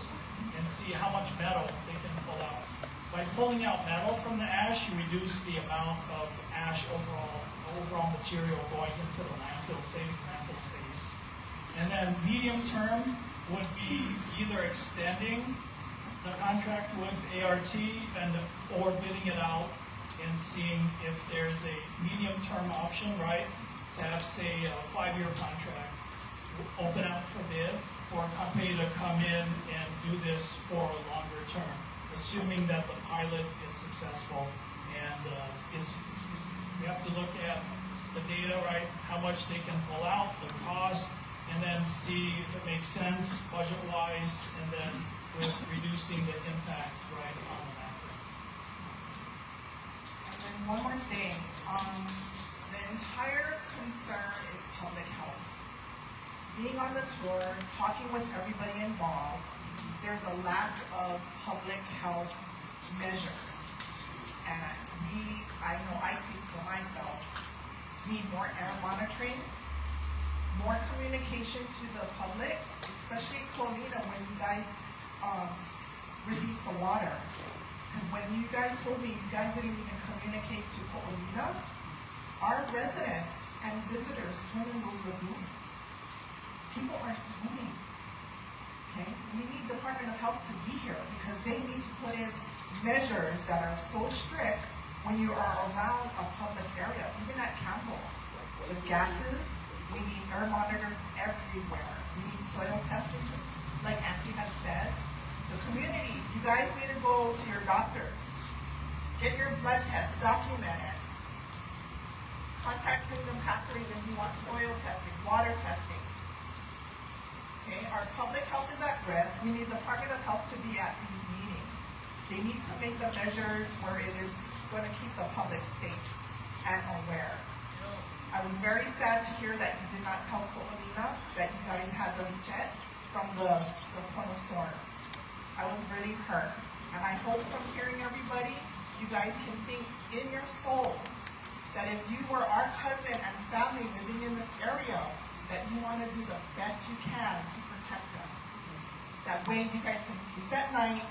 and see how much metal they can pull out. By pulling out metal from the ash, you reduce the amount of ash overall material going into the landfill, saving landfill space. And then medium term would be either extending the contract with ART or bidding it out and seeing if there's a medium term option, right, to have, say, a 5-year contract, open out for bid for a company to come in and do this for a longer term, assuming that the pilot is successful. And we have to look at the data, right, how much they can pull out, the cost, and then see if it makes sense budget-wise, and then with reducing the impact, right, on the landfill. And then one more thing. The entire concern is public health. Being on the tour, talking with everybody involved, there's a lack of public health measures. And I know I speak for myself, need more air monitoring, more communication to the public, especially Colina when you guys release the water. Because when you guys told me you guys didn't even communicate to Colina, our residents and visitors swim in those lagoons. People are swimming. Okay? We need Department of Health to be here because they need to put in measures that are so strict when you are around a public area, even at Campbell. The gases, we need air monitors everywhere. We need soil testing. Like Auntie had said, the community, you guys need to go to your doctors. Get your blood test documented. Contact Kingdom Pathways if you want soil testing, water testing. Okay, our public health is at risk. We need the Department of Health to be at these meetings. They need to make the measures where it is going to keep the public safe and aware. I was very sad to hear that you did not tell Colina that you guys had the jet from the Puno storms. I was really hurt. And I hope from hearing everybody, you guys can think in your soul that if you were our cousin and family living in this area, that you want to do the best you can to protect us. That way you guys can sleep at night,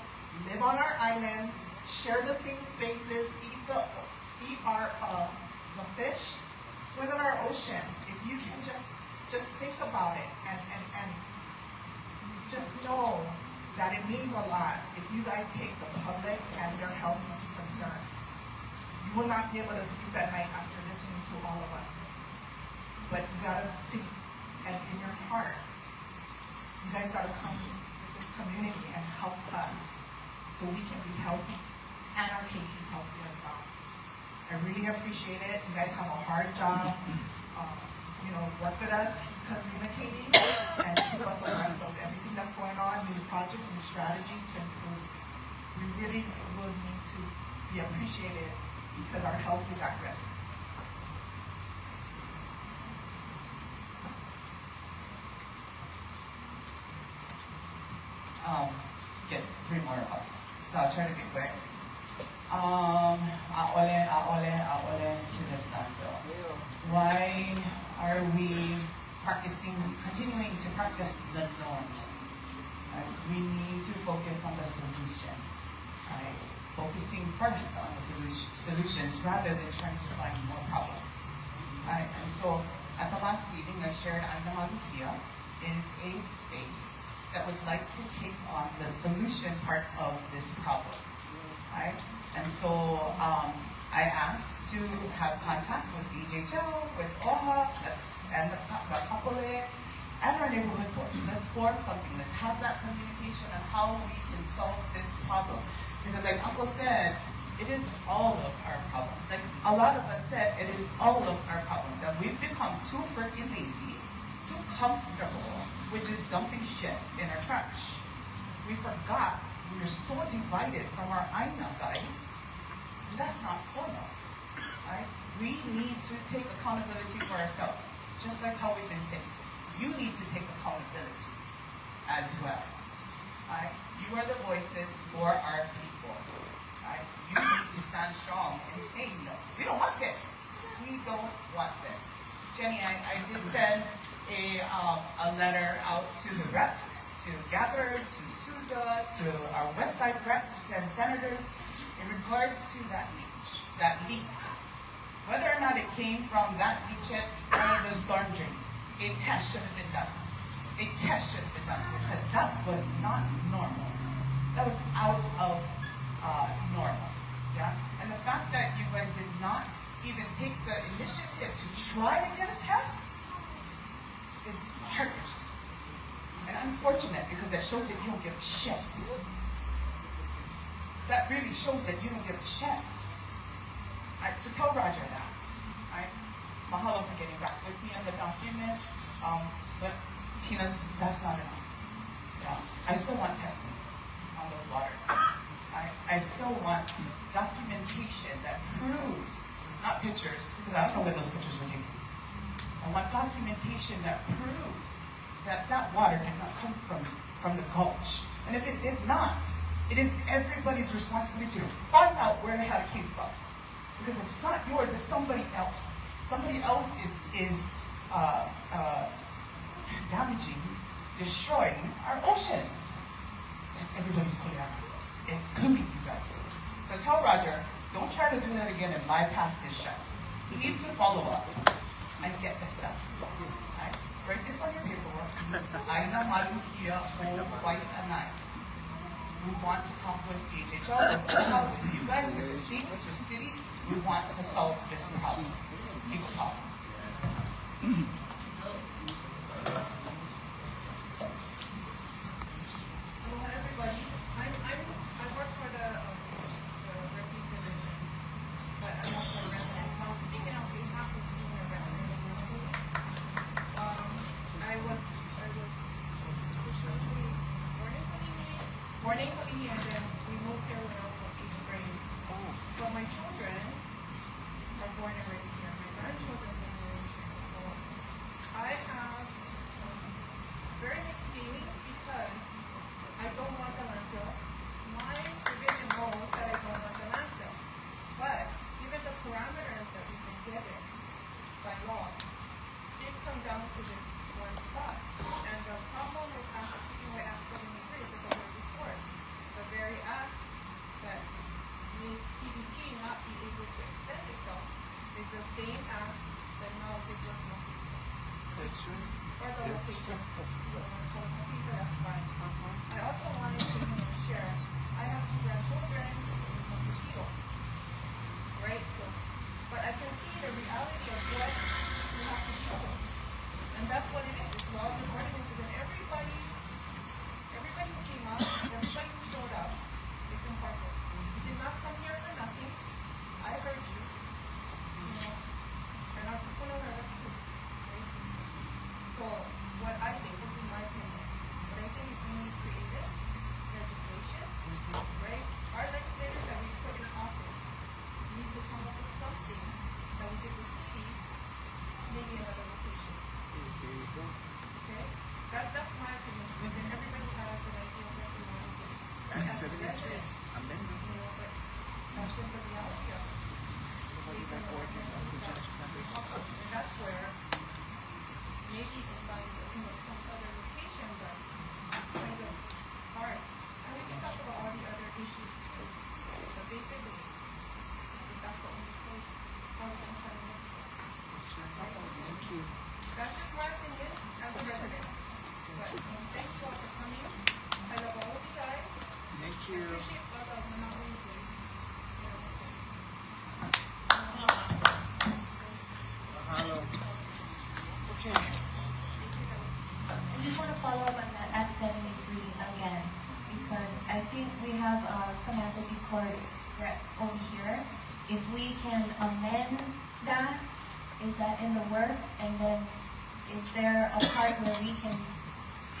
live on our island, share the same spaces, eat the fish, swim in our ocean. If you can just think about it and just know that it means a lot if you guys take the public and their health into concern. You will not be able to sleep at night after listening to all of us. But you gotta think, and in your heart, you guys gotta come with this community and help us so we can be healthy and our KP's healthy as well. I really appreciate it. You guys have a hard job. Work with us, keep communicating, and keep us abreast of everything that's going on, new projects, new strategies to improve. We really will need to be appreciated because our health is at risk. Get 3 more of us. So I'll try to be quick. Aole to this landfill. Why are we continuing to practice the norm? Right? We need to focus on the solutions. Right? Focusing first on the solutions rather than trying to find more problems. Right? And so at the last meeting I shared ʻāina is a space that would like to take on the solution part of this problem. Right? And so I asked to have contact with DJHL, with Oʻahu, and the Kapolei, and our neighborhood boards. Let's form something. Let's have that communication on how we can solve this problem. Because like Uncle said, it is all of our problems. Like a lot of us said, it is all of our problems. And we've become too freaking lazy, too comfortable with just dumping shit in our trash. We forgot we're so divided from our ʻāina, guys. And that's not fun, right? We need to take accountability for ourselves, just like how we've been saying. You need to take accountability as well. Right? You are the voices for our people. Right? You need to stand strong and say no. We don't want this. We don't want this. Jenny, I did send a letter out to the reps, to Gabbard, to Souza, to our West Side reps and senators in regards to that leak. Whether or not it came from that leachate or the storm drain, a test should have been done. A test should have been done because that was not normal. That was out of normal. Yeah? And the fact that you guys did not even take the initiative to try to get a test is heartless. And unfortunate because that shows that you don't give a shit. That really shows that you don't give a shit. Right, so tell Roger that. Right? Mahalo for getting back with me on the documents. But Tina, that's not enough. Yeah. I still want testing on those waters. I still want documentation that proves, not pictures, because I don't know where those pictures were taken. I want documentation that proves that that water did not come from the gulch. And if it did not, it is everybody's responsibility to find out where the hell it came from. Because if it's not yours, it's somebody else. Somebody else is damaging, destroying our oceans. Yes, everybody's putting out, including you guys. So tell Roger, don't try to do that again and bypass this shot. He needs to follow up and get this done. Right? Write this on your paperwork. ʻāina maluhia o Waimanalo. We want to talk with DJHL, with you guys, with the state, with the city. We want to solve this problem. Keep it problem. Hello, everybody. I work for the refuse division, but I'm also a resident. So I'm speaking on behalf of being a resident. I was born in Hawaiʻi, and then we moved here when I was in 8th grade. So my children are born and raised here. My grandchildren are born and raised here. So I have very mixed feelings because I don't want the landfill. My division knows that I don't want the landfill. But given the parameters that we've been given by law, things come down to this one spot. And the problem with taking away Act 73 is that they're restored. The very act that made PBT not be able to extend itself is the same act that now gives us nothing. Or the location. So that's fine. I also wanted to share, I have 2 grandchildren in Tilo, right? So, but I can see the reality of what we have to deal with. And that's what it is. It's laws and ordinances, and everybody who came up, everybody who showed up, it's important. You did not come here for nothing. I heard you. And our people know us too. Right? So what I think, this is my opinion, what I think is we need creative legislation, right? Our legislators that we put in office need to come up with something that we could receive maybe another location. Okay? That's my opinion. And then everybody has an idea of what they want to do. As a resident, but that's just the reality of it. And that's where maybe you can find some other locations that is kind of hard. And we can talk about all the other issues too. But basically, I think that's the only place how we can find it. Thank you. That's just my opinion as a resident. But thank you all for coming. I love all of you guys. Thank you. I appreciate all the monopolies. I just want to follow up on that Act 73 again, because I think we have semantic records right over here. If we can amend that, is that in the works? And then is there a part where we can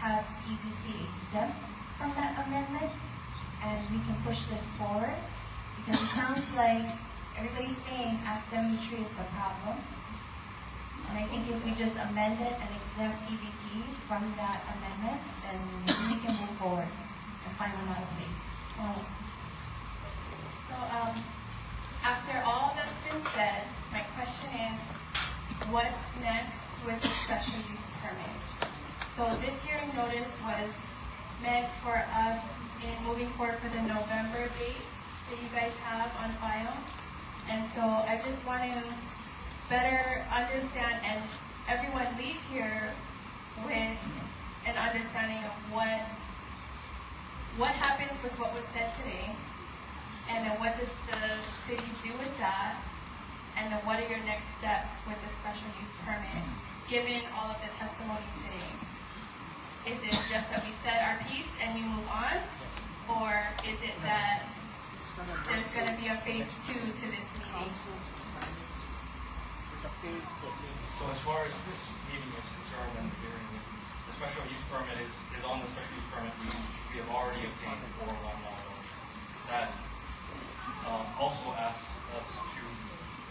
have PBT exempt from that amendment and we can push this forward? Because it sounds like everybody's saying Act 73 is the problem. And I think if we just amend it and exempt PBT from that amendment, then we can move forward and find another place. So after all that's been said, my question is, what's next with the special use permits? So this hearing notice was meant for us in moving forward for the November date that you guys have on file. And so I just want to better understand and everyone leave here with an understanding of what happens with what was said today, and then what does the city do with that, and then what are your next steps with the special use permit, given all of the testimony today? Is it just that we said our piece and we move on, or is it that there's going to be a phase 2 to this meeting? So as far as this meeting is concerned and the hearing, the special use permit is on the special use permit we have already obtained for Waimanalo. That also asks us to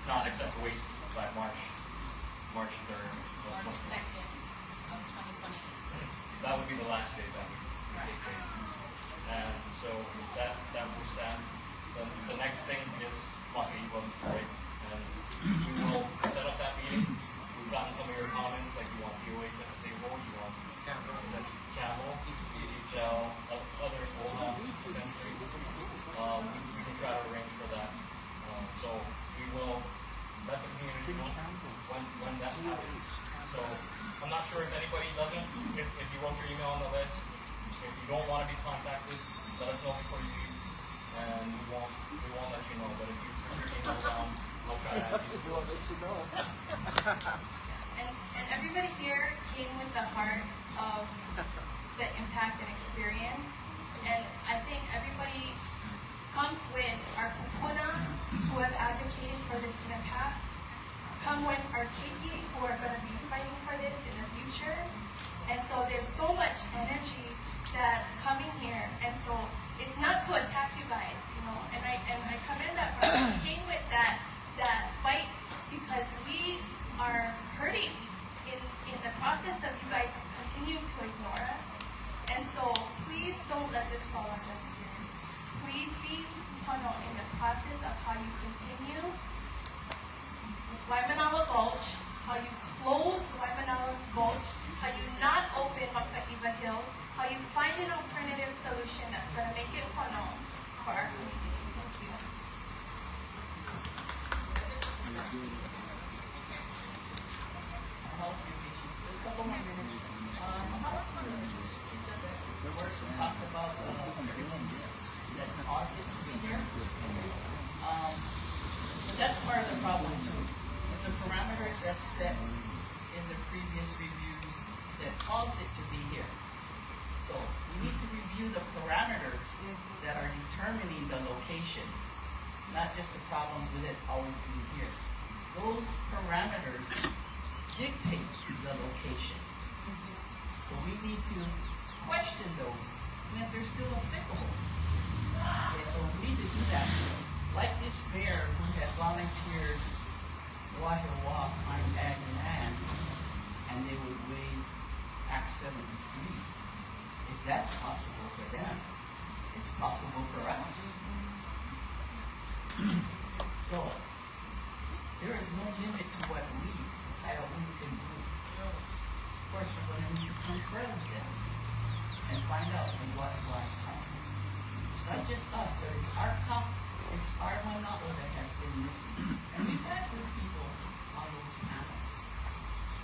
not accept waste by March 3rd. March 2nd of 2020. That would be the last day that would take place. And so that will stand. The next thing is Makaiwa, right? And we will set up that meeting. We've gotten some of your comments, like you want TOH at the table, you want Camel, DHL, other Oʻahu potentially. We can try to arrange for that. So we will let the community know when that happens. So I'm not sure if anybody doesn't, if you wrote your email on the list, if you don't want to be contacted, let us know before you leave, and we won't let you know. But if you put your email down, I'll try to have you. We'll let you know. And everybody here came with the heart of the impact and experience, and I think everybody comes with our kupuna who have advocated for this in the past, come with our keiki who are going to be fighting for this in the future, and so there's so much energy that's coming here, and so it's not to attack you guys, and I commend that brother came with that fight, because we are hurting in the process of you guys continuing to ignore us, and so please don't let this fall on deaf ears. Please be tunnel in the process of how you continue Waimanalo Gulch, how you close Waimanalo Gulch, how you not open Makaiwa Hills, how you find an alternative solution that's going to make it tunnel for our community. Thank you. Just a couple more minutes. The words talked about that caused it to be here. But that's part of the problem too. It's the parameters that's set in the previous reviews that caused it to be here. So we need to review the parameters that are determining the location, not just the problems with it always being here. Those parameters dictate the location. So we need to question those, and if they're still applicable. Okay, so we need to do that. Like this bear who had volunteered Wahiawa on ag land, and they would weigh Act 73. If that's possible for them, it's possible for us. So, there is no limit to what we can do. Of course, we're going to need to confront them and find out what lies happening. It's not just us, but it's our Manalo that has been missing. And we've had good people on those panels.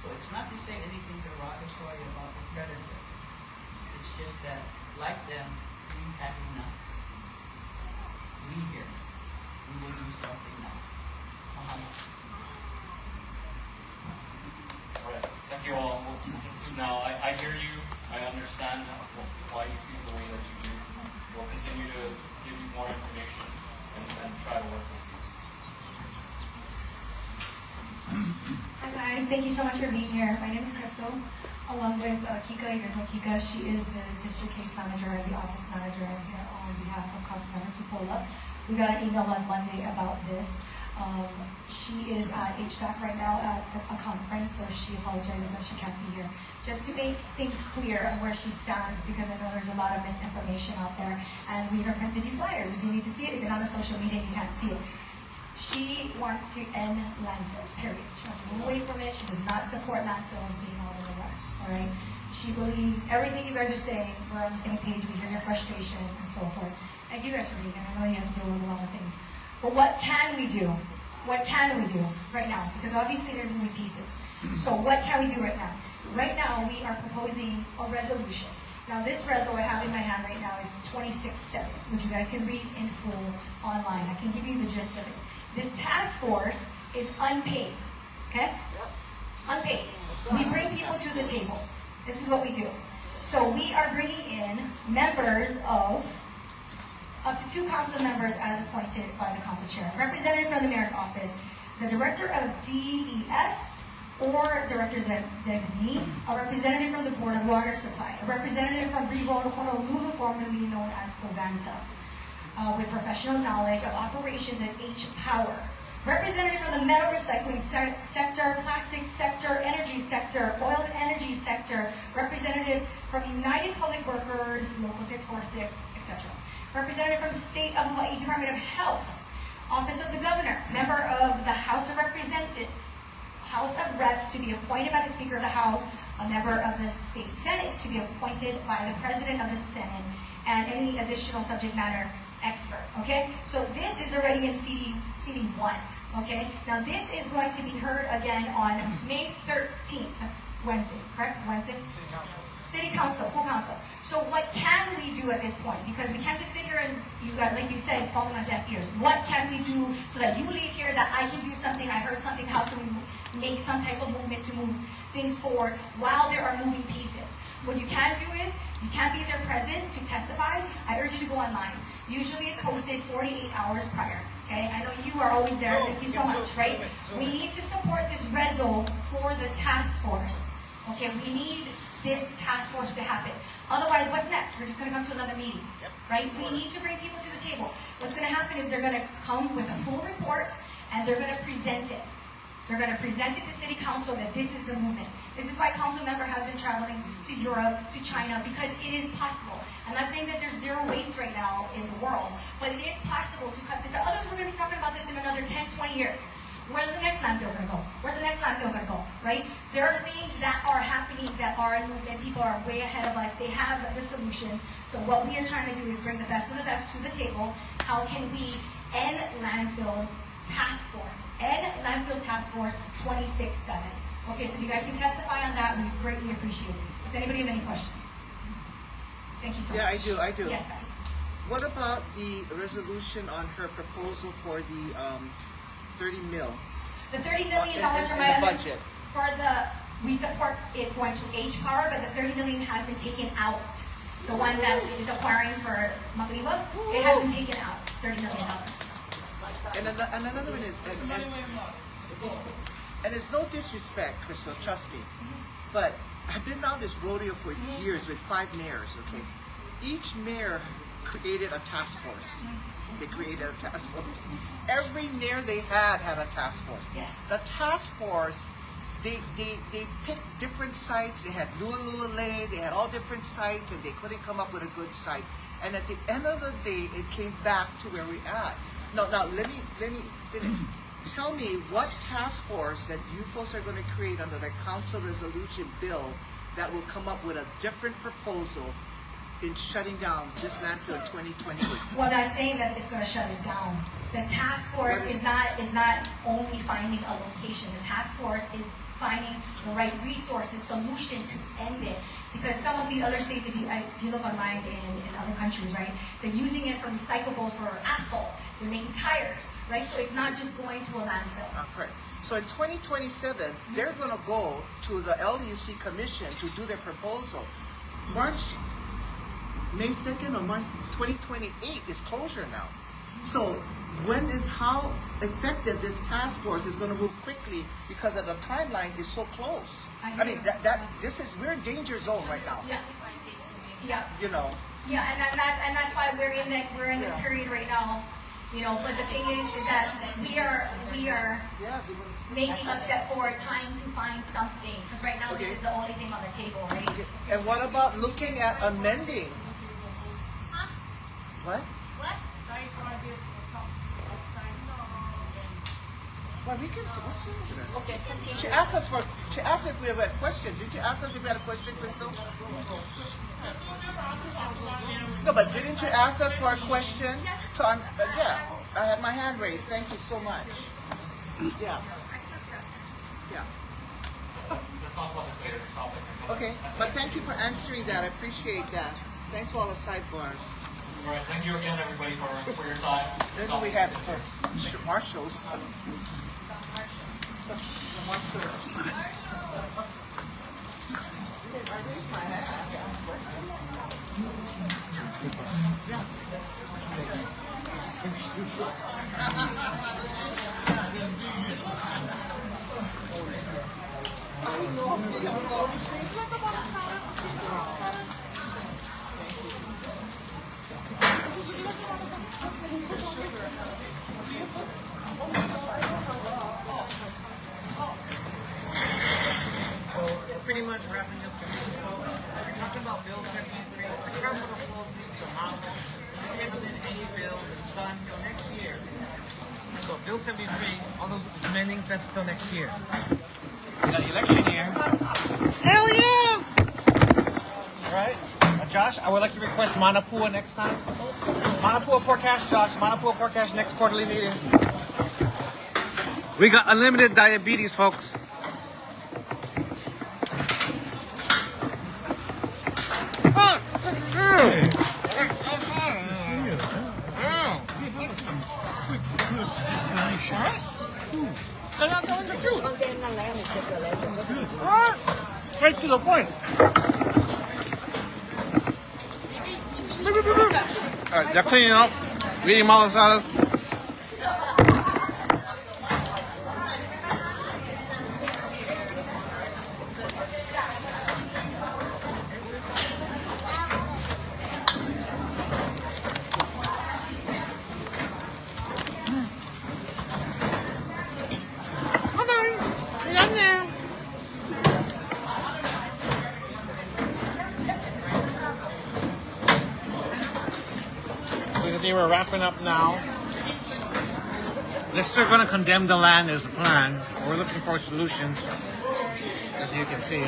So it's not to say anything derogatory about the predecessors. It's just that, like them, we've had enough. We here, we will do something now. All right. Thank you. Okay, well, now I hear you. I understand why you feel the way that you do. We'll continue to give you more information and try to work with you. Hi guys, thank you so much for being here. My name is Crystal, along with Kika. You guys know Kika. She is the district case manager and the office manager. I'm here on behalf of Councilmember Tupola. We got an email on Monday about this. She is at HSAC right now at a conference, so she apologizes that she can't be here. Just to make things clear on where she stands, because I know there's a lot of misinformation out there, and we are printed you flyers. If you need to see it, if you're not on social media, you can't see it. She wants to end landfills, period. She wants to move away from it. She does not support landfills being all over the West, all right? She believes everything you guys are saying, we're on the same page, we hear your frustration, and so forth. Thank you guys for being here. I know you have to deal with a lot of things. But what can we do? What can we do right now? Because obviously they're moving pieces. So what can we do right now? Right now, we are proposing a resolution. Now this resolution I have in my hand right now is 26-7, which you guys can read in full online. I can give you the gist of it. This task force is unpaid, okay? Unpaid. We bring people to the table. This is what we do. So we are bringing in members of up to 2 council members as appointed by the council chair, a representative from the mayor's office, the director of DES or director's designee, a representative from the Board of Water Supply, a representative from Honolulu, formerly known as Covanta, with professional knowledge of operations at H Power, representative from the metal recycling sector, plastics sector, energy sector, oil and energy sector, representative from United Public Workers, Local 646, etc. Representative from the State of Hawaii Department of Health, Office of the Governor, member of the House of Reps to be appointed by the Speaker of the House, a member of the State Senate to be appointed by the President of the Senate, and any additional subject matter expert, okay? So this is already in CD 1, okay? Now this is going to be heard again on May 13th. That's Wednesday, correct? It's Wednesday? City Council, full council. So what can we do at this point? Because we can't just sit here and, like you said, it's falling on deaf ears. What can we do so that you leave here, that I can do something, I heard something, how can we make some type of movement to move things forward while there are moving pieces? What you can do is, you can't be there present to testify. I urge you to go online. Usually it's posted 48 hours prior. Okay, I know you are always there. Thank you so much, right? We need to support this resol for the task force. Okay, we need this task force to happen. Otherwise, what's next? We're just going to come to another meeting, right? We need to bring people to the table. What's going to happen is they're going to come with a full report and they're going to present it. They're going to present it to City Council that this is the movement. This is why council member has been traveling to Europe, to China, because it is possible. I'm not saying that there's zero waste right now in the world, but it is possible to cut this out. Others, we're going to be talking about this in another 10, 20 years. Where's the next landfill going to go? Where's the next landfill going to go, right? There are things that are happening that are in movement. People are way ahead of us. They have the solutions. So what we are trying to do is bring the best of the best to the table. How can we end landfills task force? End landfill task force 26-7. Okay, so if you guys can testify on that, we greatly appreciate it. Does anybody have any questions? Thank you so much. Yeah, I do. Yes, ma'am. What about the resolution on her proposal for the 30 mil? The $30 million for my budget. We support it going to H Power, but the $30 million has been taken out. The one that is acquiring for Makaliwa, it has been taken out. $30 million. And another one is, and it's no disrespect, Crystal, trust me, but I've been on this rodeo for years with 5 mayors, okay? Each mayor created a task force. They created a task force. Every mayor they had a task force. Yes. The task force, they picked different sites. They had Lualua, they had all different sites, and they couldn't come up with a good site. And at the end of the day, it came back to where we at. Now let me finish. Tell me what task force that you folks are going to create under the council resolution bill that will come up with a different proposal in shutting down this landfill in 2028. Well, that's saying that it's going to shut it down. The task force is not only finding a location. The task force is finding the right resources, solution to end it. Because some of the other states, if you look online in other countries, right, they're using it for recyclable for asphalt. They're making tires, right? So it's not just going to a landfill. Correct. So in 2027, they're going to go to the LUC Commission to do their proposal. May 2nd or March 2028 is closure now. So how effective this task force is going to move quickly because of the timeline is so close. I mean, we're in danger zone right now. Yeah. Yeah. You know. Yeah, and that's why we're in this period right now. You know, but the thing is that we are making a step forward, trying to find something. Because right now this is the only thing on the table, right? And what about looking at amending? Huh? What? What? Well, we can. Okay. She asked if we have a question. Did you ask us if we had a question, Crystal? No, but didn't you ask us for a question? So I had my hand raised. Thank you so much. Yeah. Yeah. Okay, but thank you for answering that. I appreciate that. Thanks for all the sidebars. All right, thank you again, everybody, for your time. Then we have Marshall's. Pretty much wrapping up the meeting, folks. We're talking about Bill 73. The capital flows into Oʻahu. We haven't been any bill done until next year. So Bill 73, all those amending, that's until next year. We got election year. Hell yeah! Alright. Josh, I would like to request Manapua next time. Manapua forecast, Josh. Manapua forecast next quarterly meeting. We got unlimited diabetes, folks. Straight to the point. Alright, they're cleaning up. We eating malasadas. We're wrapping up now. They're still going to condemn the land is the plan. We're looking for solutions, as you can see.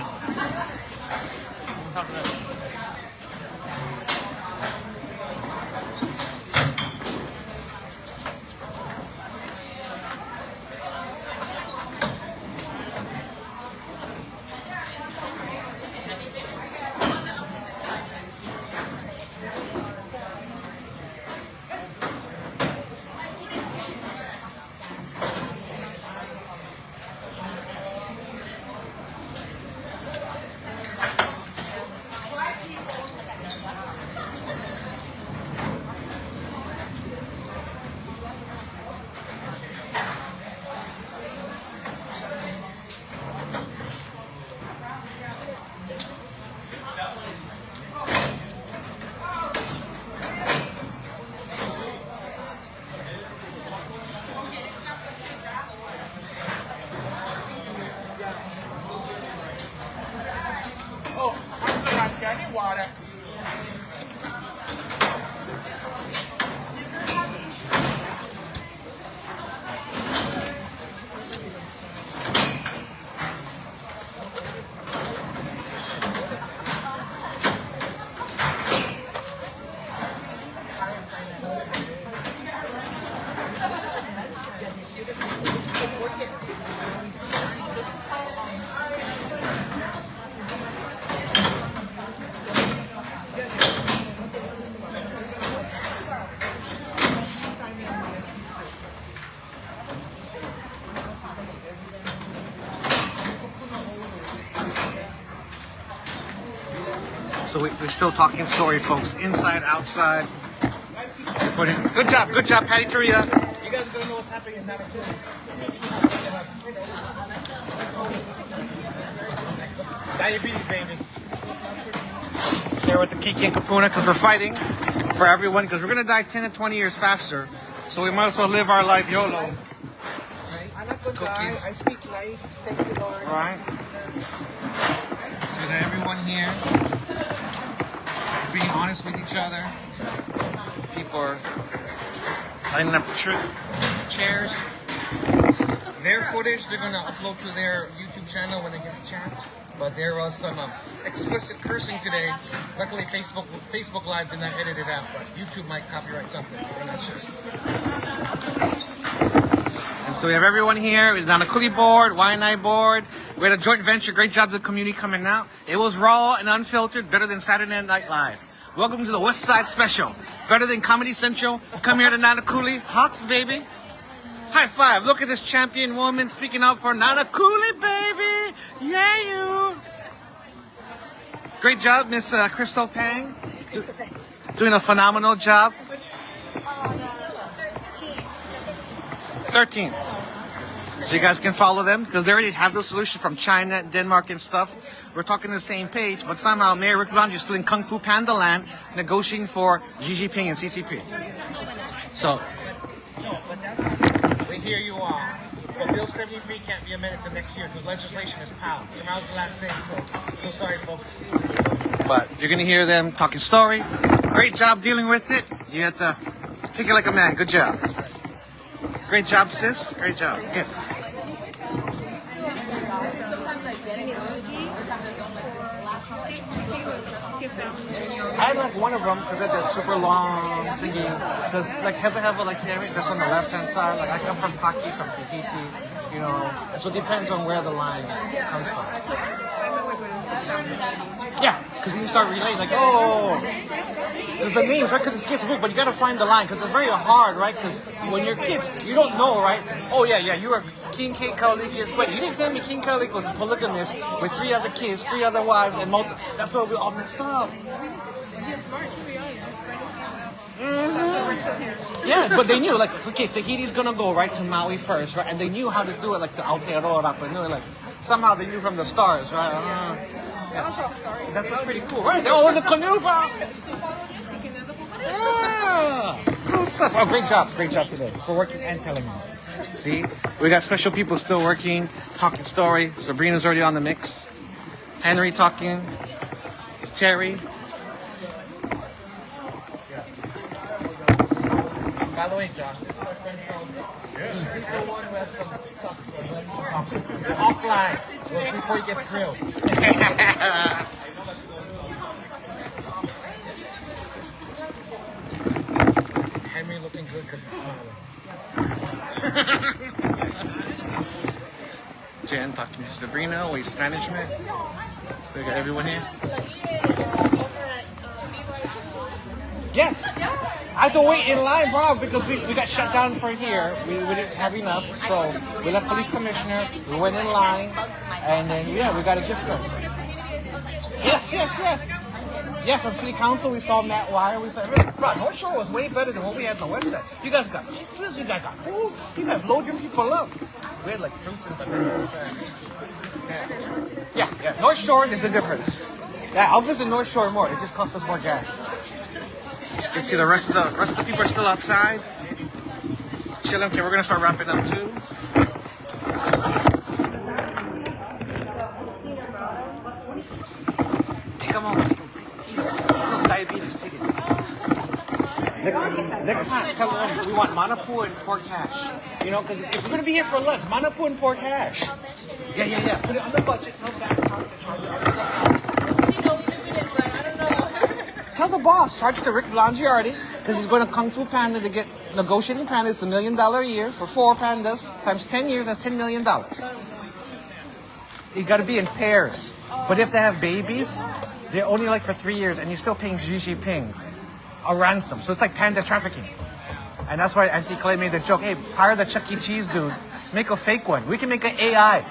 So we're still talking story, folks. Inside, outside. Good job, Patty Korea. You guys are gonna know what's happening in Adaptations. Diabetes, baby. Share with the Kiki and Kapuna because we're fighting for everyone because we're gonna die 10 to 20 years faster. So we might as well live our life YOLO. Cookies. I speak life. Thank you, Lord. All right. We got everyone here being honest with each other. People are lining up chairs. Their footage they're gonna upload to their YouTube channel when they get a chance. But there was some explicit cursing today. Luckily, Facebook Live did not edit it out, but YouTube might copyright something. We're not sure. And so we have everyone here. We're on a coolie board, Waimanalo board. We had a joint venture. Great job to the community coming out. It was raw and unfiltered, better than Saturday Night Live. Welcome to the West Side Special. Better than Comedy Central. Come here to Nanakuli. Hawks, baby. High five. Look at this champion woman speaking up for Nanakuli, baby. Yeah, you. Great job, Miss Crystal Pang. Doing a phenomenal job. 13th. So you guys can follow them because they already have the solution from China, Denmark, and stuff. We're talking the same page, but somehow Mayor Rick Blange is still in Kung Fu Panda land negotiating for Xi Jinping and CCP. So, here you are. But Bill 73 can't be amended the next year because legislation is PAL. Tomorrow's the last day, so sorry, folks. But you're going to hear them talking story. Great job dealing with it. You have to take it like a man. Good job. Great job, sis. Great job. Yes. I had like one of them because I had that super long thingy. Because like have a like carrot that's on the left hand side. Like I come from Taki, from Tahiti, you know. So it depends on where the line comes from. Yeah, because you start relating like, oh, there's the names, right? Because it's kids' book, but you gotta find the line because it's very hard, right? Because when you're kids, you don't know, right? Oh yeah, you were King K. Kaulik is great. You didn't tell me King Kaulik was a polygamist with 3 other kids, 3 other wives, and that's why we all mixed up. You're smart to be honest. Yeah, but they knew, like, okay, Tahiti's gonna go right to Maui first, right? And they knew how to do it, like the Aotearoa, but like somehow they knew from the stars, right? That's just pretty cool, right? They're all in the canoe, bro. Yeah, cool stuff. Oh, great job today for working and telling me. See, we got special people still working, talking story. Sabrina's already on the mix. Henry talking. Terry. By the way, Josh, this is our friend from He's the one who has some stuff offline before he gets grilled. Henry looking good because he's smiling. Jen talking to Sabrina, waste management. We got everyone here. Yes. I had to wait in line, bro, because we got shut down for here. We didn't have enough, so we left police commissioner. We went in line, and then we got a gift card. Yes. Yeah, from city council, we saw Matt Wire. We said, bro, North Shore was way better than what we had on the west side. You guys got pizzas, you guys got food, you guys load your people up. We had like fruits and bananas. Yeah. North Shore is the difference. Yeah, I'll visit North Shore more. It just costs us more gas. You can see the rest of the people are still outside. Chilling. Okay, we're gonna start wrapping up too. Hey, come on, take them. Those diabetes, take it. Next time, tell them we want manapu and pork hash. You know, because if we're gonna be here for lunch, manapu and pork hash. Yeah. Put it on the budget. No back. Tell the boss, charge to Rick Blangiardi, because he's going to Kung Fu Panda to get negotiating panda. It's $1 million a year for 4 pandas times 10 years. That's $10 million. You got to be in pairs. But if they have babies, they're only like for 3 years, and you're still paying Xi Jinping a ransom. So it's like panda trafficking. And that's why Auntie Clay made the joke, hey, hire the Chuck E. Cheese dude. Make a fake one. We can make an AI.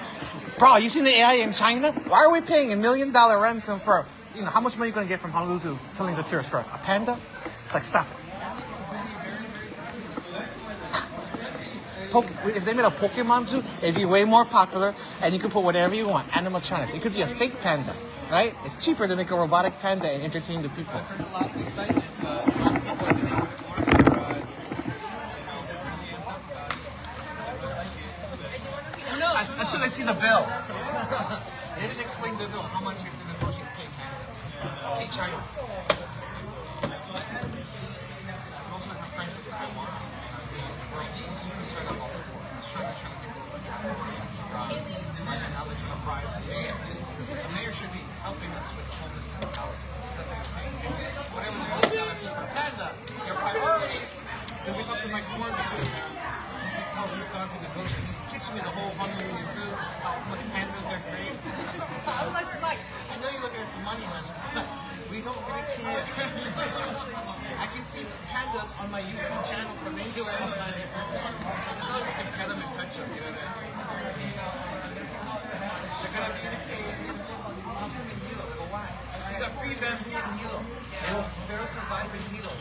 Bro, you seen the AI in China? Why are we paying $1 million ransom for you know, how much money are you going to get from Honolulu Zoo selling to tourists for a panda? Like, stop it. If they made a Pokemon zoo, it'd be way more popular, and you could put whatever you want, animatronics. It could be a fake panda, right? It's cheaper to make a robotic panda and entertain the people. Until they see the bill. They didn't explain the bill, how much you're going to pay Canada. Pay China. Also have friends with Taiwan. And now they're trying to bribe the mayor. Because the mayor should be helping us with the homeless and the houses. Instead of paying whatever they're going to tell people. Panda, your priorities. Then we talked to Mike Foreman. He's like, oh, he's gone to negotiate. He's pitching me the whole Honolulu Zoo. How much pandas are great. I'm like, Mike, I know you're looking at the money, man. We don't really care. I can see pandas on my YouTube channel from anywhere on the planet. It's not like we can pet them and touch them, you know what I mean? They're gonna be in a cage. Toss them in Hilo. But why? You got free bamboo in Hilo. They'll survive in Hilo.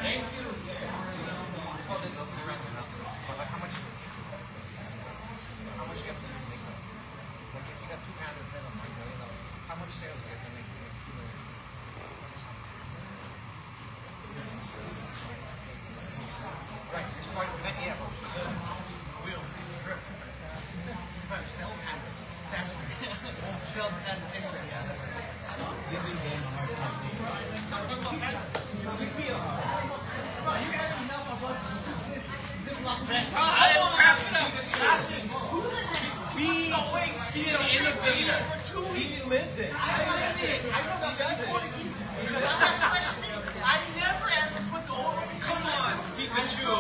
Thank you. Oh, this is but like, how much is it? How much you have to make up? Like, if you got 2 pandas, then $1 million. How much sales do you have to make? Right, this part of that, yeah. Wheel, strip. You better sell pandas. Faster. Sell pandas anyway, yeah. Be an innovator. He lives it. I live it. I know that does it. I never ever put the oil. Come on, Pikachu.